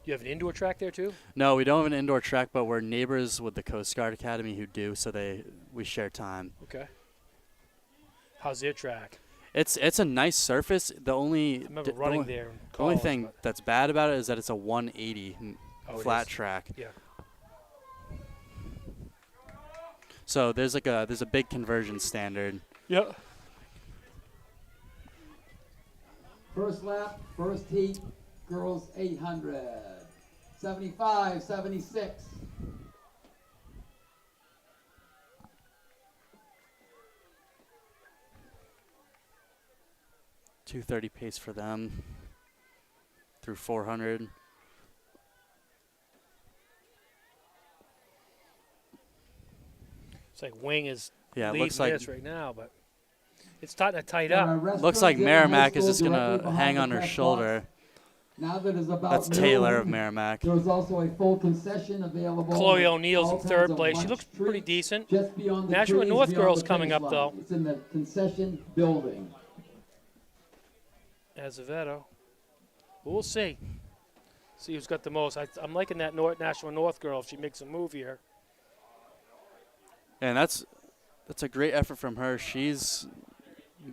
S1: You have an indoor track there too?
S3: No, we don't have an indoor track, but we're neighbors with the Coast Guard Academy who do, so we share time.
S1: Okay. How's their track?
S3: It's a nice surface. The only
S1: I remember running there in
S3: the only
S1: college,
S3: thing
S1: but-
S3: that's bad about it is that it's a 180
S1: Oh, it
S3: flat
S1: is.
S3: track.
S1: Yeah.
S3: So there's a big conversion standard.
S1: Yeah.
S2: First lap, first heat, girls 800. 75, 76.
S3: .230 pace for them through 400.
S1: It's like Wing is
S3: Yeah, it
S1: leading
S3: looks like
S1: this right now, but it's starting to tight
S2: There are
S1: up.
S2: restrooms
S3: looks like
S2: in the high
S3: Merrimack is
S2: school
S3: just
S2: directly
S3: gonna
S2: behind
S3: hang
S2: the
S3: on her
S2: press box.
S3: shoulder.
S2: Now that it's about
S3: That's
S2: noon,
S3: Taylor of Merrimack.
S2: there is also a full concession available.
S1: Chloe
S2: with
S1: O'Neill's
S2: all
S1: in
S2: kinds
S1: third
S2: of
S1: place. She
S2: lunch
S1: looks pretty
S2: treats
S1: decent.
S2: Just beyond the
S1: Nashua
S2: trees,
S1: North
S2: beyond
S1: girl's
S2: the
S1: coming
S2: finish
S1: up, though.
S2: line. It's in the concession building.
S1: Azevedo. We'll see. See who's got the most. I'm liking that Nashua North girl if she makes a move here.
S3: And that's a great effort from her. She's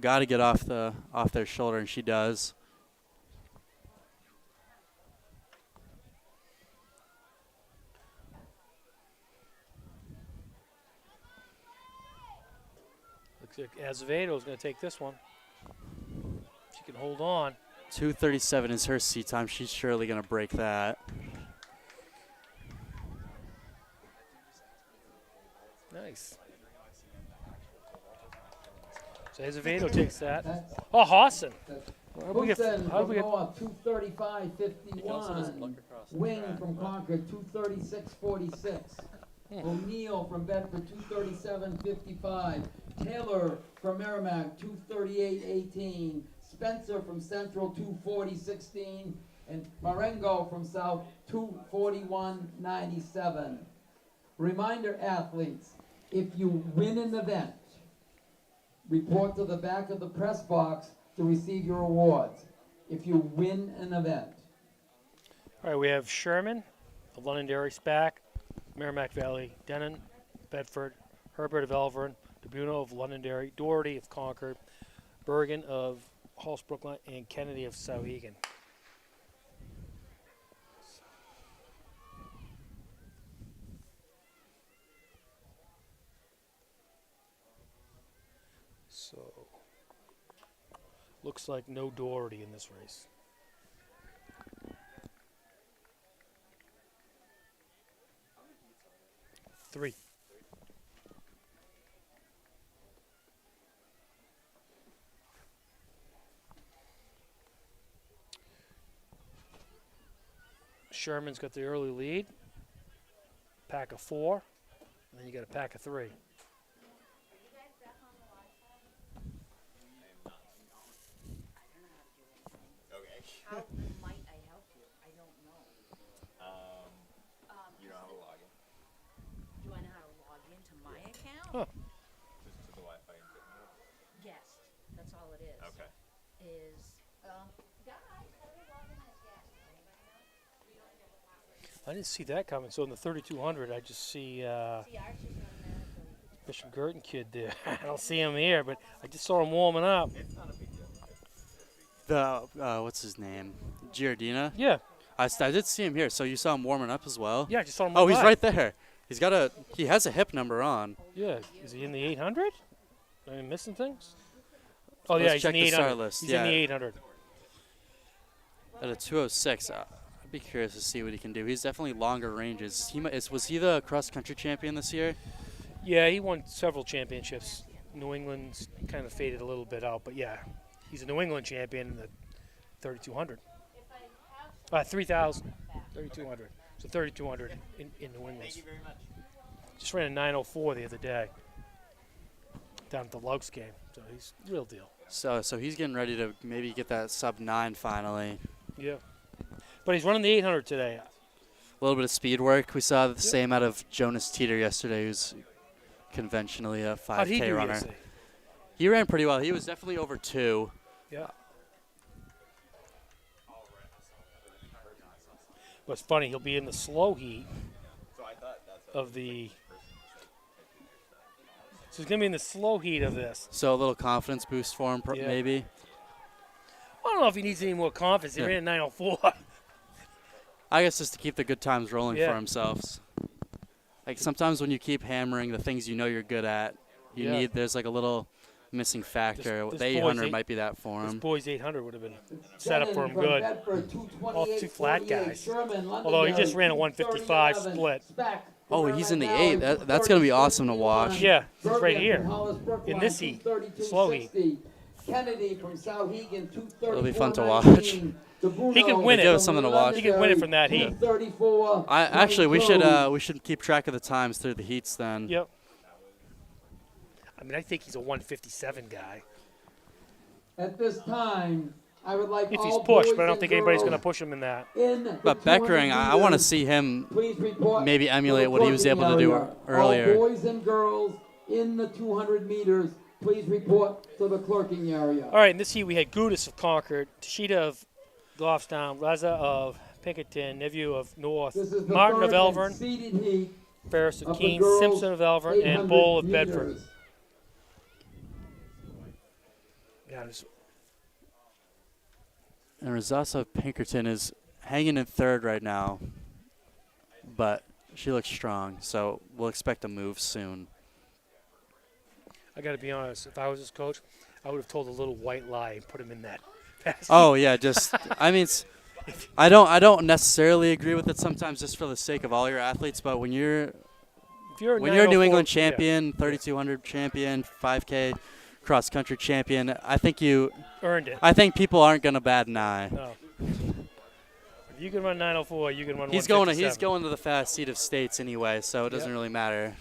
S3: got to get off their shoulder, and she does.
S1: Looks like Azevedo's going to take this one. She can hold on.
S3: 2:37 is her seat time. She's surely going to break that.
S1: Nice. So Azevedo takes that.
S2: That's-
S1: Oh, Hawson.
S2: Wilson
S1: How do
S2: from
S1: we get?
S2: Noah, 235.51. Wing from Concord, 236.46. O'Neill from Bedford, 237.55. Taylor from Merrimack, 238.18. Spencer from Central, 240.16. And Marengo from South, 241.97. Reminder, athletes, if you win an event, report to the back of the press box to receive your awards. If you win an event.
S1: All right, we have Sherman of Londonderry, SPAC, Merrimack Valley, Denon, Bedford, Herbert of Elvern, DeBuno of Londonderry, Doherty of Concord, Bergen of Hulse Brookline, and Kennedy of Sauhegan. So, looks like no Doherty in this race. Three. Sherman's got the early lead. Pack of four. And then you got a pack of three.
S8: How might I help you? I don't know.
S4: You don't have a login.
S8: Do I know how to log into my account?
S1: Huh.
S4: Just to the Wi-Fi and get it.
S8: Guest. That's all it is.
S4: Okay.
S8: Guys, how do we log in as guest? Anybody know?
S1: I didn't see that coming. So in the 3200, I just see
S8: See, ours just automatically.
S1: Bishop Girton kid there. I don't see him here, but I just saw him warming up.
S3: The what's his name? Giardina.
S1: Yeah,
S3: I did see him here. So you saw him warming up as well.
S1: yeah, I just saw him.
S3: Oh,
S1: run
S3: he's
S1: by.
S3: right there. He has a hip number on.
S1: Yeah, is he in the 800? Am I missing things? Oh
S3: Let's
S1: yeah, he's
S3: check
S1: in the
S3: the start
S1: 800.
S3: list.
S1: He's
S3: Yeah.
S1: in the 800.
S3: At a 206. I'd be curious to see what he can do. He's definitely longer ranges. Was he the cross country champion this year?
S1: Yeah, he won several championships. New England's kind of faded a little bit out, but yeah, he's a New England champion in the 3200. 3,000, 3,200. So 3,200 in New England.
S4: Thank you very much.
S1: Just ran a 904 the other day down at the Lugs game. So he's real deal.
S3: So he's getting ready to maybe get that sub 9 finally.
S1: Yeah. But he's running the 800 today.
S3: A little bit of speed work. We saw the same out of Jonas Teeter yesterday, who's conventionally a
S1: How'd he
S3: 5K
S1: do
S3: runner.
S1: yesterday?
S3: He ran pretty well. He was definitely over 2.
S1: Yeah. But it's funny, he'll be in the slow heat of the. So he's gonna be in the slow heat of this.
S3: So a little confidence boost for him,
S1: Yeah.
S3: maybe.
S1: I don't know if he needs any more confidence. He
S3: Yeah.
S1: ran a 904.
S3: I guess just to keep the good times rolling
S1: Yeah.
S3: for himself. Like sometimes when you keep hammering the things you know you're good at,
S1: Yeah.
S3: there's like a little missing factor.
S1: This
S3: The
S1: boy's
S3: 800
S1: eight-
S3: might be that for
S1: This
S3: him.
S1: boy's 800 would have been set up for him
S2: From
S1: good.
S2: Bedford,
S1: All two flat
S2: 228.48
S1: guys.
S2: Sherman,
S1: Although he just
S2: Londonderry,
S1: ran a 155
S2: 230.11
S1: split.
S2: Speck,
S3: Oh, he's in the
S2: Merrimack
S3: 8.
S2: Valley,
S3: That's going to be awesome to watch.
S1: Yeah, he's right
S2: Bergen
S1: here
S2: from Hollis Brookline,
S1: in this heat,
S2: 232.60.
S1: slow heat.
S2: Kennedy from Souhegan, 234.19.
S3: It'll be fun to watch.
S2: DeBruno
S1: He can win it.
S3: Give us something to watch.
S1: He can win it from that heat.
S2: 234.
S3: Actually, we should keep track of the times through the heats then.
S1: Yep. I mean, I think he's a 157 guy.
S2: At this time, I would like
S1: If
S2: all
S1: he's pushed,
S2: boys
S1: but I don't
S2: and
S1: think anybody's going to
S2: girls
S1: push him in that.
S2: in the
S3: But
S2: 200
S3: Beckering, I want to
S2: meters,
S3: see him
S2: please report
S3: maybe
S2: to
S3: emulate
S2: the
S3: what he was
S2: clerking
S3: able to do
S2: area.
S3: earlier.
S2: All boys and girls in the 200 meters, please report to the clerking area.
S1: All right, in this heat we had Gudis of Concord, Tashida of Goffstown, Reza of Pinkerton, Nephew of North,
S2: This is the
S1: Martin of
S2: third and
S1: Elvern,
S2: seeded heat
S1: Ferris
S2: of
S1: of
S2: the
S1: Keene,
S2: girls'
S1: Simpson of Elvern,
S2: 800
S1: and Bowl of Bedford.
S2: meters.
S1: Yeah, this-
S3: And Razasa of Pinkerton is hanging in third right now, but she looks strong, so we'll expect a move soon.
S1: I got to be honest, if I was his coach, I would have told a little white lie and put him in that fast
S3: Oh yeah, just I mean, I don't necessarily agree with it sometimes, just for the sake of all your athletes. But when you're
S1: If you're a
S3: when you're a New
S1: 904
S3: England
S1: yeah.
S3: champion, 3200 champion, 5K cross country champion, I think
S1: Earned it.
S3: people aren't gonna bat an eye.
S1: No. If you can run 904, you can run
S3: He's going
S1: 157.
S3: to the fast seat of states anyway, so it doesn't really matter.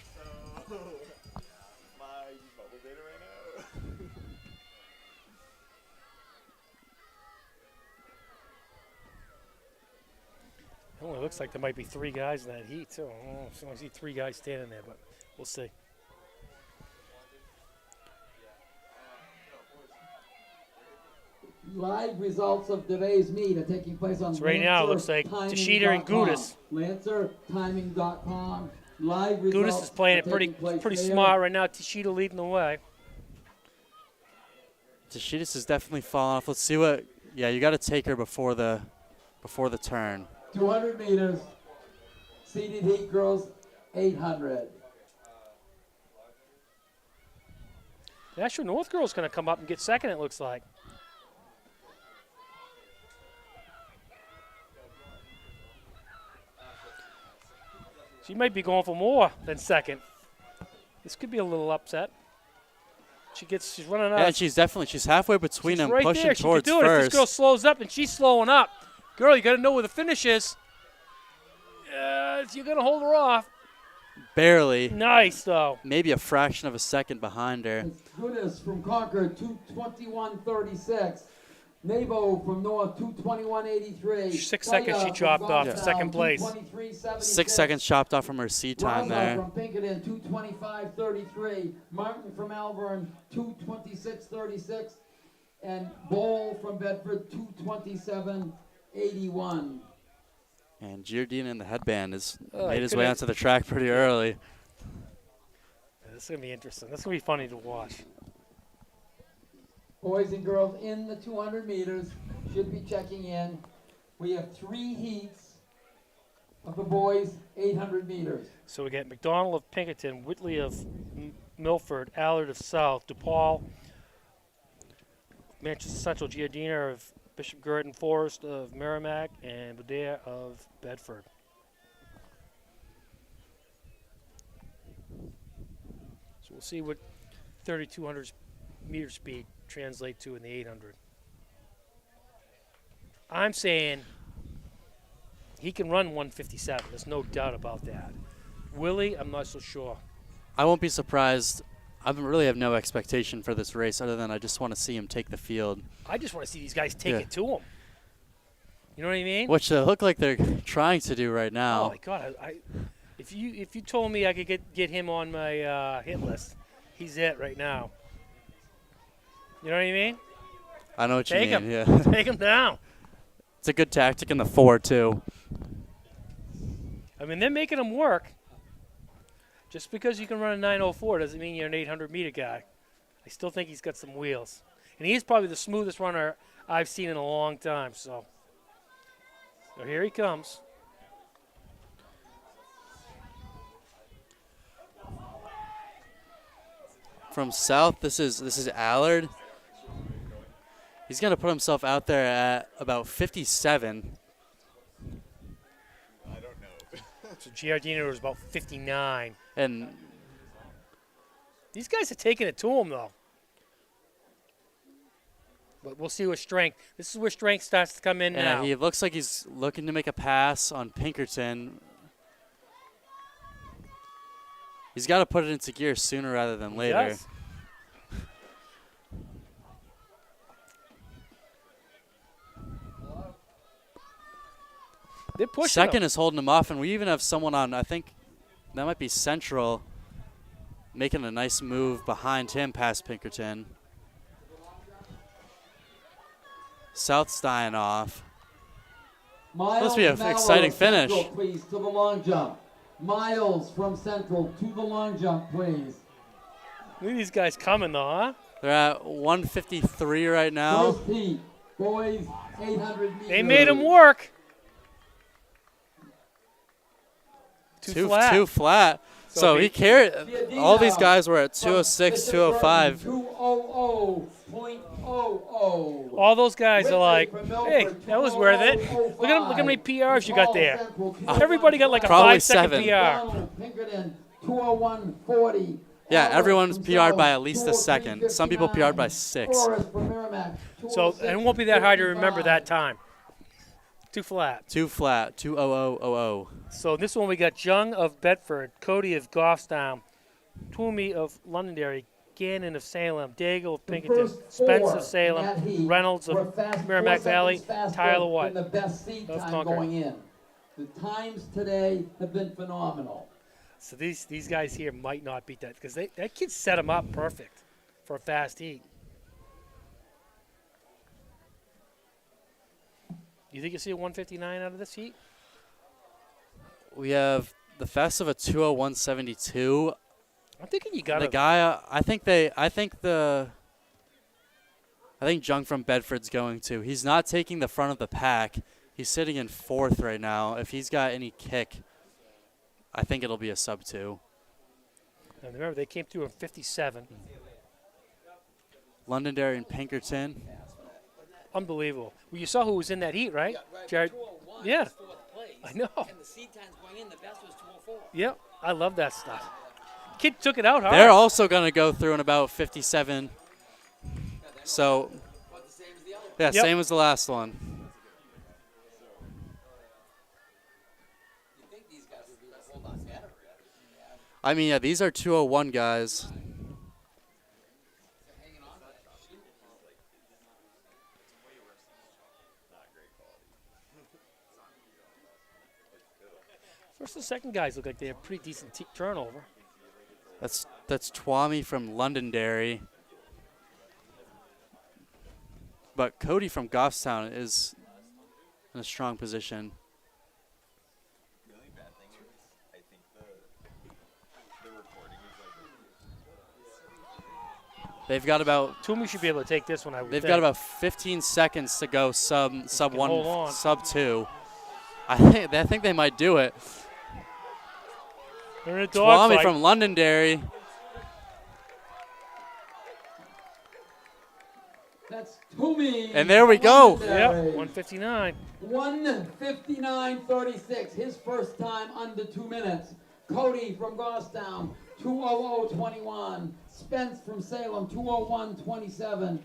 S1: It only looks like there might be three guys in that heat, too. I see three guys standing there, but we'll see.
S2: Live results of today's meet are taking place on
S1: So right now it looks like Tashida and Gudis.
S2: LancerTiming.com. Live results
S1: Gudis is playing it
S2: are
S1: pretty
S2: taking place
S1: pretty
S2: there.
S1: smart right now. Tashida leading the way.
S3: Tashidis is definitely falling off. Let's see what. Yeah, you got to take her before the turn.
S2: 200 meters. Seeded heat girls, 800.
S1: The National North girl's going to come up and get second, it looks like. She might be going for more than second. This could be a little upset. She's running out.
S3: Yeah, she's halfway between
S1: She's
S3: them,
S1: right
S3: pushing
S1: there. She could
S3: towards
S1: do it if
S3: first.
S1: this girl slows up, and she's slowing up. Girl, you got to know where the finish is. You're going to hold her off.
S3: Barely.
S1: Nice, though.
S3: Maybe a fraction of a second behind her.
S2: Gudis from Concord, 221.36. Nebo from North, 221.83.
S1: 6 seconds she chopped off
S3: Yeah.
S1: second place.
S3: 6 seconds chopped off from her seat time there.
S2: From Pinkerton, 225.33. Martin from Alvern, 226.36. And Bowl from Bedford, 227.81.
S3: And Giardina in the headband has
S1: Oh,
S3: made
S1: he
S3: his
S1: could
S3: way
S1: have-
S3: onto the track pretty early.
S1: This is going to be interesting. This is going to be funny to watch.
S2: Boys and girls in the 200 meters should be checking in. We have 3 heats of the boys, 800 meters.
S1: So we get McDonald of Pinkerton, Whitley of Milford, Allard of South, DePaul, Manchester Central, Giardina of Bishop Girton, Forrest of Merrimack, and Badea of Bedford. So we'll see what 3,200 meter speed translate to in the 800. I'm saying he can run 157. There's no doubt about that. Willie, I'm not so sure.
S3: I won't be surprised. I really have no expectation for this race other than I just want to see him take the field.
S1: I just want to see these guys take
S3: Yeah.
S1: it to him. You know what I mean?
S3: Which they look like they're trying to do right
S1: Oh
S3: now.
S1: my God! If you told me I could get him on my hit list, he's it right now. You know what I mean?
S3: I know what you
S1: Take
S3: mean.
S1: him.
S3: Yeah.
S1: Take him down.
S3: It's a good tactic in the 4 too.
S1: I mean, they're making him work. Just because you can run a 904 doesn't mean you're an 800-meter guy. I still think he's got some wheels. And he's probably the smoothest runner I've seen in a long time. So here he comes.
S3: From South, this is Allard. He's going to put himself out there at about 57.
S1: So Giardino was about 59.
S3: And
S1: these guys are taking it to him, though. But we'll see with strength. This is where strength starts to come in now.
S3: he looks like he's looking to make a pass on Pinkerton. He's got to put it into gear sooner rather than later.
S1: Yes. They're pushing
S3: Second
S1: him.
S3: is holding him off, and we even have someone on, I think that might be Central, making a nice move behind him past Pinkerton. South's dying off. Must be an exciting finish.
S2: Central, please, to the long jump. Miles from Central to the long jump, please.
S1: Look at these guys coming, though, huh?
S3: They're at 153 right now.
S2: First heat, boys, 800 meters.
S1: They made him work.
S3: Too flat. So he carried. All these guys were at 206, 205.
S2: 200.00.
S1: All those guys are like, hey, that was worth it. Look at how many PRs you got there. Everybody got like a
S3: Probably
S1: 5-second
S3: 7.
S1: PR.
S2: Pinkerton, 201.40.
S3: Yeah, everyone's PR'd by at least a second. Some people PR'd by 6.
S1: So and it won't be that hard to remember that time. Too flat.
S3: Too flat. 200.00.
S1: So this one we got Jung of Bedford, Cody of Goffstown, Toomey of Londonderry, Gannon of Salem, Daigle of Pinkerton, Spence of Salem, Reynolds of Merrimack Valley, Tyler White
S2: the best seed
S1: of
S2: time
S1: Concord.
S2: going in. The times today have been phenomenal.
S1: So these guys here might not beat that because that kid set them up perfect for a fast heat. You think you'll see a 159 out of this heat?
S3: We have the fast of a 201.72.
S1: I'm thinking you got
S3: The guy, I think Jung from Bedford's going to. He's not taking the front of the pack. He's sitting in 4th right now. If he's got any kick, I think it'll be a sub 2.
S1: And remember, they came through in 57.
S3: Londonderry and Pinkerton.
S1: Unbelievable. Well, you saw who was in that heat, right? Jared. Yeah. I know.
S9: And the seed times going in, the best was 204.
S1: Yep. I love that stuff. Kid took it out hard.
S3: They're also going to go through in about 57. So, yeah,
S1: Yep.
S3: same as the last one.
S9: You think these guys would be a whole lot better?
S3: I mean, yeah, these are 201 guys.
S1: First and second guys look like they have pretty decent turnover.
S3: That's Twomey from Londonderry. But Cody from Goffstown is in a strong position.
S4: The only bad thing is, I think the recording is like.
S3: They've got about
S1: Toomey should be able to take this one. I would
S3: they've
S1: think.
S3: got about 15 seconds to go sub
S1: can hold on.
S3: 1, sub 2. I think they might do it.
S1: They're in a
S3: Twomey
S1: dogfight.
S3: from Londonderry.
S2: That's Toomey.
S3: And there we go.
S1: Yep, 159.
S2: 159.36. His first time under 2 minutes. Cody from Goffstown, 200.21. Spence from Salem, 201.27.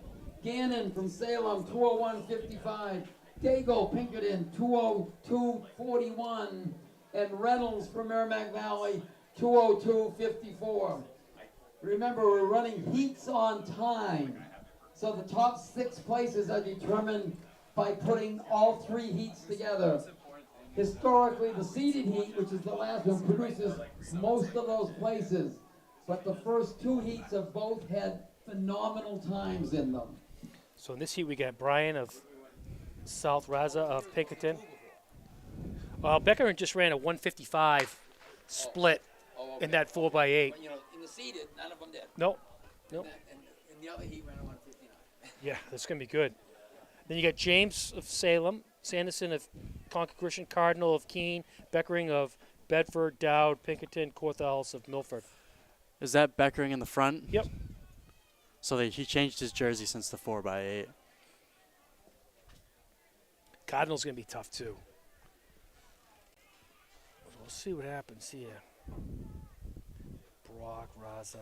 S2: Gannon from Salem, 201.55. Daigle Pinkerton, 202.41. And Reynolds from Merrimack Valley, 202.54. Remember, we're running heats on time. So the top 6 places are determined by putting all 3 heats together. Historically, the seeded heat, which is the last one, produces most of those places. But the first 2 heats have both had phenomenal times in them.
S1: So in this heat, we got Brian of South Raza of Pinkerton. Beckering just ran a 155 split
S9: Oh, okay.
S1: in that 4x8.
S9: But, you know, in the seeded, none of them did.
S1: Nope. Nope.
S9: And in the other heat ran a 159.
S1: Yeah, that's going to be good. Then you got James of Salem, Sanderson of Concord Christian, Cardinal of Keene, Beckering of Bedford, Dowd, Pinkerton, Corthels of Milford.
S3: Is that Beckering in the front?
S1: Yep.
S3: So he changed his jersey since the 4x8.
S1: Cardinal's going to be tough, too. We'll see what happens here. Brock, Raza.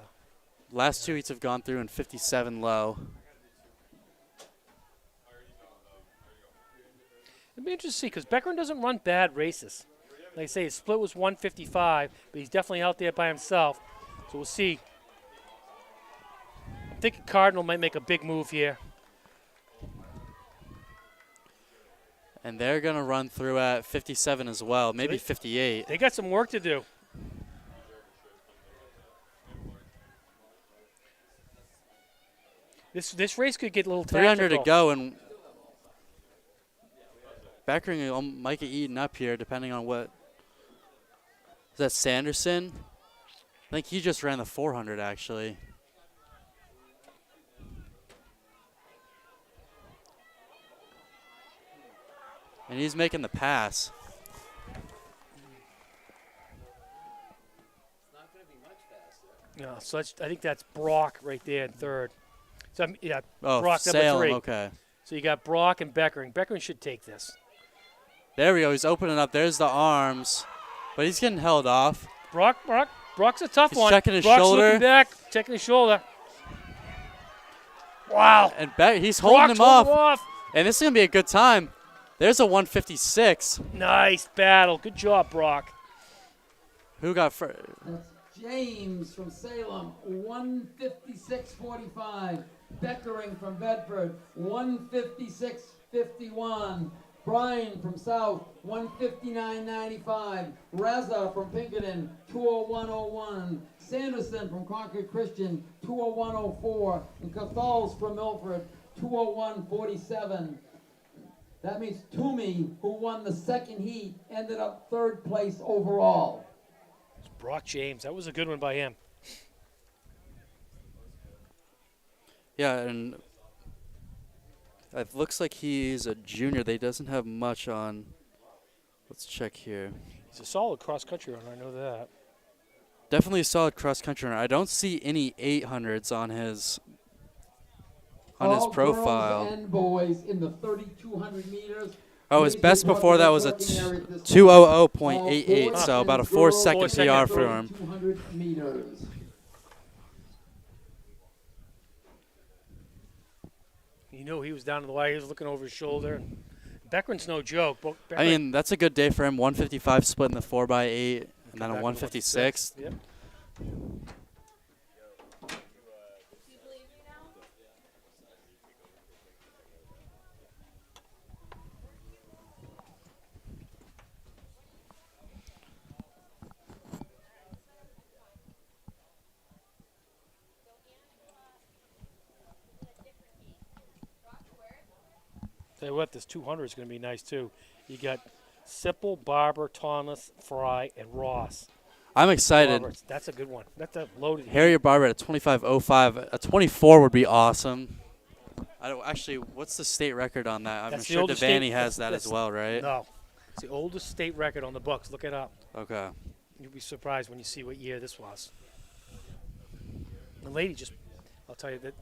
S3: Last two heats have gone through in 57 low.
S1: It'll be interesting to see because Beckering doesn't run bad races. Like I say, his split was 155, but he's definitely out there by himself. So we'll see. I'm thinking Cardinal might make a big move here.
S3: And they're going to run through at 57 as well, maybe 58.
S1: They got some work to do. This race could get a little
S3: 300
S1: tactical.
S3: to go, and Beckering might get eaten up here, depending on what. Is that Sanderson? I think he just ran the 400, actually. And he's making the pass.
S1: Yeah, so I think that's Brock right there in third. So yeah,
S3: Oh,
S1: Brock number
S3: Salem,
S1: 3.
S3: okay.
S1: So you got Brock and Beckering. Beckering should take this.
S3: There we go. He's opening up. There's the arms. But he's getting held off.
S1: Brock's a tough
S3: He's
S1: one.
S3: checking his
S1: Brock's
S3: shoulder.
S1: looking back, checking his shoulder. Wow.
S3: And he's holding
S1: Brock's
S3: him
S1: holding
S3: off. And this is going to be a good time. There's a 156.
S1: Nice battle. Good job, Brock.
S3: Who got first?
S2: That's James from Salem, 156.45. Beckering from Bedford, 156.51. Brian from South, 159.95. Reza from Pinkerton, 201.01. Sanderson from Concord Christian, 201.04. And Cathals from Milford, 201.47. That means Toomey, who won the second heat, ended up third place overall.
S1: Brock James. That was a good one by him.
S3: Yeah, and it looks like he's a junior. They doesn't have much on. Let's check here.
S1: He's a solid cross-country runner. I know that.
S3: Definitely a solid cross-country runner. I don't see any 800s on his profile.
S2: Girls and boys in the 3,200 meters.
S3: Oh, his best before that was a 2:00.88, so about a 4-second PR for him.
S2: 200 meters.
S1: You knew he was down to the wire. He was looking over his shoulder. Beckering's no joke.
S3: I mean, that's a good day for him. 155 split in the 4x8, and then a 156.
S1: Yep. Tell you what, this 200 is going to be nice, too. You got Sipple, Barber, Thomas, Fry, and Ross.
S3: I'm excited.
S1: Roberts. That's a good one. That's a loaded
S3: Harriet Barber at 25.05. A 24 would be awesome. Actually, what's the state record on that? I'm sure Devaney has that as well, right?
S1: No. It's the oldest state record on the books. Look it up.
S3: Okay.
S1: You'll be surprised when you see what year this was. The lady I'll tell you that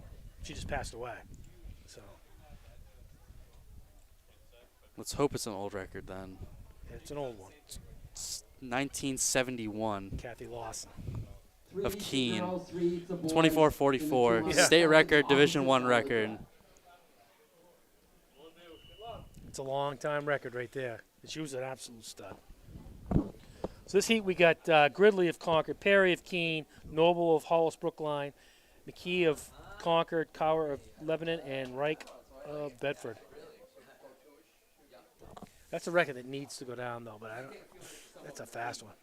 S1: she just passed away. So.
S3: Let's hope it's an old record then.
S1: It's an old one.
S3: It's 1971.
S1: Kathy Lawson.
S3: Of Keene. 24.44.
S1: Yeah.
S3: State record, Division I record.
S1: It's a long-time record right there. She was an absolute stud. So this heat we got Gridley of Concord, Perry of Keene, Noble of Hollis Brookline, McKee of Concord, Cower of Lebanon, and Reich of Bedford. That's a record that needs to go down, though, but that's a fast one.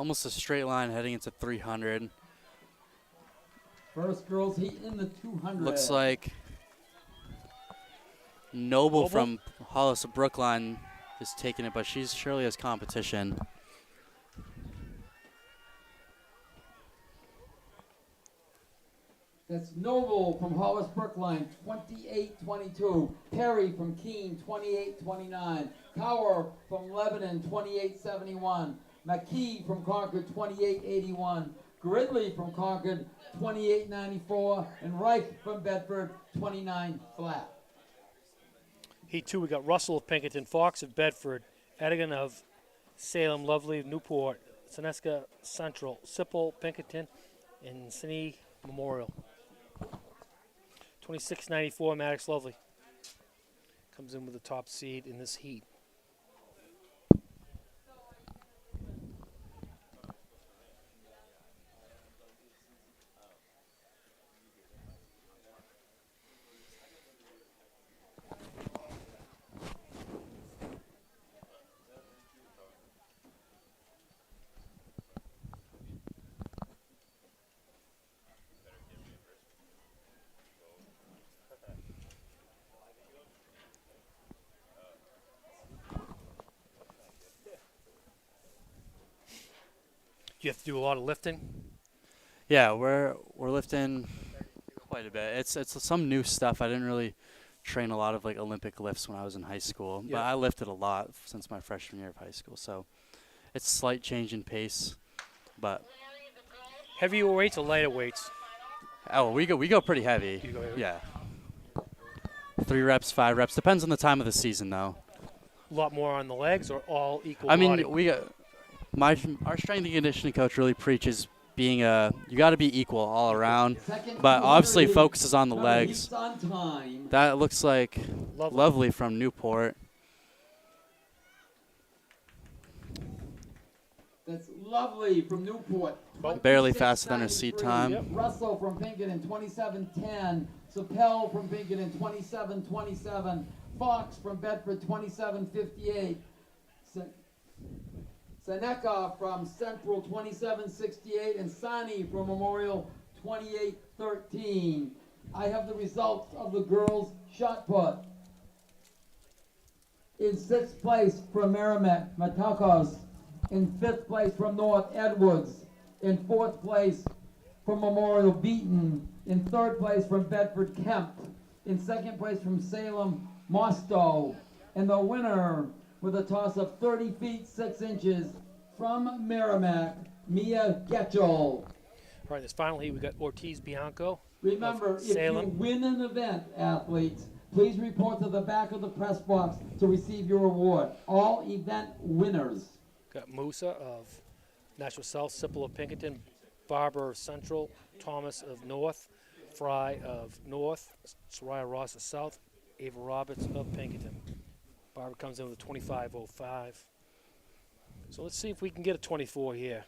S3: almost a straight line heading into 300.
S2: First girls heat in the 200.
S3: Looks like Noble
S1: Noble?
S3: from Hollis Brookline is taking it, but she surely has competition.
S2: That's Noble from Hollis Brookline, 28-22. Perry from Keene, 28-29. Cower from Lebanon, 28-71. McKee from Concord, 28-81. Gridley from Concord, 28-94. And Reich from Bedford, 29 flat.
S1: Heat 2, we got Russell of Pinkerton, Fox of Bedford, Edigan of Salem, Lovely of Newport, Seneca Central, Sipple, Pinkerton, and Cine Memorial. 26-94, Maddox Lovely comes in with the top seed in this heat. You have to do a lot of lifting.
S3: Yeah, we're lifting quite a bit. It's some new stuff. I didn't really train a lot of like Olympic lifts when I was in high school, but
S1: Yeah.
S3: I lifted a lot since my freshman year of high school. So it's a slight change in pace, but
S1: Heavier weights or lighter weights?
S3: we go pretty heavy.
S1: You go heavy?
S3: Yeah. 3 reps, 5 reps. Depends on the time of the season, though.
S1: A lot more on the legs or all equal
S3: I mean,
S1: body?
S3: we got our strength and conditioning coach really preaches being you got to be equal all around, but obviously focuses on the legs. That looks like Lovely from Newport.
S2: That's Lovely from Newport.
S3: Barely faster than her seat
S2: 26.93.
S3: time.
S1: Yep.
S2: Russell from Pinkerton, 27.10. Sapel from Pinkerton, 27.27. Fox from Bedford, 27.58. Seneca from Central, 27.68. And Sani from Memorial, 28.13. I have the results of the girls' shot put. In 6th place from Merrimack, Matakos. In 5th place from North, Edwards. In 4th place from Memorial, Beaton. In 3rd place from Bedford, Kemp. In 2nd place from Salem, Mostow. And the winner with a toss of 30 feet 6 inches from Merrimack, Mia Getchell.
S1: All right, this final heat, we got Ortiz Bianco.
S2: Remember, if you
S1: Salem.
S2: win an event, athletes, please report to the back of the press box to receive your award. All event winners.
S1: Got Musa of Nashua South, Sipple of Pinkerton, Barber of Central, Thomas of North, Fry of North, Soraya Ross of South, Ava Roberts of Pinkerton. Barber comes in with a 25.05. So let's see if we can get a 24 here.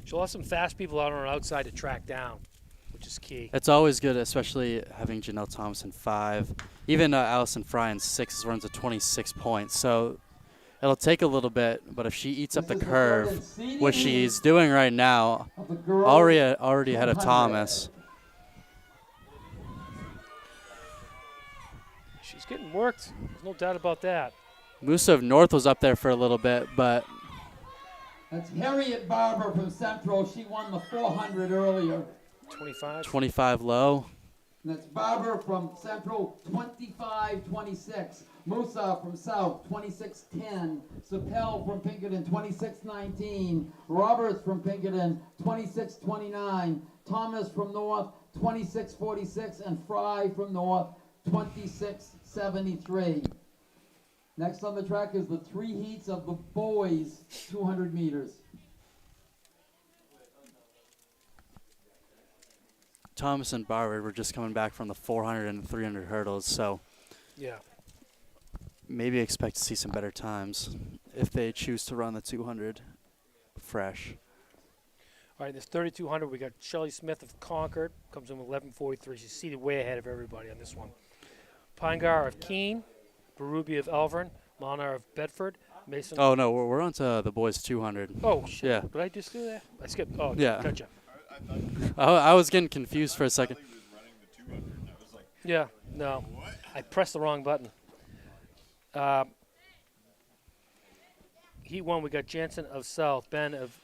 S1: She'll have some fast people out on her outside to track down, which is key.
S3: It's always good, especially having Janelle Thomas in 5. Even Allison Fry in 6 runs a 26 points. So it'll take a little bit, but if she eats up the curve, which she's doing right now, already ahead of Thomas.
S1: She's getting worked. There's no doubt about that.
S3: Musa of North was up there for a little bit, but
S2: That's Harriet Barber from Central. She won the 400 earlier.
S1: 25.
S3: 25 low.
S2: And that's Barber from Central, 25-26. Musa from South, 26-10. Sapel from Pinkerton, 26-19. Roberts from Pinkerton, 26-29. Thomas from North, 26-46. And Fry from North, 26-73. Next on the track is the 3 heats of the boys 200 meters.
S3: Thomas and Barber were just coming back from the 400 and 300 hurdles, so
S1: Yeah.
S3: maybe expect to see some better times if they choose to run the 200 fresh.
S1: All right, this 3,200, we got Shelley Smith of Concord, comes in with 11.43. She's seated way ahead of everybody on this one. Pinegar of Keene, Berube of Elvern, Monar of Bedford, Mason.
S3: Oh no, we're on to the boys 200.
S1: Oh, shit.
S3: Yeah.
S1: Did I just do that? I skipped. Oh,
S3: Yeah.
S1: Gotcha.
S3: I was getting confused for a second.
S1: Yeah. No. I pressed the wrong button. Heat 1, we got Jansen of South, Ben of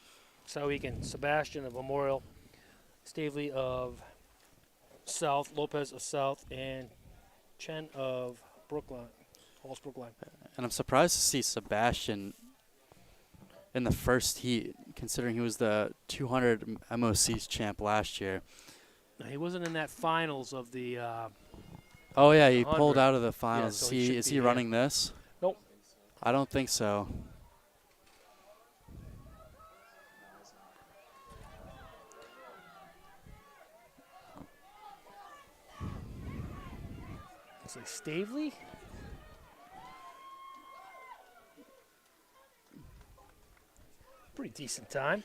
S1: Souhegan, Sebastian of Memorial, Stavely of South, Lopez of South, and Chen of Brookline, Halls Brookline.
S3: And I'm surprised to see Sebastian in the first heat, considering he was the 200 MOCs champ last year.
S1: Now, he wasn't in that finals of the.
S3: Oh yeah, he
S1: 100.
S3: pulled out of the finals.
S1: so he should
S3: Is
S1: be
S3: he
S1: there.
S3: running this?
S1: Nope.
S3: I don't think so.
S1: Looks like Stavely. Pretty decent time.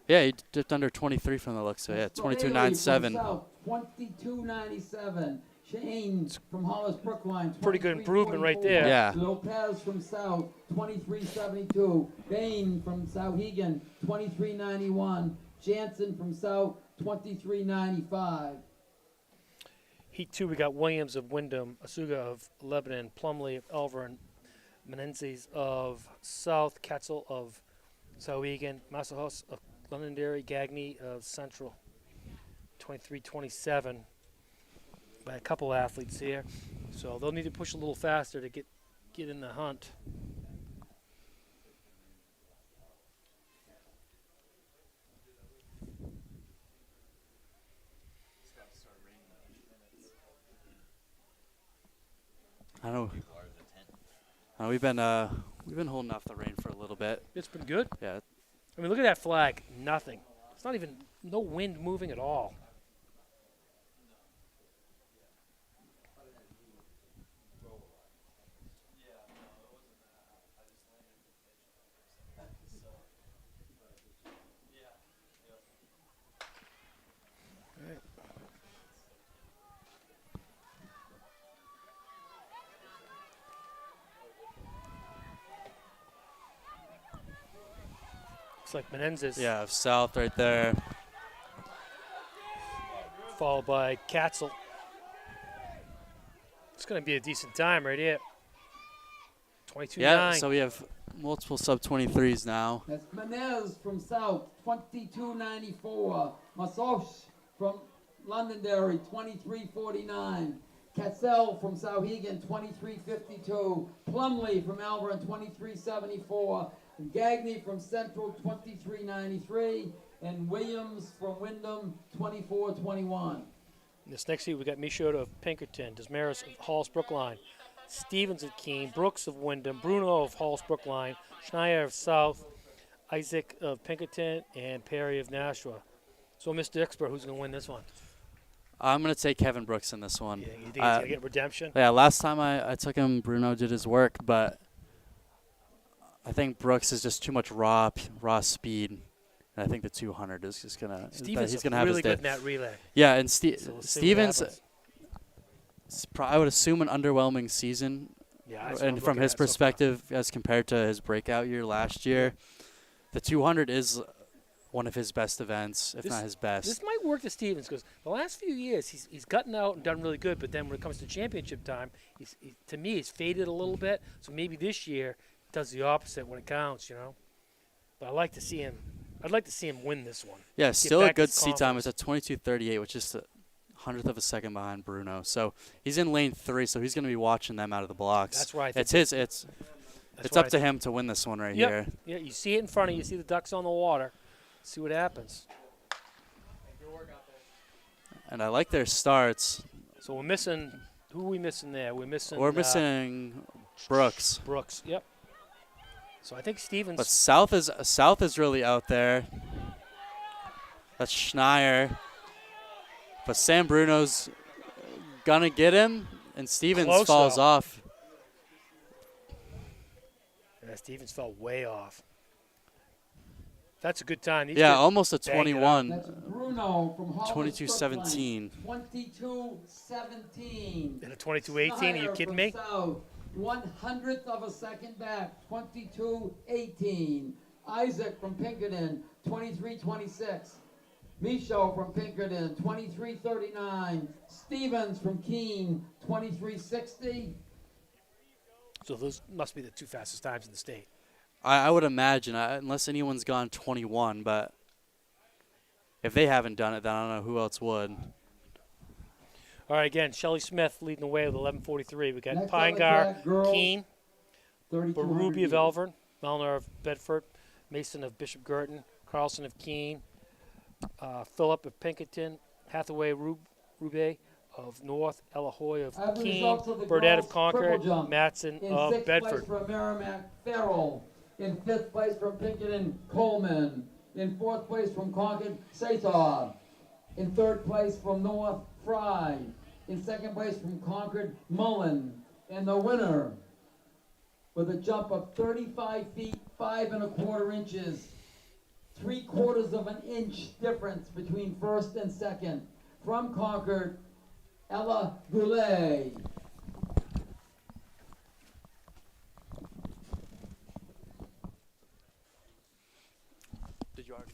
S3: Yeah, he dipped under 23 from the looks. So yeah, 22.97.
S2: 22.97. Shane from Hollis Brookline.
S1: Pretty good improvement right there.
S3: Yeah.
S2: Lopez from South, 23.72. Bain from Souhegan, 23.91. Jansen from South, 23.95.
S1: Heat 2, we got Williams of Wyndham, Asuga of Lebanon, Plumley of Elvern, Menendez of South, Ketzel of Souhegan, Massahos of Londonderry, Gagney of Central, 23-27 by a couple athletes here. So they'll need to push a little faster to get in the hunt.
S3: I know. We've been holding off the rain for a little bit.
S1: It's been good.
S3: Yeah.
S1: I mean, look at that flag. Nothing. It's not even, no wind moving at all. Looks like Menendez.
S3: Yeah, South right there.
S1: Followed by Katzel. It's going to be a decent time right here. 22.9.
S3: Yeah, so we have multiple sub-23s now.
S2: That's Menez from South, 22.94. Masosh from Londonderry, 23.49. Cassell from Souhegan, 23.52. Plumley from Elvern, 23.74. Gagney from Central, 23.93. And Williams from Wyndham, 24.21.
S1: This next heat, we got Michaud of Pinkerton, Desmaris of Halls Brookline, Stevens of Keene, Brooks of Wyndham, Bruno of Halls Brookline, Schneier of South, Isaac of Pinkerton, and Perry of Nashua. So, Mr. Expert, who's going to win this one?
S3: I'm going to take Kevin Brooks in this one.
S1: Yeah, you think he's going to get redemption?
S3: Yeah, last time I took him, Bruno did his work, but I think Brooks is just too much raw speed. And I think the 200 is just going to –
S1: Stevens
S3: he's
S1: is
S3: going to have
S1: really
S3: his
S1: good
S3: day.
S1: in that relay.
S3: Yeah, and
S1: So we'll see what
S3: Stevens,
S1: happens.
S3: I would assume an underwhelming season.
S1: Yeah, that's what I'm
S3: And from
S1: looking
S3: his
S1: at so far.
S3: perspective, as compared to his breakout year last year, the 200 is one of his best events, if not his best.
S1: This might work to Stevens because the last few years he's gotten out and done really good, but then when it comes to championship time, to me he's faded a little bit. So maybe this year does the opposite when it counts, you know. But I'd like to see him win this one.
S3: Yeah, still a
S1: back
S3: good
S1: his
S3: seat time.
S1: confidence.
S3: It's at 22:38, which is a hundredth of a second behind Bruno. So he's in lane 3, so he's going to be watching them out of the blocks.
S1: That's right.
S3: It's up to him to win this one right here.
S1: Yeah, you see it in front of you. You see the ducks on the water. See what happens.
S3: And I like their starts.
S1: So we're missing. Who are we missing there? We're missing
S3: Brooks.
S1: Brooks. Yep. So I think Stevens.
S3: But South is really out there. That's Schneier. But Sam Bruno's gonna get him, and Stevens
S1: Close,
S3: falls
S1: though.
S3: off.
S1: Yeah, Stevens fell way off. That's a good time. These
S3: Yeah,
S1: kids
S3: almost a
S1: banged it
S3: 21.
S2: That's Bruno from Hollis
S3: 22-17.
S2: 22-17.
S1: In a 22-18, are you kidding me?
S2: South, 1/100th of a second back, 22:18. Isaac from Pinkerton, 23:26. Micho from Pinkerton, 23:39. Stevens from Keene, 23:60.
S1: So those must be the 2 fastest times in the state.
S3: I would imagine, unless anyone's gone 21, but if they haven't done it, then I don't know who else would.
S1: All right, again, Shelly Smith leading the way with 11:43. We got
S2: Next on the
S1: Pinegar,
S2: track, girls,
S1: Keene,
S2: 3,200
S1: Berube of
S2: meters.
S1: Elvern, Melner of Bedford, Mason of Bishop Girton, Carlson of Keene, Phillip of Pinkerton, Hathaway Rube of North, Elahoy of
S2: As a
S1: Keene,
S2: result of the
S1: Burdett of
S2: girls'
S1: Concord,
S2: triple jump,
S1: Matson
S2: in
S1: of
S2: 6th
S1: Bedford.
S2: place from Merrimack, Farrell. In 5th place from Pinkerton, Coleman. In 4th place from Concord, Sator. In 3rd place from North, Fry. In 2nd place from Concord, Mullen. And the winner, with a jump of 35 feet, 5 1/4 inches, 3/4 of an inch difference between 1st and 2nd. From Concord, Ella Goulet.
S3: Did you already?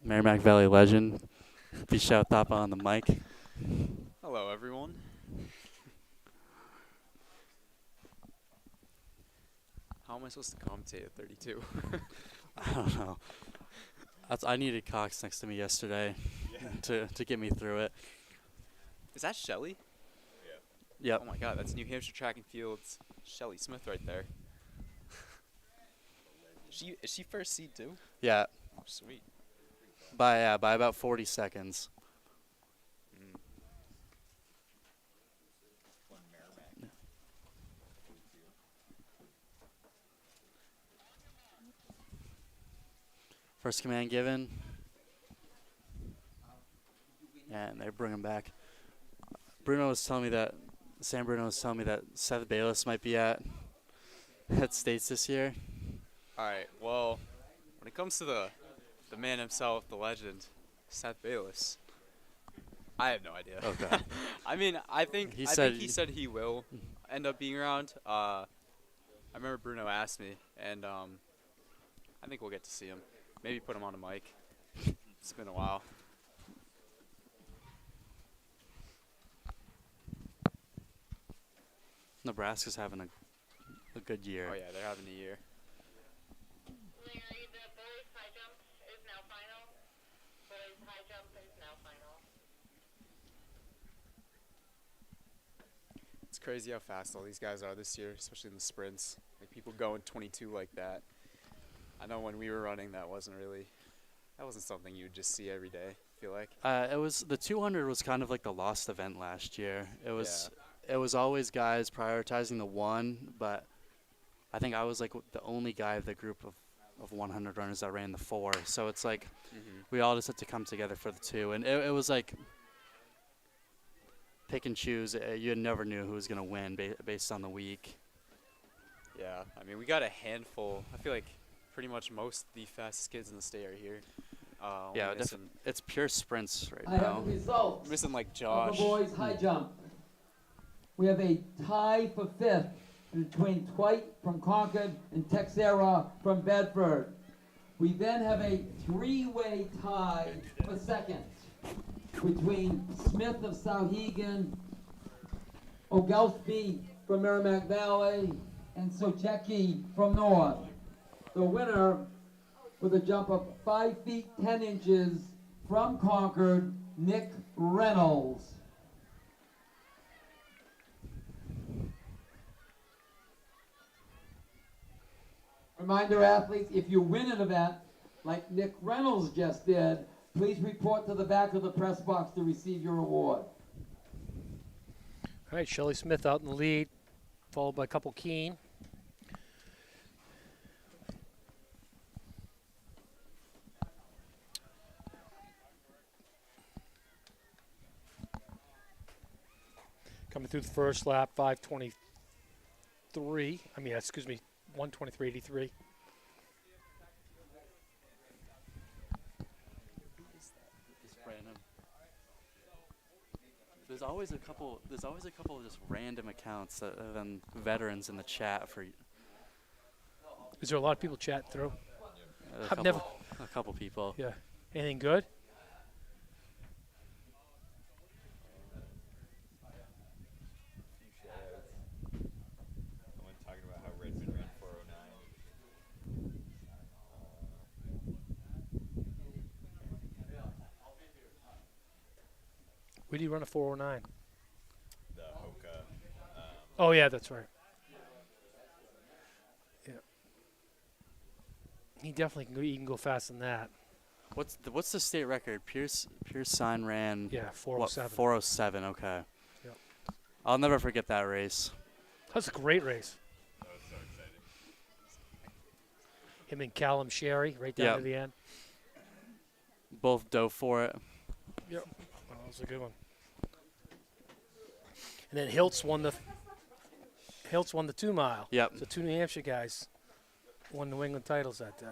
S3: Merrimack Valley legend, Vishal Thapa on the mic.
S10: Hello, everyone. How am I supposed to commentate at 32?
S3: I don't know. I needed Cox next to me yesterday to get me through it.
S10: Is that Shelly?
S3: Yep.
S10: Oh my God, that's New Hampshire Track and Field's Shelly Smith right there. Is she first seed too?
S3: Yeah.
S10: Oh, sweet.
S3: By about 40 seconds. First command given. And they bring him back. Sam Bruno was telling me that Seth Bayless might be at States this year.
S10: All right. Well, when it comes to the man himself, the legend, Seth Bayless, I have no idea.
S3: Okay.
S10: I mean, I think he said he will end up being around. I remember Bruno asked me, and I think we'll get to see him. Maybe put him on a mic. It's been a while.
S3: Nebraska's having a good year.
S10: Oh yeah, they're having a year.
S7: Larry, the boys high jump is now final. Boys high jump is now final.
S10: It's crazy how fast all these guys are this year, especially in the sprints. Like people going 22 like that. I know when we were running, that wasn't something you would just see every day. I feel like.
S3: It was the 200 was kind of like the lost event last year. It was always guys prioritizing the 1, but I think I was like the only guy of the group of 100 runners that ran the 4. So it's like we all just had to come together for the 2, and it was like pick and choose. You never knew who was going to win based on the week.
S10: Yeah, I mean we got a handful. I feel like pretty much most of the fastest kids in the state are here.
S3: Yeah, it's pure sprints right
S2: I
S3: now.
S2: have the results
S10: Missing like
S2: of
S10: Josh.
S2: the boys high jump. We have a tie for 5th between Twite from Concord and Texera from Bedford. We then have a 3-way tie for 2nd between Smith of Sauhegan, Ogalsby from Merrimack Valley, and Sochecki from North. The winner, with a jump of 5 feet 10 inches from Concord, Nick Reynolds. Reminder, athletes, if you win an event like Nick Reynolds just did, please report to the back of the press box to receive your award.
S1: All right, Shelly Smith out in the lead, followed by a couple Keene. Coming through the first lap, 5:23. 123. I mean, excuse me, 123.83.
S3: Just random. There's always a couple. There's always a couple of just random accounts that have been veterans in the chat for.
S1: Is there a lot of people chatting through?
S3: I've
S1: never.
S3: A couple people.
S1: Yeah. Anything good?
S4: Someone talking about how Redmond ran 409.
S1: Where do you run a 409?
S4: The Hoka.
S1: Oh, yeah, that's right. Yeah. He definitely can go, he can go faster than that.
S3: What's the state record? Pierce Sign ran.
S1: Yeah, 407.
S3: 407. Okay.
S1: Yep.
S3: I'll never forget that race.
S1: That's a great race.
S4: That was so exciting.
S1: Him and Callum Sherry right down to the end.
S3: Both dove for it.
S1: Yep. Oh, that was a good one. And then Hiltz won the 2 mile.
S3: Yep.
S1: So 2 New Hampshire guys won New England titles that day.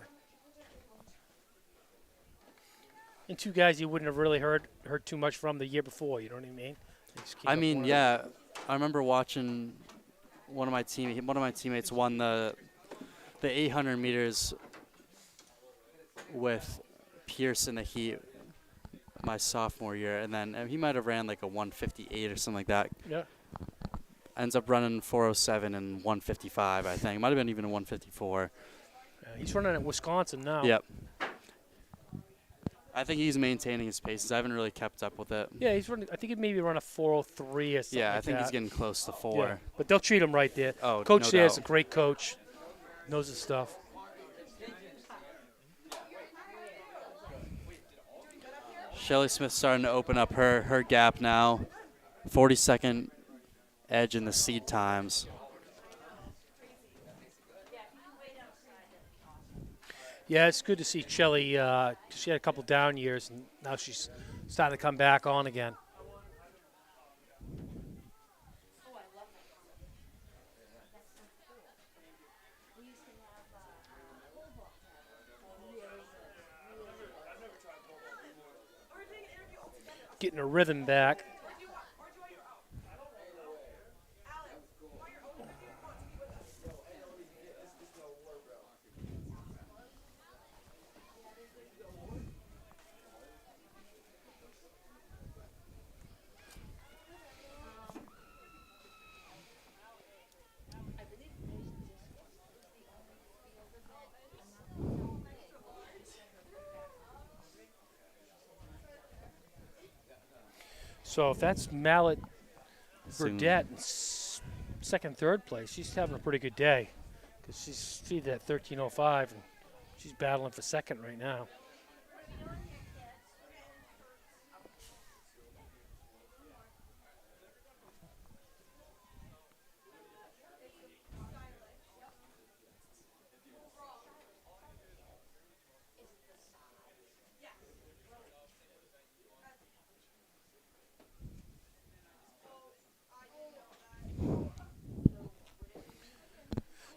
S1: And 2 guys you wouldn't have really heard too much from the year before. You know what I mean?
S3: I mean, yeah. I remember watching one of my teammates won the 800 meters with Pierce in the heat my sophomore year, and then he might have ran like a 158 or something like that.
S1: Yeah.
S3: Ends up running 407 and 155, I think. Might have been even a 154.
S1: He's running at Wisconsin now.
S3: Yep. I think he's maintaining his paces. I haven't really kept up with it.
S1: Yeah, he's running. I think he maybe run a 403 or something.
S3: Yeah,
S1: like
S3: I think
S1: that.
S3: he's getting close to 4.
S1: Yeah, but they'll treat him right there.
S3: Oh,
S1: Coach
S3: no
S1: there's
S3: doubt.
S1: a great coach. Knows his stuff.
S3: Shelly Smith starting to open up her gap now. 40-second edge in the seed times.
S1: Yeah, it's good to see Shelly. She had a couple down years, and now she's starting to come back on again. Getting her rhythm back. So if that's Mallet Burdette in second, third place, she's having a pretty good day because she's seated at 13:05 and she's battling for second right now.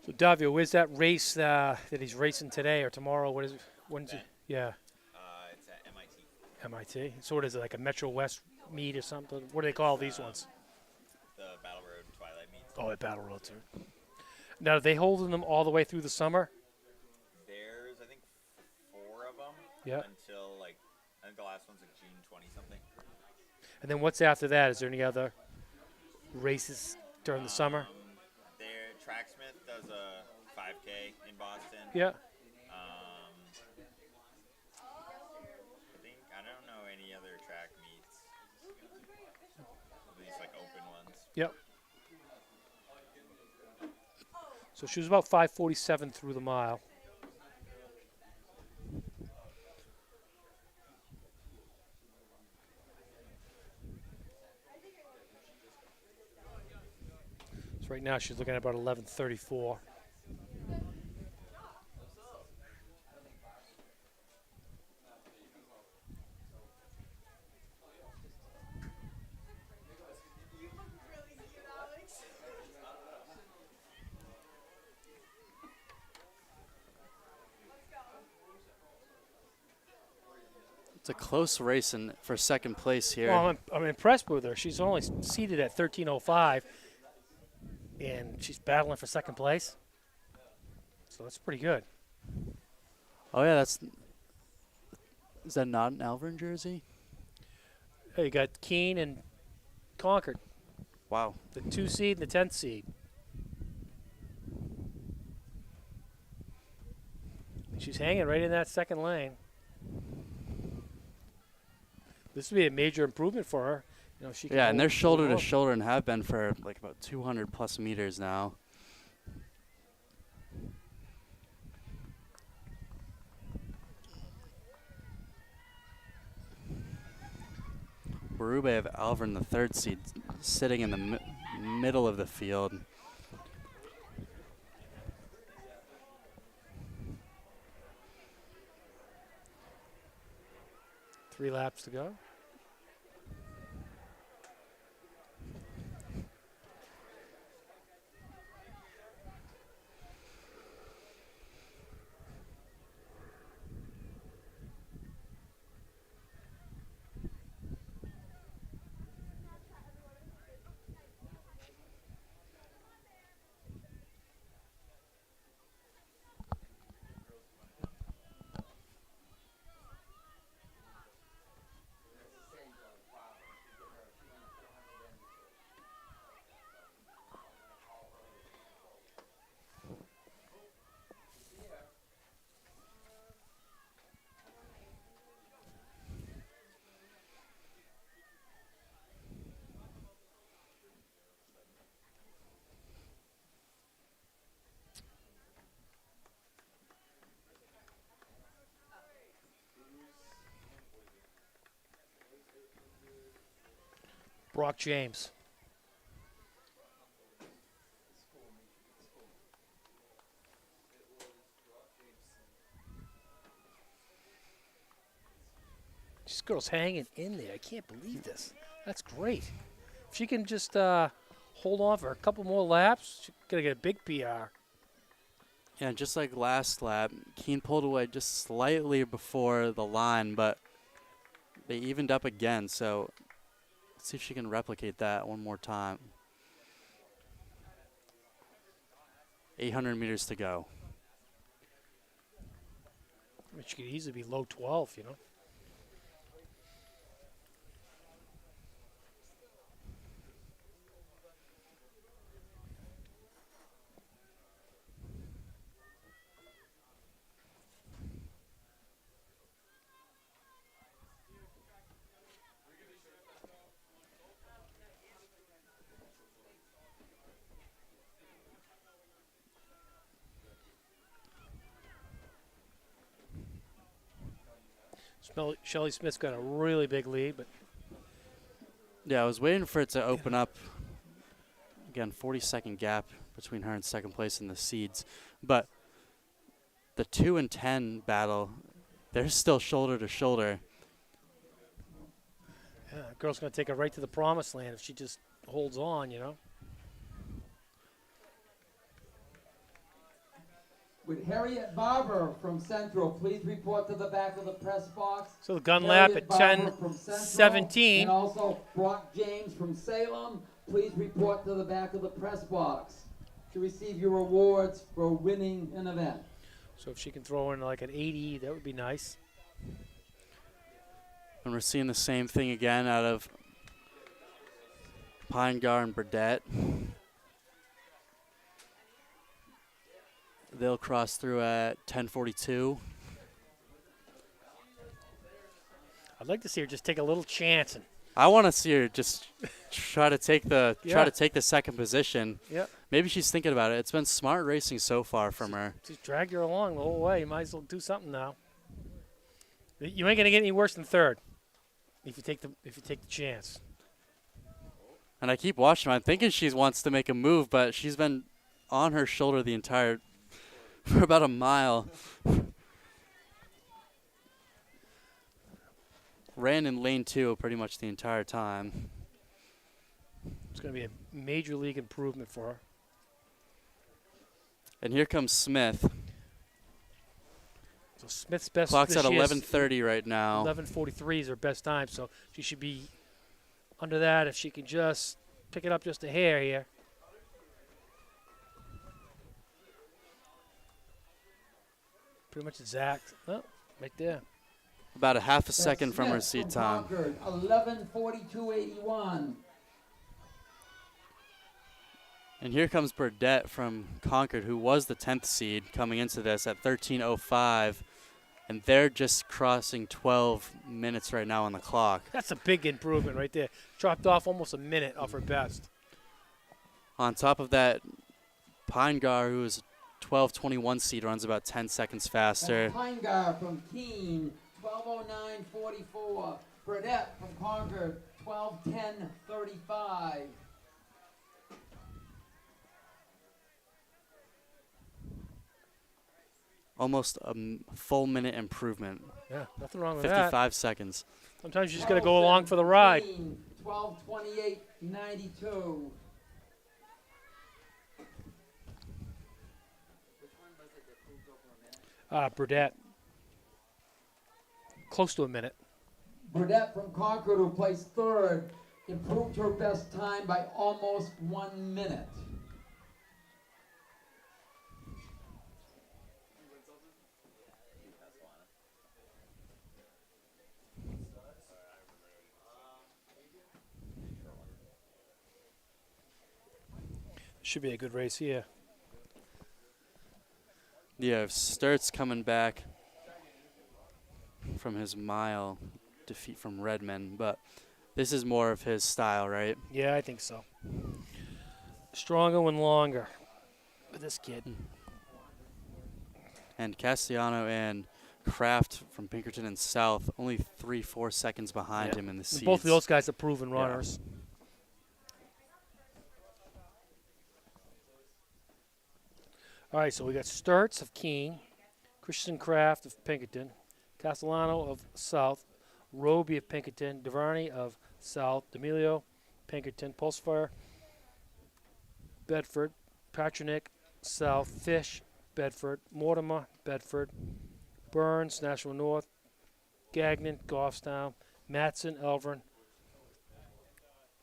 S1: So Davio, where's that race that he's racing today or tomorrow? What is it? When's it? Yeah.
S4: It's at MIT.
S1: MIT. So what is it, like a Metro West meet or something? What do they call these ones?
S4: The Battle Road Twilight meets.
S1: Oh, at Battle Road too. Now, are they holding them all the way through the summer?
S4: There's, I think, 4 of them.
S1: Yeah.
S4: Until, like, I think the last one's like June 20-something.
S1: And then what's after that? Is there any other races during the summer?
S4: Tracksmith does a 5K in Boston.
S1: Yeah.
S4: I don't know any other track meets. At least like open ones.
S1: Yep. So she was about 5:47 through the mile. So right now she's looking at about 11:34.
S3: It's a close race for second place here.
S1: Well, I'm impressed with her. She's only seated at 13:05, and she's battling for second place. So that's pretty good.
S3: Oh yeah, is that not an Alvern jersey?
S1: Hey, you got Keene and Concord.
S3: Wow.
S1: The 2 seed and the 10th seed. She's hanging right in that second lane. This would be a major improvement for her. You know, she can
S3: and they're
S1: hold
S3: shoulder to
S1: on.
S3: shoulder and have been for like about 200 plus meters now. Berube of Alvern, the 3rd seed, sitting in the middle of the field.
S1: Three laps to go. Brock James. This girl's hanging in there. I can't believe this. That's great. If she can just hold on for a couple more laps, she's going to get a big PR.
S3: Yeah, just like last lap, Keene pulled away just slightly before the line, but they evened up again. So let's see if she can replicate that one more time. 800 meters to go.
S1: I mean, she could easily be low 12, you know. Shelly Smith's got a really big lead, but
S3: Yeah, I was waiting for it to open up. Again, 40-second gap between her and second place in the seeds. But the 2 and 10 battle, they're still shoulder to shoulder.
S1: yeah, that girl's going to take her right to the promised land if she just holds on, you know.
S2: Would Harriet Barber from Central please report to the back of the press box?
S1: So the gun lap
S2: Harriet
S1: at
S2: Barber from Central,
S1: 10:17.
S2: And also Brock James from Salem, please report to the back of the press box to receive your awards for winning an event.
S1: So if she can throw in like an 80, that would be nice.
S3: And we're seeing the same thing again out of Pinegar and Burdett. They'll cross through at 10:42.
S1: I'd like to see her just take a little chance and
S3: I want to see her just try to take the second position.
S1: Yep.
S3: Maybe she's thinking about it. It's been smart racing so far from her.
S1: just drag her along the whole way. You might as well do something now. You ain't gonna get any worse than third if you take the chance.
S3: And I keep watching her. I'm thinking she wants to make a move, but she's been on her shoulder the entire for about a mile. Ran in lane 2 pretty much the entire time.
S1: It's going to be a major league improvement for her.
S3: And here comes Smith.
S1: So Smith's best
S3: Clock's
S1: this
S3: at
S1: year is
S3: 11:30 right now.
S1: 11:43 is her best time, so she should be under that if she can just pick it up just a hair here. Pretty much exact. Oh, right there.
S3: About a half a
S2: That's
S3: second from her
S2: Smith
S3: seat
S2: from
S3: time.
S2: Concord, 11:42.81.
S3: And here comes Burdett from Concord, who was the 10th seed coming into this at 13:05. And they're just crossing 12 minutes right now on the clock.
S1: That's a big improvement right there. Dropped off almost a minute off her best.
S3: On top of that, Pinegar, who is 12:21 seed, runs about 10 seconds faster.
S2: That's Pinegar from Keene, 12:09.44. Burdett from Concord, 12:10.35.
S3: Almost a full minute improvement.
S1: Yeah, nothing wrong with
S3: 55 seconds.
S1: Sometimes you just got to go along for the ride.
S2: 12:28.92.
S1: Burdett. Close to a minute.
S2: Burdett from Concord, who placed third, improved her best time by almost 1 minute.
S1: Should be a good race here.
S3: Yeah, Sturt's coming back from his mile defeat from Redmond, but this is more of his style, right?
S1: Yeah, I think so. Stronger and longer with this kid.
S3: And Castellano and Kraft from Pinkerton and South only 3-4 seconds behind him in the seats.
S1: Both of those guys are proven runners. All right, so we got Sturts of Keene, Christian Kraft of Pinkerton, Castellano of South, Roby of Pinkerton, DeVarney of South, D'Amelio, Pinkerton, Pulsefire, Bedford, Patronic, South, Fish, Bedford, Mortimer, Bedford, Burns, Nashua North, Gagnon, Goffstown, Matson, Elvern,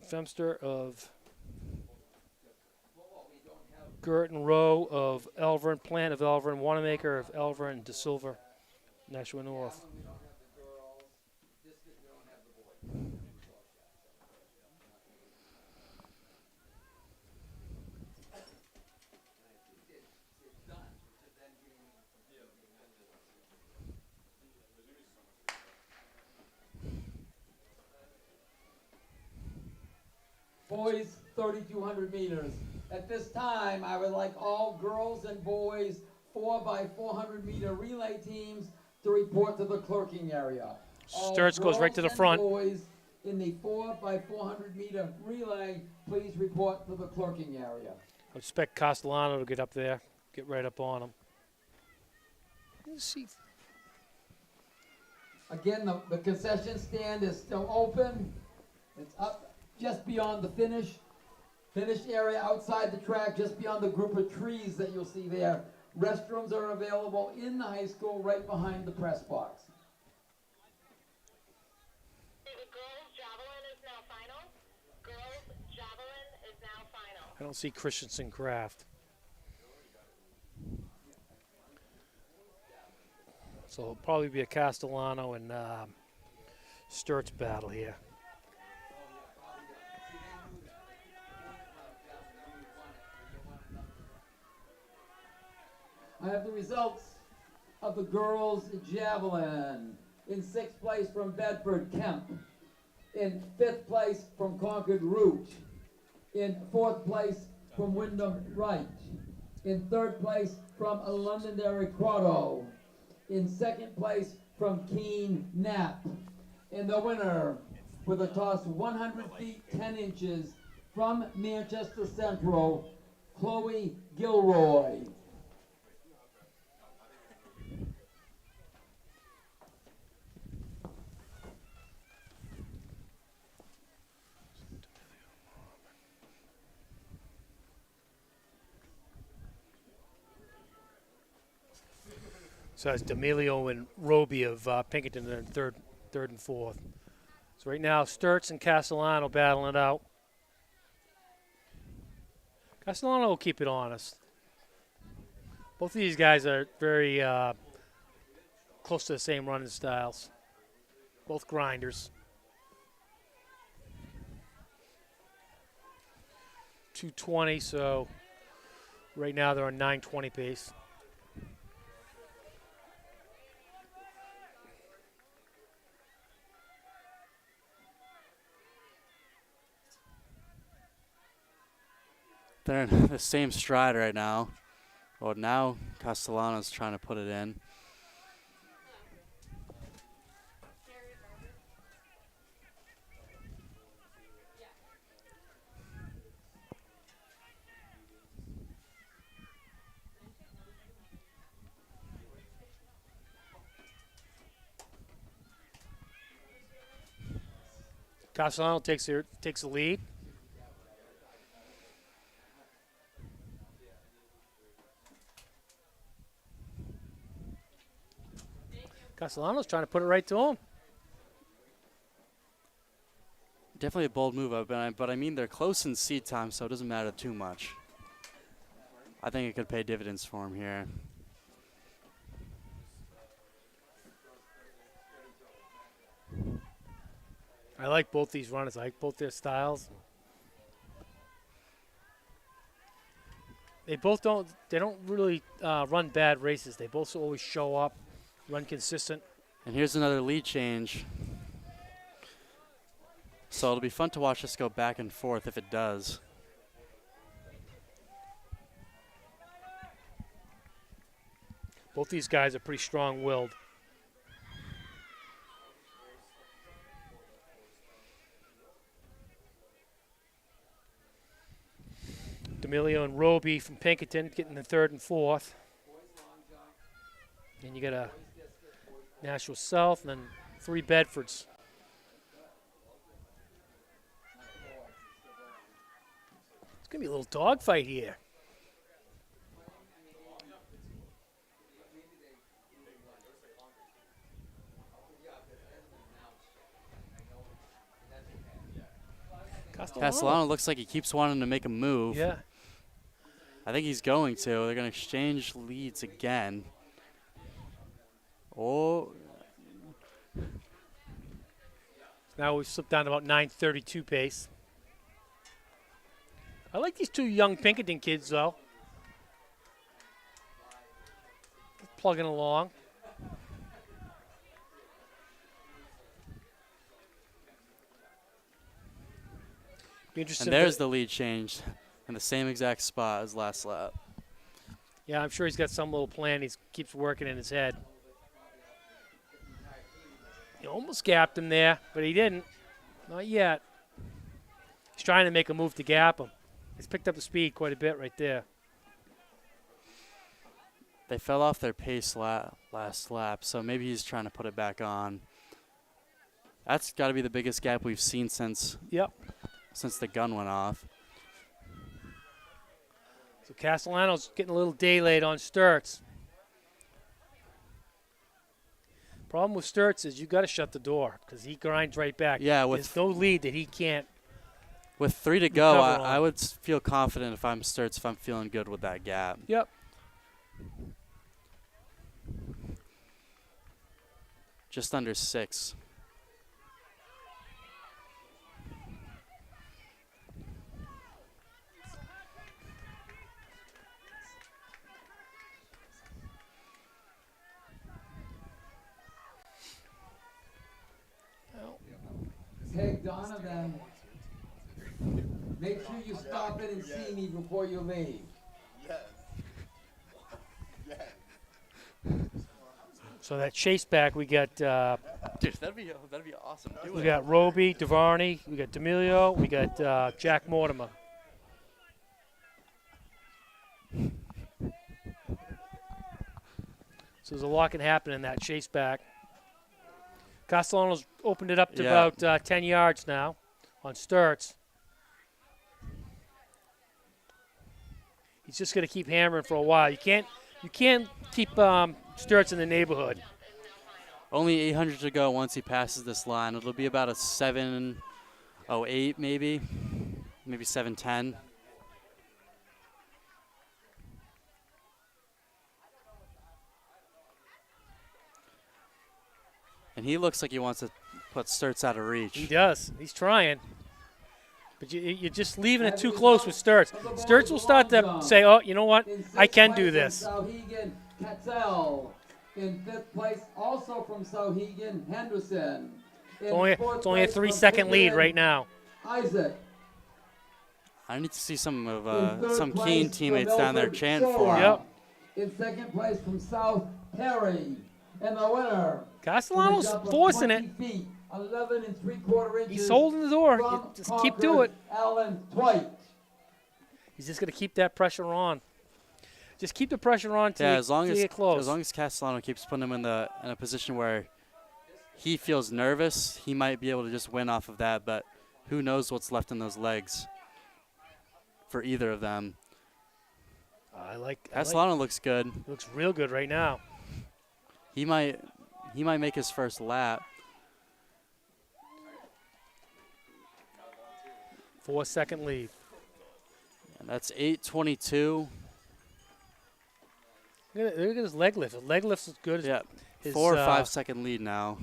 S1: Femster of Girton, Rowe of Elvern, Plant of Elvern, Wanamaker of Elvern, De Silva, Nashua North.
S2: Boys, 3,200 meters. At this time, I would like all girls and boys 4x400 meter relay teams to report to the clerking area.
S1: Sturts goes right to the front.
S2: Boys in the 4x400 meter relay, please report to the clerking area.
S1: I expect Castellano to get up there, get right up on him. Let's see.
S2: Again, the concession stand is still open. It's up just beyond the finish area outside the track, just beyond the group of trees that you'll see there. Restrooms are available in the high school right behind the press box.
S7: The girls' javelin is now final. Girls' javelin is now final.
S1: I don't see Christensen Kraft. So it'll probably be a Castellano and Sturts battle here.
S2: I have the results of the girls' javelin. In 6th place from Bedford, Kemp. In 5th place from Concord, Root. In 4th place from Wyndham, Wright. In 3rd place from Londonderry, Crotto. In 2nd place from Keene, Knapp. And the winner with a toss 100 feet 10 inches from Manchester Central, Chloe Gilroy.
S1: So it's D'Amelio and Roby of Pinkerton in third and fourth. So right now, Sturts and Castellano battling it out. Castellano will keep it honest. Both of these guys are very close to the same running styles. Both grinders. 220, so right now they're on 920 pace.
S3: They're in the same stride right now. Well, now Castellano's trying to put it in.
S1: Castellano takes the lead. Castellano's trying to put it right to him.
S3: Definitely a bold move, but I mean they're close in seat time, so it doesn't matter too much. I think it could pay dividends for him here.
S1: I like both these runners. I like both their styles. They don't really run bad races. They both always show up, run consistent.
S3: And here's another lead change. So it'll be fun to watch this go back and forth if it does.
S1: Both these guys are pretty strong-willed. D'Amelio and Roby from Pinkerton getting the third and fourth. And you got a Nashua South and then 3 Bedfords. It's going to be a little dogfight here.
S3: Castellano looks like he keeps wanting to make a move.
S1: Yeah.
S3: I think he's going to. They're going to exchange leads again. Oh.
S1: Now we've slipped down to about 9:32 pace. I like these 2 young Pinkerton kids, though. Plugging along. Be interesting.
S3: And there's the lead change in the same exact spot as last lap.
S1: Yeah, I'm sure he's got some little plan he keeps working in his head. He almost gapped him there, but he didn't. Not yet. He's trying to make a move to gap him. He's picked up the speed quite a bit right there.
S3: They fell off their pace last lap, so maybe he's trying to put it back on. That's got to be the biggest gap we've seen since the gun went off.
S1: So Castellano's getting a little delayed on Sturts. Problem with Sturts is you got to shut the door because he grinds right back.
S3: Yeah,
S1: there's no lead that he can't.
S3: With 3 to go, I would feel confident if I'm Sturts, if I'm feeling good with that gap.
S1: Yep.
S3: Just under 6.
S2: Hey, Donovan, make sure you stop in and see me before you leave.
S4: Yes. Yes.
S1: So that chase back, we got
S3: Dude, that'd be awesome.
S1: we got Roby, Duvarney, we got D'Amelio, we got Jack Mortimer. So there's a lot can happen in that chase back. Castellano's opened it up to about 10 yards now on Sturts. He's just going to keep hammering for a while. You can't keep Sturt's in the neighborhood.
S3: Only 800 to go once he passes this line. It'll be about a 7:08 maybe 7:10. And he looks like he wants to put Sturts out of reach.
S1: He does. He's trying. But you're just leaving it too close with Sturts. Sturts will start to say, oh, you know what? I can do this.
S2: In 5th place, also from Sauhegan, Henderson.
S1: It's only a 3-second lead right now.
S2: Isaac.
S3: I need to see some of some Keene teammates down there chant for him.
S1: Yep.
S2: In 2nd place from South Perry. And the winner.
S1: Castellano's forcing it.
S2: 11 3/4 inches.
S1: He's holding the door. You just keep doing it.
S2: Alan Dwight.
S1: He's just going to keep that pressure on. Just keep the pressure on till you get close.
S3: As long as Castellano keeps putting him in a position where he feels nervous, he might be able to just win off of that. But who knows what's left in those legs for either of them. Castellano looks good.
S1: He looks real good right now.
S3: He might make his first lap.
S1: 4-second lead.
S3: And that's 8:22.
S1: Look at his leg lift. His leg lift's as good as
S3: yeah.
S1: his
S3: 4 or 5 second lead now.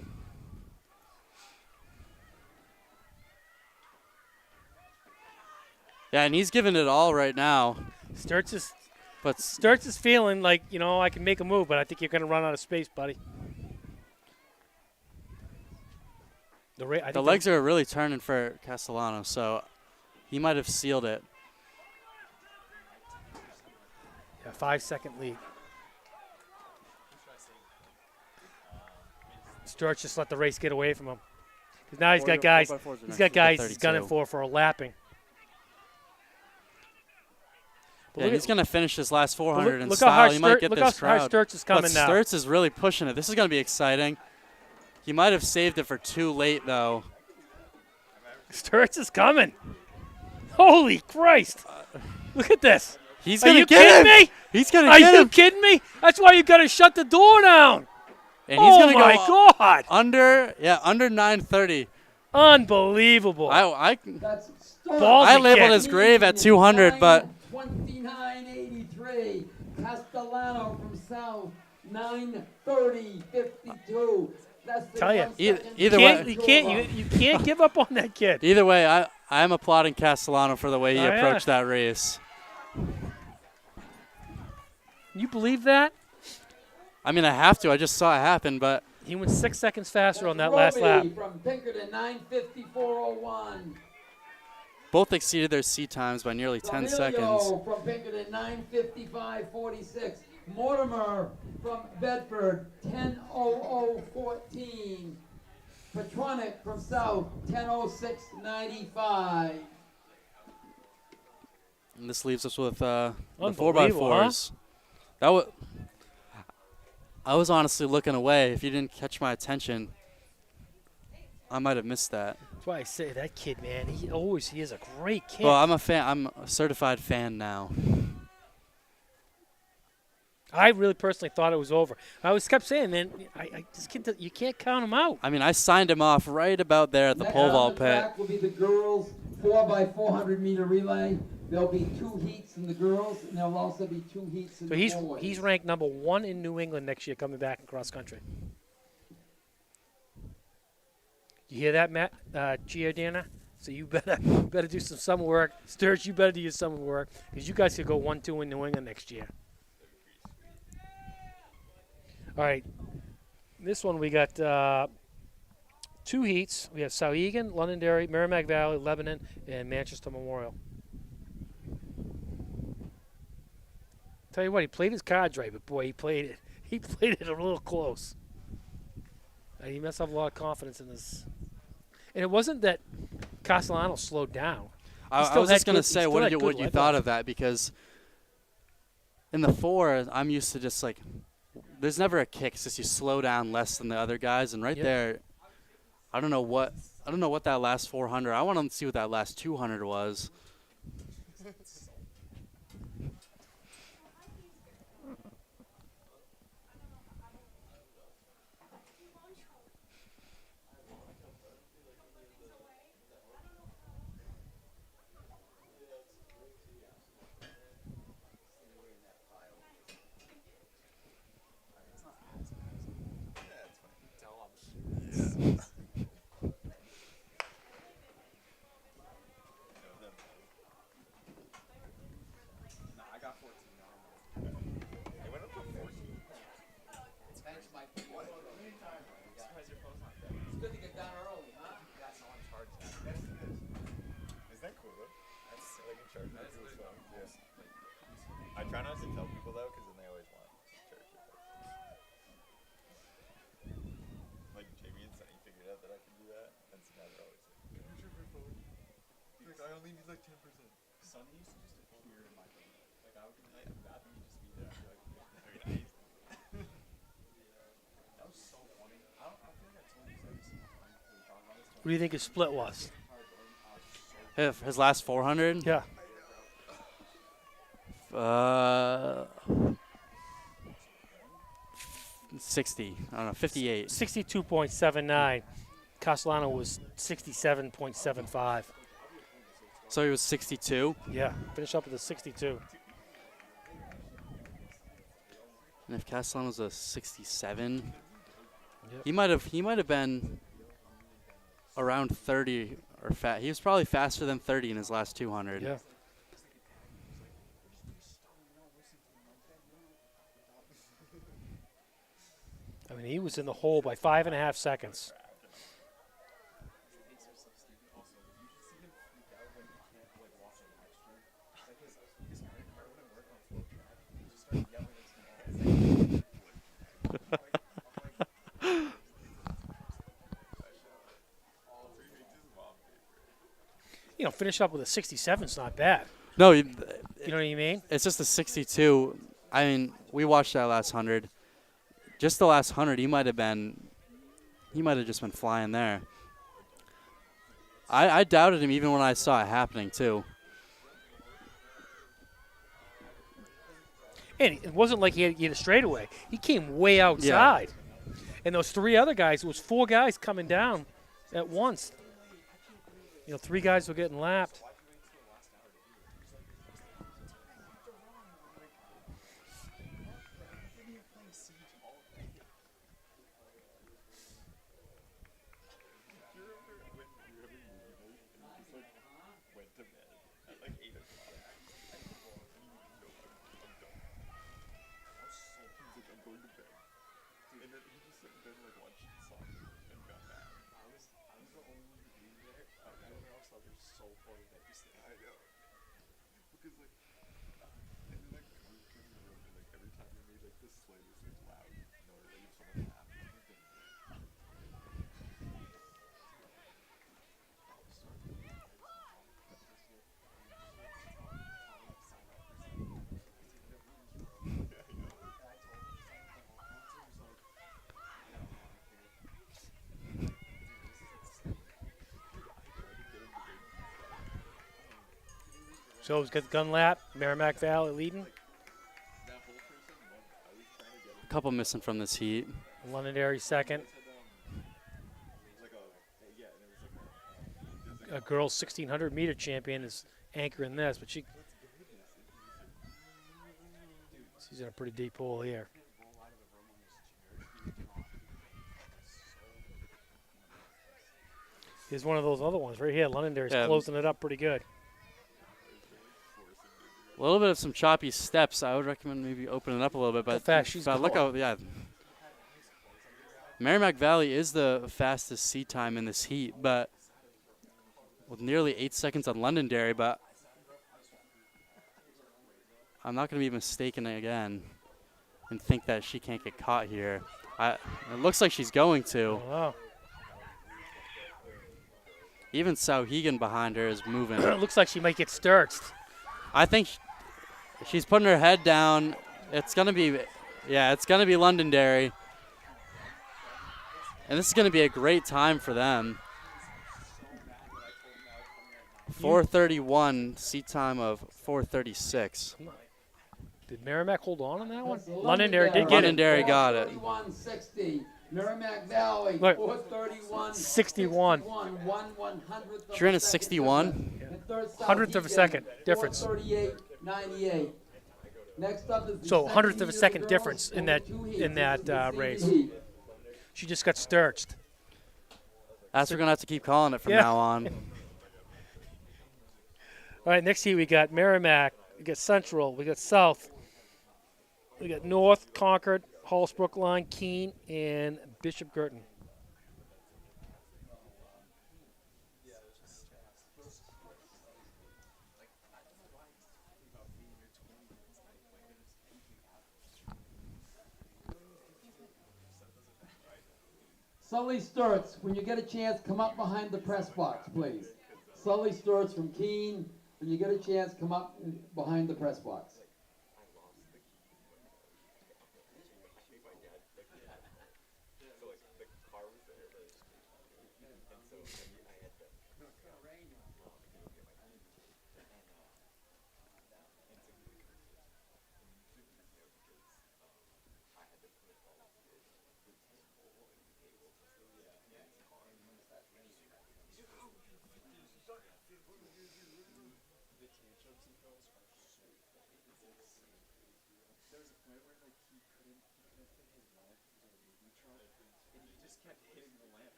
S3: Yeah, and he's giving it all right now.
S1: Sturts is feeling like, you know, I can make a move, but I think you're going to run out of space, buddy.
S3: The legs are really turning for Castellano, so he might have sealed it.
S1: Yeah, 5-second lead. Sturts just let the race get away from him. Because now he's got guys. He's gunning for a lapping.
S3: Yeah, he's going to finish his last 400 in
S1: look
S3: style. He might get
S1: look
S3: this
S1: how
S3: crowd.
S1: hard Sturts is coming
S3: but
S1: now.
S3: Sturts is really pushing it. This is going to be exciting. He might have saved it for too late, though.
S1: Sturts is coming. Holy Christ. Look at this.
S3: He's
S1: Are
S3: going
S1: you
S3: to get
S1: kidding
S3: him.
S1: me?
S3: He's going to get him.
S1: Are you kidding me? That's why you got to shut the door down.
S3: And he's going to
S1: my
S3: go
S1: God.
S3: under 930.
S1: Unbelievable.
S3: I
S1: Ballsy
S3: labeled
S1: kick.
S3: his grave at 200, but
S2: 29.83. Castellano from South 9:30.52. That's the
S3: Tell you,
S2: 1 second
S3: either way,
S1: you can't give up on that kid.
S3: Either way, I'm applauding Castellano for the way he approached that race.
S1: You believe that?
S3: I mean, I have to. I just saw it happen, but
S1: he went 6 seconds faster on that last lap.
S2: From Pinkerton 9:54.01.
S3: Both exceeded their seat times by nearly 10 seconds.
S2: From Pinkerton 9:55.46. Mortimer from Bedford 10:00.14. Petronic from South 10:06.95.
S3: And this leaves us with the
S1: Unbelievable,
S3: 4x4s. That I was honestly looking away. If you didn't catch my attention, I might have missed that.
S1: That's why I say that kid, man. He is a great kid.
S3: Well, I'm a fan. I'm a certified fan now.
S1: I really personally thought it was over. I always kept saying, man, this kid, you can't count him out.
S3: I mean, I signed him off right about there at the pole vault pit.
S2: Next will be the girls 4x400 meter relay. There'll be 2 heats in the girls, and there'll also be 2 heats in the boys.
S1: He's ranked number 1 in New England next year coming back in cross country. You hear that, Matt? Giordana? So you better do some summer work. Sturge, you better do your summer work because you guys could go 1-2 in New England next year. All right. This one we got 2 heats. We have Sauhegan, Londonderry, Merrimack Valley, Lebanon, and Manchester Memorial. Tell you what, he played his cards right, but boy, he played it. He played it a little close. He must have a lot of confidence in this. And it wasn't that Castellano slowed down.
S3: I was just going to say, what you thought of that? Because in the 4, I'm used to just like, there's never a kick. It's just you slow down less than the other guys. And right there, I don't know what that last 400. I want to see what that last 200 was.
S9: get done early, huh?
S4: Is that cool though? That's like in charge of people's phones. Yeah. I try not to tell people though, because then they always want to charge it. Like Jamie and Sunny figured out that I can do that, and so now they're always like, "Can you charge your phone?" He's like, "I only need like 10%."
S10: Sunny used to just appear in my phone. Like I would be in the bathroom, he'd just be there. I'd be like, that was so funny. I feel like I told you guys this.
S1: What do you think his split was?
S3: His last 400?
S1: Yeah.
S3: 60. I don't know, 58.
S1: 62.79. Castellano was 67.75.
S3: So he was 62.
S1: Yeah, finish up with a 62.
S3: And if Castellano was a 67,
S1: Yep.
S3: he might have been around 30 or fat. He was probably faster than 30 in his last 200.
S1: Yeah. I mean, he was in the hole by 5.5 seconds. You know, finish up with a 67 is not bad.
S3: No,
S1: You know what I mean?
S3: it's just a 62. I mean, we watched that last 100. Just the last 100, he might have just been flying there. I doubted him even when I saw it happening too.
S1: And it wasn't like he had to get a straightaway. He came way outside. And those three other guys, it was four guys coming down at once. You know, three guys were getting lapped. So he's got the gun lap, Merrimack Valley leading.
S3: A couple missing from this heat.
S1: Londonderry second. A girls 1,600 meter champion is anchoring this, but she's in a pretty deep hole here. Here's one of those other ones right here. Londonderry's closing it up pretty good.
S3: A little bit of some choppy steps. I would recommend maybe opening it up a little bit. But
S1: fast she's
S3: look
S1: going.
S3: how, Merrimack Valley is the fastest seat time in this heat, but with nearly 8 seconds on Londonderry. But I'm not going to be mistaken again and think that she can't get caught here. It looks like she's going to.
S1: Oh, wow.
S3: Even Sauhegan behind her is moving.
S1: It looks like she might get stretched.
S3: I think she's putting her head down. It's going to be, it's going to be Londonderry. And this is going to be a great time for them. 4:31, seat time of 4:36.
S1: Did Merrimack hold on that one? Londonderry did get it.
S3: Londonderry got it.
S2: 4:31.60. Merrimack Valley,
S1: Look,
S2: 4:31.
S1: 61.
S2: 1/100th of
S3: You're in a
S2: second
S3: 61?
S2: difference. And third,
S1: 100th of a second difference.
S2: 4:38.98. Next up is the
S1: So 100th of a
S2: second
S1: second
S2: heat of
S1: difference
S2: girls,
S1: in that
S2: only 2 heats.
S1: in that
S2: This is the
S1: race.
S2: heat.
S1: She just got stretched.
S3: That's we're going to have to keep calling it from
S1: Yeah.
S3: now on.
S1: All right, next heat we got Merrimack, we got Central, we got South, we got North, Concord, Hollis Brookline, Keene, and Bishop Girton.
S2: Sully Sturts, when you get a chance, come up behind the press box, please. Sully Sturts from Keene, when you get a chance, come up behind the press box.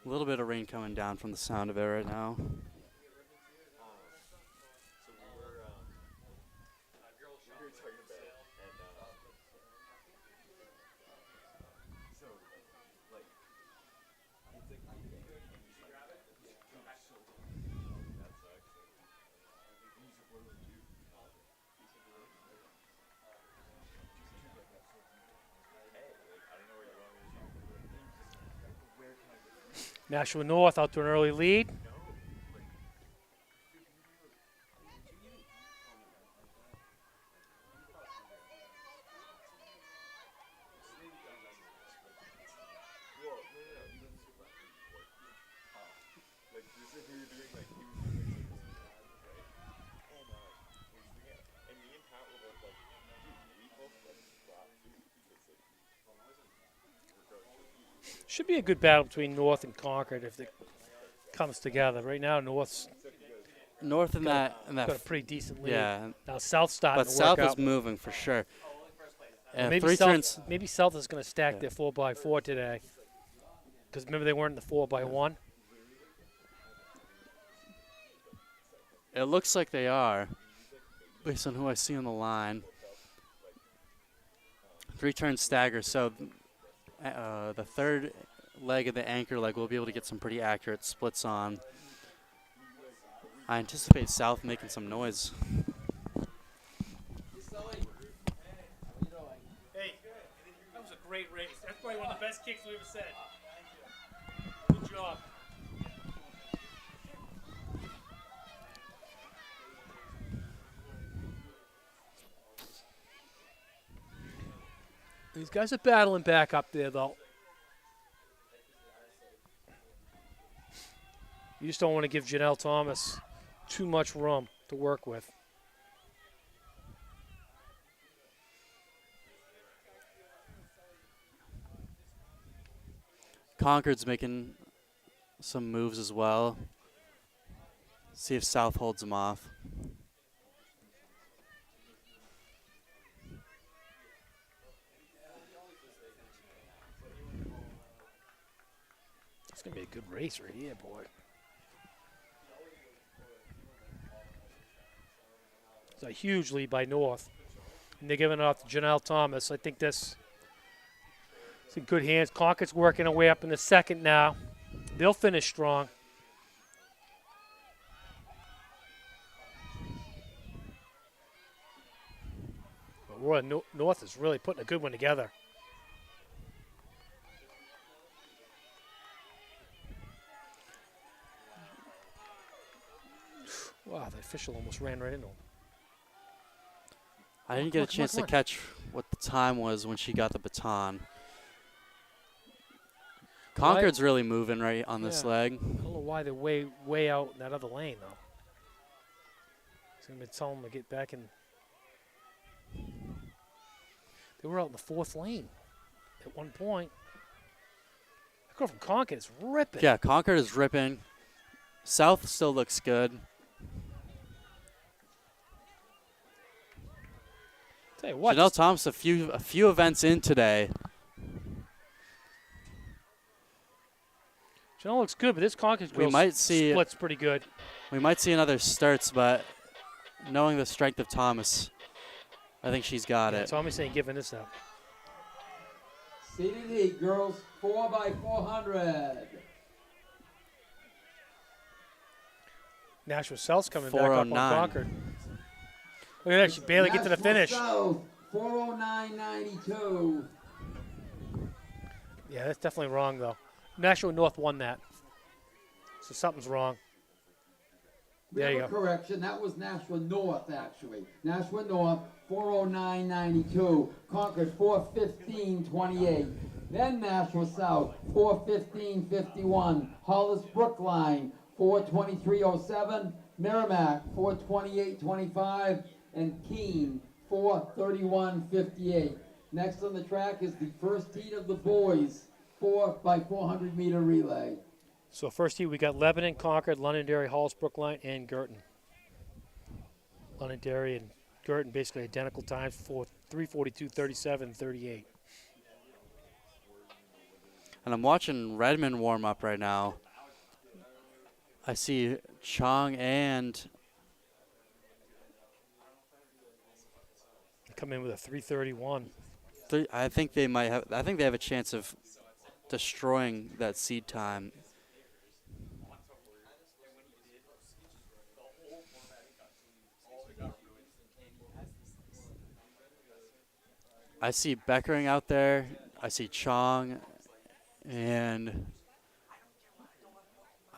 S3: A little bit of rain coming down from the sound of it right now.
S1: Nashua North out to an early lead. Should be a good battle between North and Concord if it comes together. Right now, North
S3: in that
S1: got a pretty decent lead.
S3: Yeah.
S1: Now South starting
S3: But
S1: to
S3: South
S1: work
S3: is
S1: out.
S3: moving for sure.
S1: Maybe South is going to stack their 4x4 today. Because remember they weren't in the 4x1.
S3: It looks like they are, based on who I see on the line. 3-turn stagger, so the third leg of the anchor leg we'll be able to get some pretty accurate splits on. I anticipate South making some noise.
S1: Hey, that was a great race. That's probably one of the best kicks we ever said. Good job. These guys are battling back up there, though. You just don't want to give Janelle Thomas too much room to work with.
S3: Concord's making some moves as well. See if South holds them off.
S1: It's going to be a good race right here, boy. It's a huge lead by North. And they're giving it off to Janelle Thomas. I think this is in good hands. Concord's working their way up in the second now. They'll finish strong. But Roy North is really putting a good one together. Wow, the official almost ran right into him.
S3: I didn't get a chance to catch what the time was when she got the baton. Concord's really moving right on this leg.
S1: I don't know why they're way out in that other lane, though. It's going to be telling them to get back in. They were out in the fourth lane at one point. That girl from Concord is ripping.
S3: Yeah, Concord is ripping. South still looks good.
S1: Tell you what,
S3: Janelle Thomas, a few events in today.
S1: Janelle looks good, but this Concord girl splits pretty good.
S3: We might see another starts, but knowing the strength of Thomas, I think she's got it.
S1: Tommy's saying giving this up.
S2: Seated heat, girls, 4x400.
S1: Nashua South's coming back up on
S3: 409.
S1: Concord. Look at that, she barely get to the finish.
S2: South, 409.92.
S1: Yeah, that's definitely wrong, though. Nashua North won that. So something's wrong. There you go.
S2: Correction, that was Nashua North, actually. Nashua North, 409.92. Concord, 415.28. Then Nashua South, 415.51. Hollis Brookline, 423.07. Merrimack, 428.25. And Keene, 431.58. Next on the track is the first heat of the boys 4x400 meter relay.
S1: So first heat, we got Lebanon, Concord, Londonderry, Hollis, Brookline, and Girton. Londonderry and Girton basically identical times, 3:42, 37, 38.
S3: And I'm watching Redmond warm up right now. I see Chong and
S1: Come in with a 3:31.
S3: I think they might have. I think they have a chance of destroying that seed time. I see Beckering out there. I see Chong, and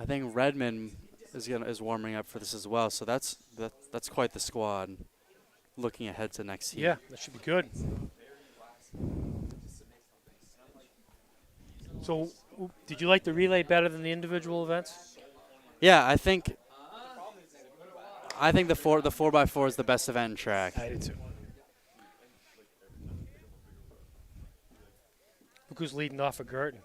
S3: I think Redmond is warming up for this as well. So that's quite the squad. Looking ahead to next year.
S1: Yeah, that should be good. So, did you like the relay better than the individual events?
S3: Yeah, I think the 4x4 is the best event in track.
S1: I did too. Look who's leading off of Girton.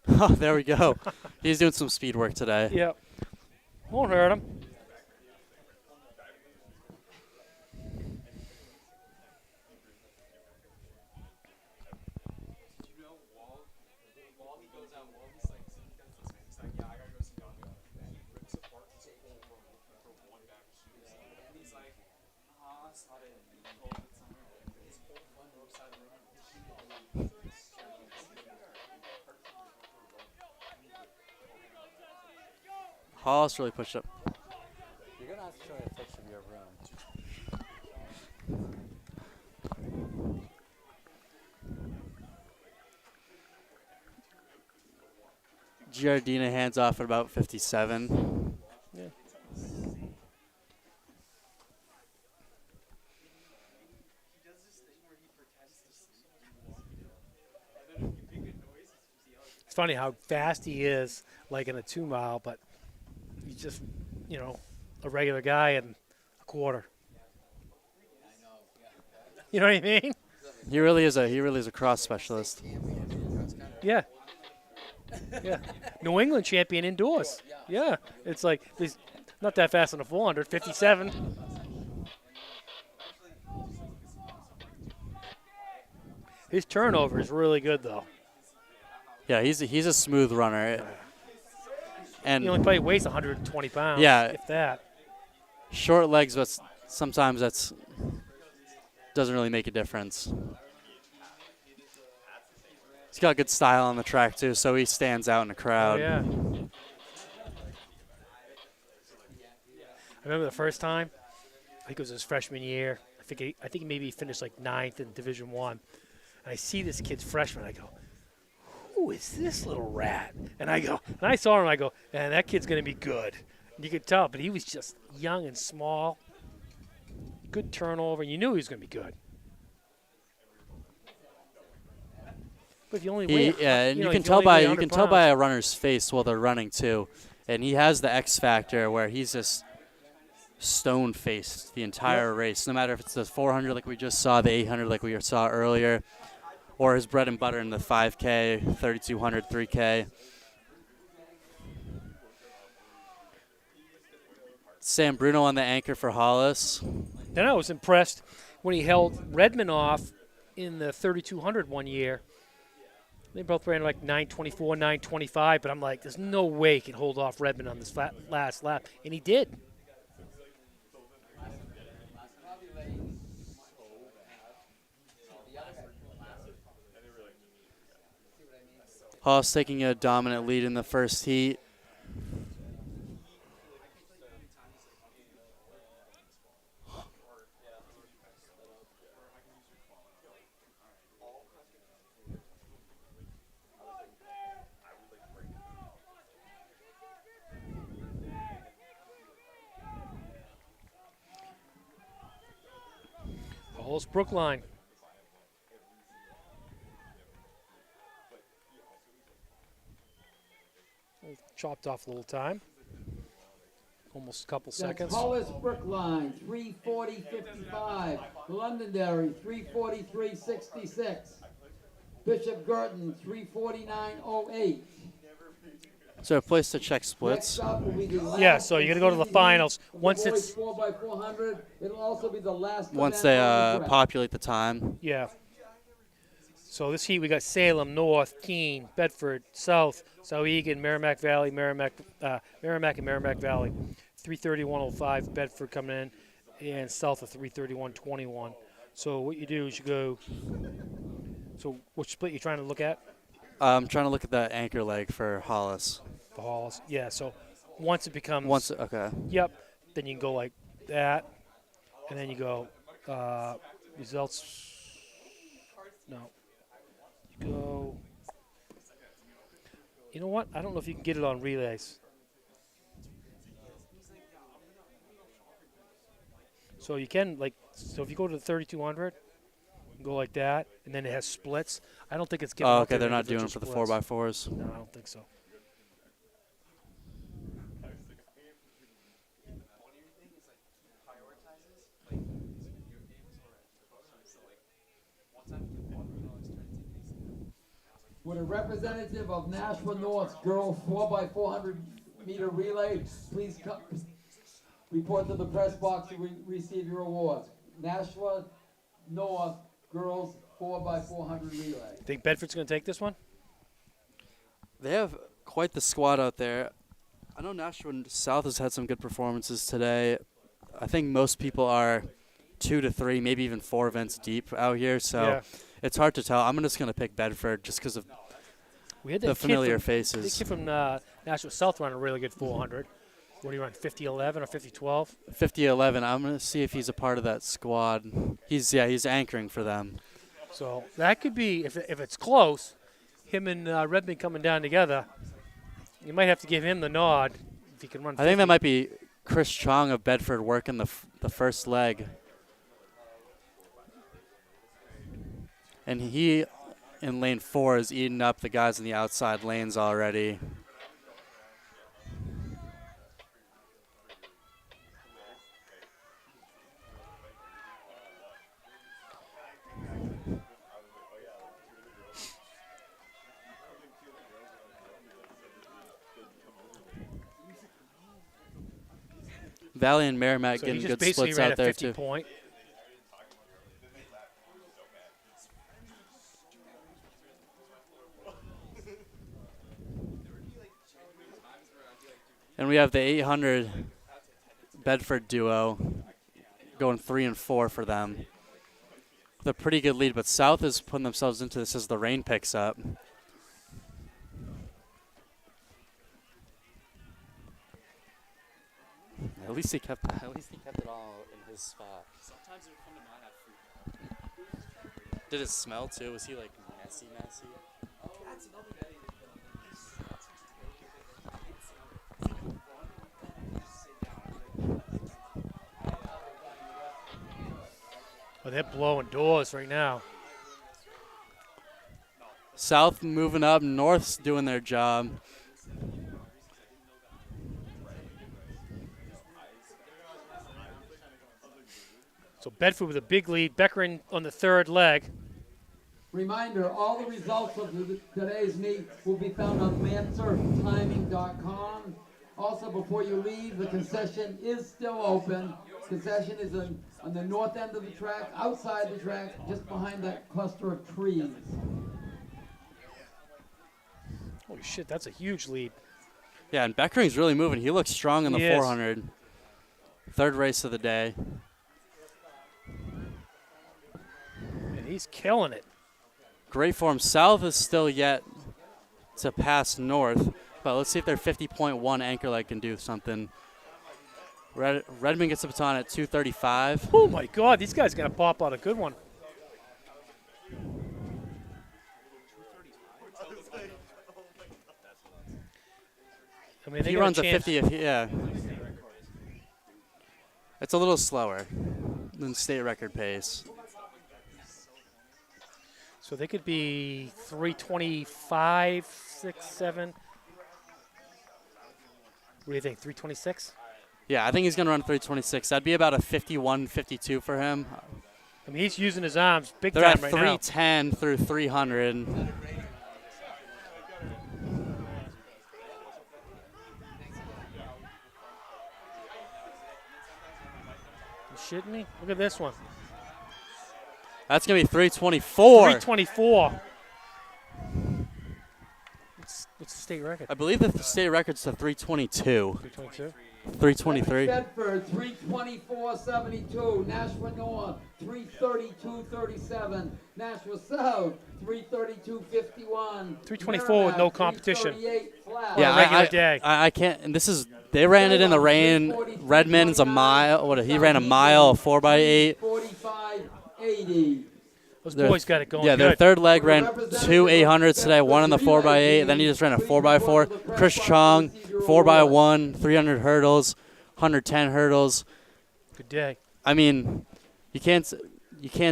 S3: Oh, there we go. He's doing some speed work today.
S1: Yep. Won't hurt him.
S3: Hollis really pushed up. You're going to have to show me a picture of your room. Giardina hands off at about 57.
S1: Yeah. It's funny how fast he is, like in a 2 mile, but he's just, a regular guy in a quarter. You know what I mean?
S3: He really is a cross specialist.
S1: Yeah. Yeah. New England champion indoors. Yeah. It's like he's not that fast on a 400, 57. His turnover is really good though.
S3: Yeah, he's a smooth runner. And
S1: he only probably weighs 120 pounds.
S3: Yeah.
S1: If that.
S3: Short legs, but sometimes that's doesn't really make a difference. He's got good style on the track too, so he stands out in the crowd.
S1: Oh, yeah. I remember the first time. I think it was his freshman year. I think he maybe finished like 9th in Division I. And I see this kid's freshman. I go, who is this little rat? And I saw him. I go, man, that kid's gonna be good. And you could tell, but he was just young and small. Good turnover. You knew he was gonna be good. But if you only weigh,
S3: and you can tell by a runner's face while they're running too, and he has the X factor where he's just stone faced the entire race. No matter if it's the 400 like we just saw, the 800 like we saw earlier, or his bread and butter in the 5K, 3200, 3K. Sam Bruno on the anchor for Hollis.
S1: Then I was impressed when he held Redmond off in the 3200 one year. They both ran like 9:24, 9:25, but I'm like, there's no way he can hold off Redmond on this last lap, and he did.
S3: Haas taking a dominant lead in the first heat.
S1: Hollis Brookline. Chopped off a little time. Almost a couple seconds.
S2: Hollis Brookline, 3:40.55. Londonderry, 3:43.66. Bishop Girton, 3:49.08.
S3: So a place to check splits.
S2: Next up will be the last
S1: Yeah, so you're going to go to the finals. Once
S2: boys
S1: it's
S2: 4x400. It'll also be the last
S3: Once
S2: event
S3: they
S2: on the track.
S3: populate the time.
S1: Yeah. So this heat we got Salem, North, Keene, Bedford, South, Souhegan, Merrimack Valley, Merrimack and Merrimack Valley. 3:31.05 Bedford coming in, and South of 3:31.21. So what you do is you go. So which split you trying to look at?
S3: I'm trying to look at the anchor leg for Hollis.
S1: The Halls. Yeah. So once it becomes.
S3: Okay.
S1: Yep. Then you can go like that, and then you go results. No. You go. You know what? I don't know if you can get it on relays. So you can so if you go to the 3200, go like that, and then it has splits. I don't think it's given.
S3: Oh,
S1: out
S3: okay.
S1: there
S3: They're not doing it
S1: individual
S3: for the
S1: splits.
S3: 4x4s.
S1: No, I don't think so.
S2: Would a representative of Nashua North's girls 4x400 meter relay please come report to the press box to receive your awards? Nashua North girls 4x400 relay.
S1: Think Bedford's going to take this one?
S3: They have quite the squad out there. I know Nashua South has had some good performances today. I think most people are 2 to 3, maybe even 4 events deep out here, so
S1: Yeah.
S3: it's hard to tell. I'm just going to pick Bedford just because of
S1: We had
S3: the
S1: that
S3: familiar
S1: kid from,
S3: faces.
S1: The kid from Nashua South run a really good 400. What do you run, 50-11 or 50-12?
S3: 50-11. I'm going to see if he's a part of that squad. He's anchoring for them.
S1: So that could be, if it's close, him and Redmond coming down together, you might have to give him the nod if he can run 50.
S3: I think that might be Chris Chong of Bedford working the first leg. And he, in lane 4, is eating up the guys in the outside lanes already. Valley and Merrimack
S1: So
S3: getting
S1: he just
S3: good
S1: basically
S3: splits
S1: ran
S3: out
S1: a
S3: there
S1: 50
S3: too.
S1: point.
S3: And we have the 800 Bedford duo going 3 and 4 for them. With a pretty good lead, but South is putting themselves into this as the rain picks up. At least he kept it all in his spot.
S10: Sometimes it would come to my house.
S3: Did it smell too? Was he like messy?
S1: Oh, they're blowing doors right now.
S3: South moving up, North's doing their job.
S1: So Bedford with a big lead. Beckering on the third leg.
S2: Reminder, all the results of today's meet will be found on mansurftiming.com. Also, before you leave, the concession is still open. Concession is on the north end of the track, outside the track, just behind that cluster of trees.
S1: Holy shit, that's a huge lead.
S3: Yeah, and Beckering's really moving. He looks strong in the 400. Third race of the day.
S1: And he's killing it.
S3: Great form. South is still yet to pass North, but let's see if their 50.1 anchor leg can do something. Redmond gets the baton at 2:35.
S1: Oh my God, these guys gonna pop out a good one. I mean,
S3: He runs a 50. Yeah. It's a little slower than state record pace.
S1: So they could be 325, 6, 7. What do you think, 326?
S3: Yeah, I think he's going to run 326. That'd be about a 51, 52 for him.
S1: I mean, he's using his arms big
S3: They're
S1: time
S3: at
S1: right
S3: 310 through 300.
S1: You shitting me? Look at this one.
S3: That's going to be 324.
S1: 324. What's the state record?
S3: I believe that the state record's a 322.
S1: 322?
S3: 323.
S2: Bedford, 324.72. Nashua North, 332.37. Nashua South, 332.51.
S1: 324 with no competition.
S2: 338 flat.
S3: Yeah,
S1: regular day.
S3: I can't. And this is, they ran it in the rain. Redmond's a mile. He ran a mile, 4x8.
S2: 45.80.
S1: Those boys got it going
S3: Yeah, their
S1: good.
S3: third leg ran 2 800s today, one in the 4x8. Then he just ran a 4x4. Chris Chong, 4x1, 300 hurdles, 110 hurdles.
S1: Good day.
S3: I mean, you can't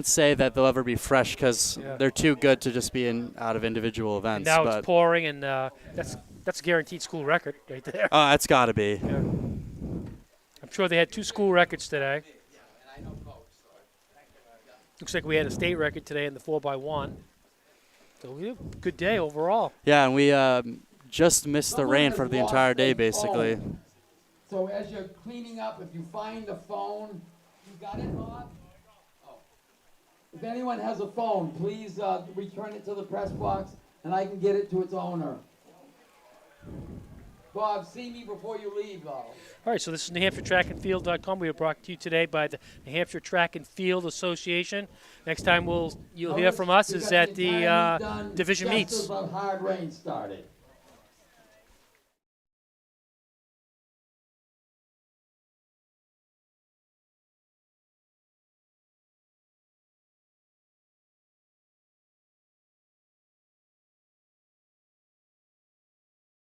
S3: say that they'll ever be fresh because they're too good to just be out of individual events.
S1: And now it's pouring, and that's a guaranteed school record right there.
S3: Oh, that's got to be.
S1: Yeah. I'm sure they had 2 school records today. Looks like we had a state record today in the 4x1. So we had a good day overall.
S3: Yeah, and we just missed the rain for the entire day, basically.
S2: So as you're cleaning up, if you find a phone, you got it, Bob? Oh. If anyone has a phone, please return it to the press box, and I can get it to its owner. Bob, see me before you leave, though.
S1: All right, so this is NewHampshireTrackandField.com. We are brought to you today by the New Hampshire Track and Field Association. Next time you'll hear from us is at the division meets.
S2: Just as the hard rain started.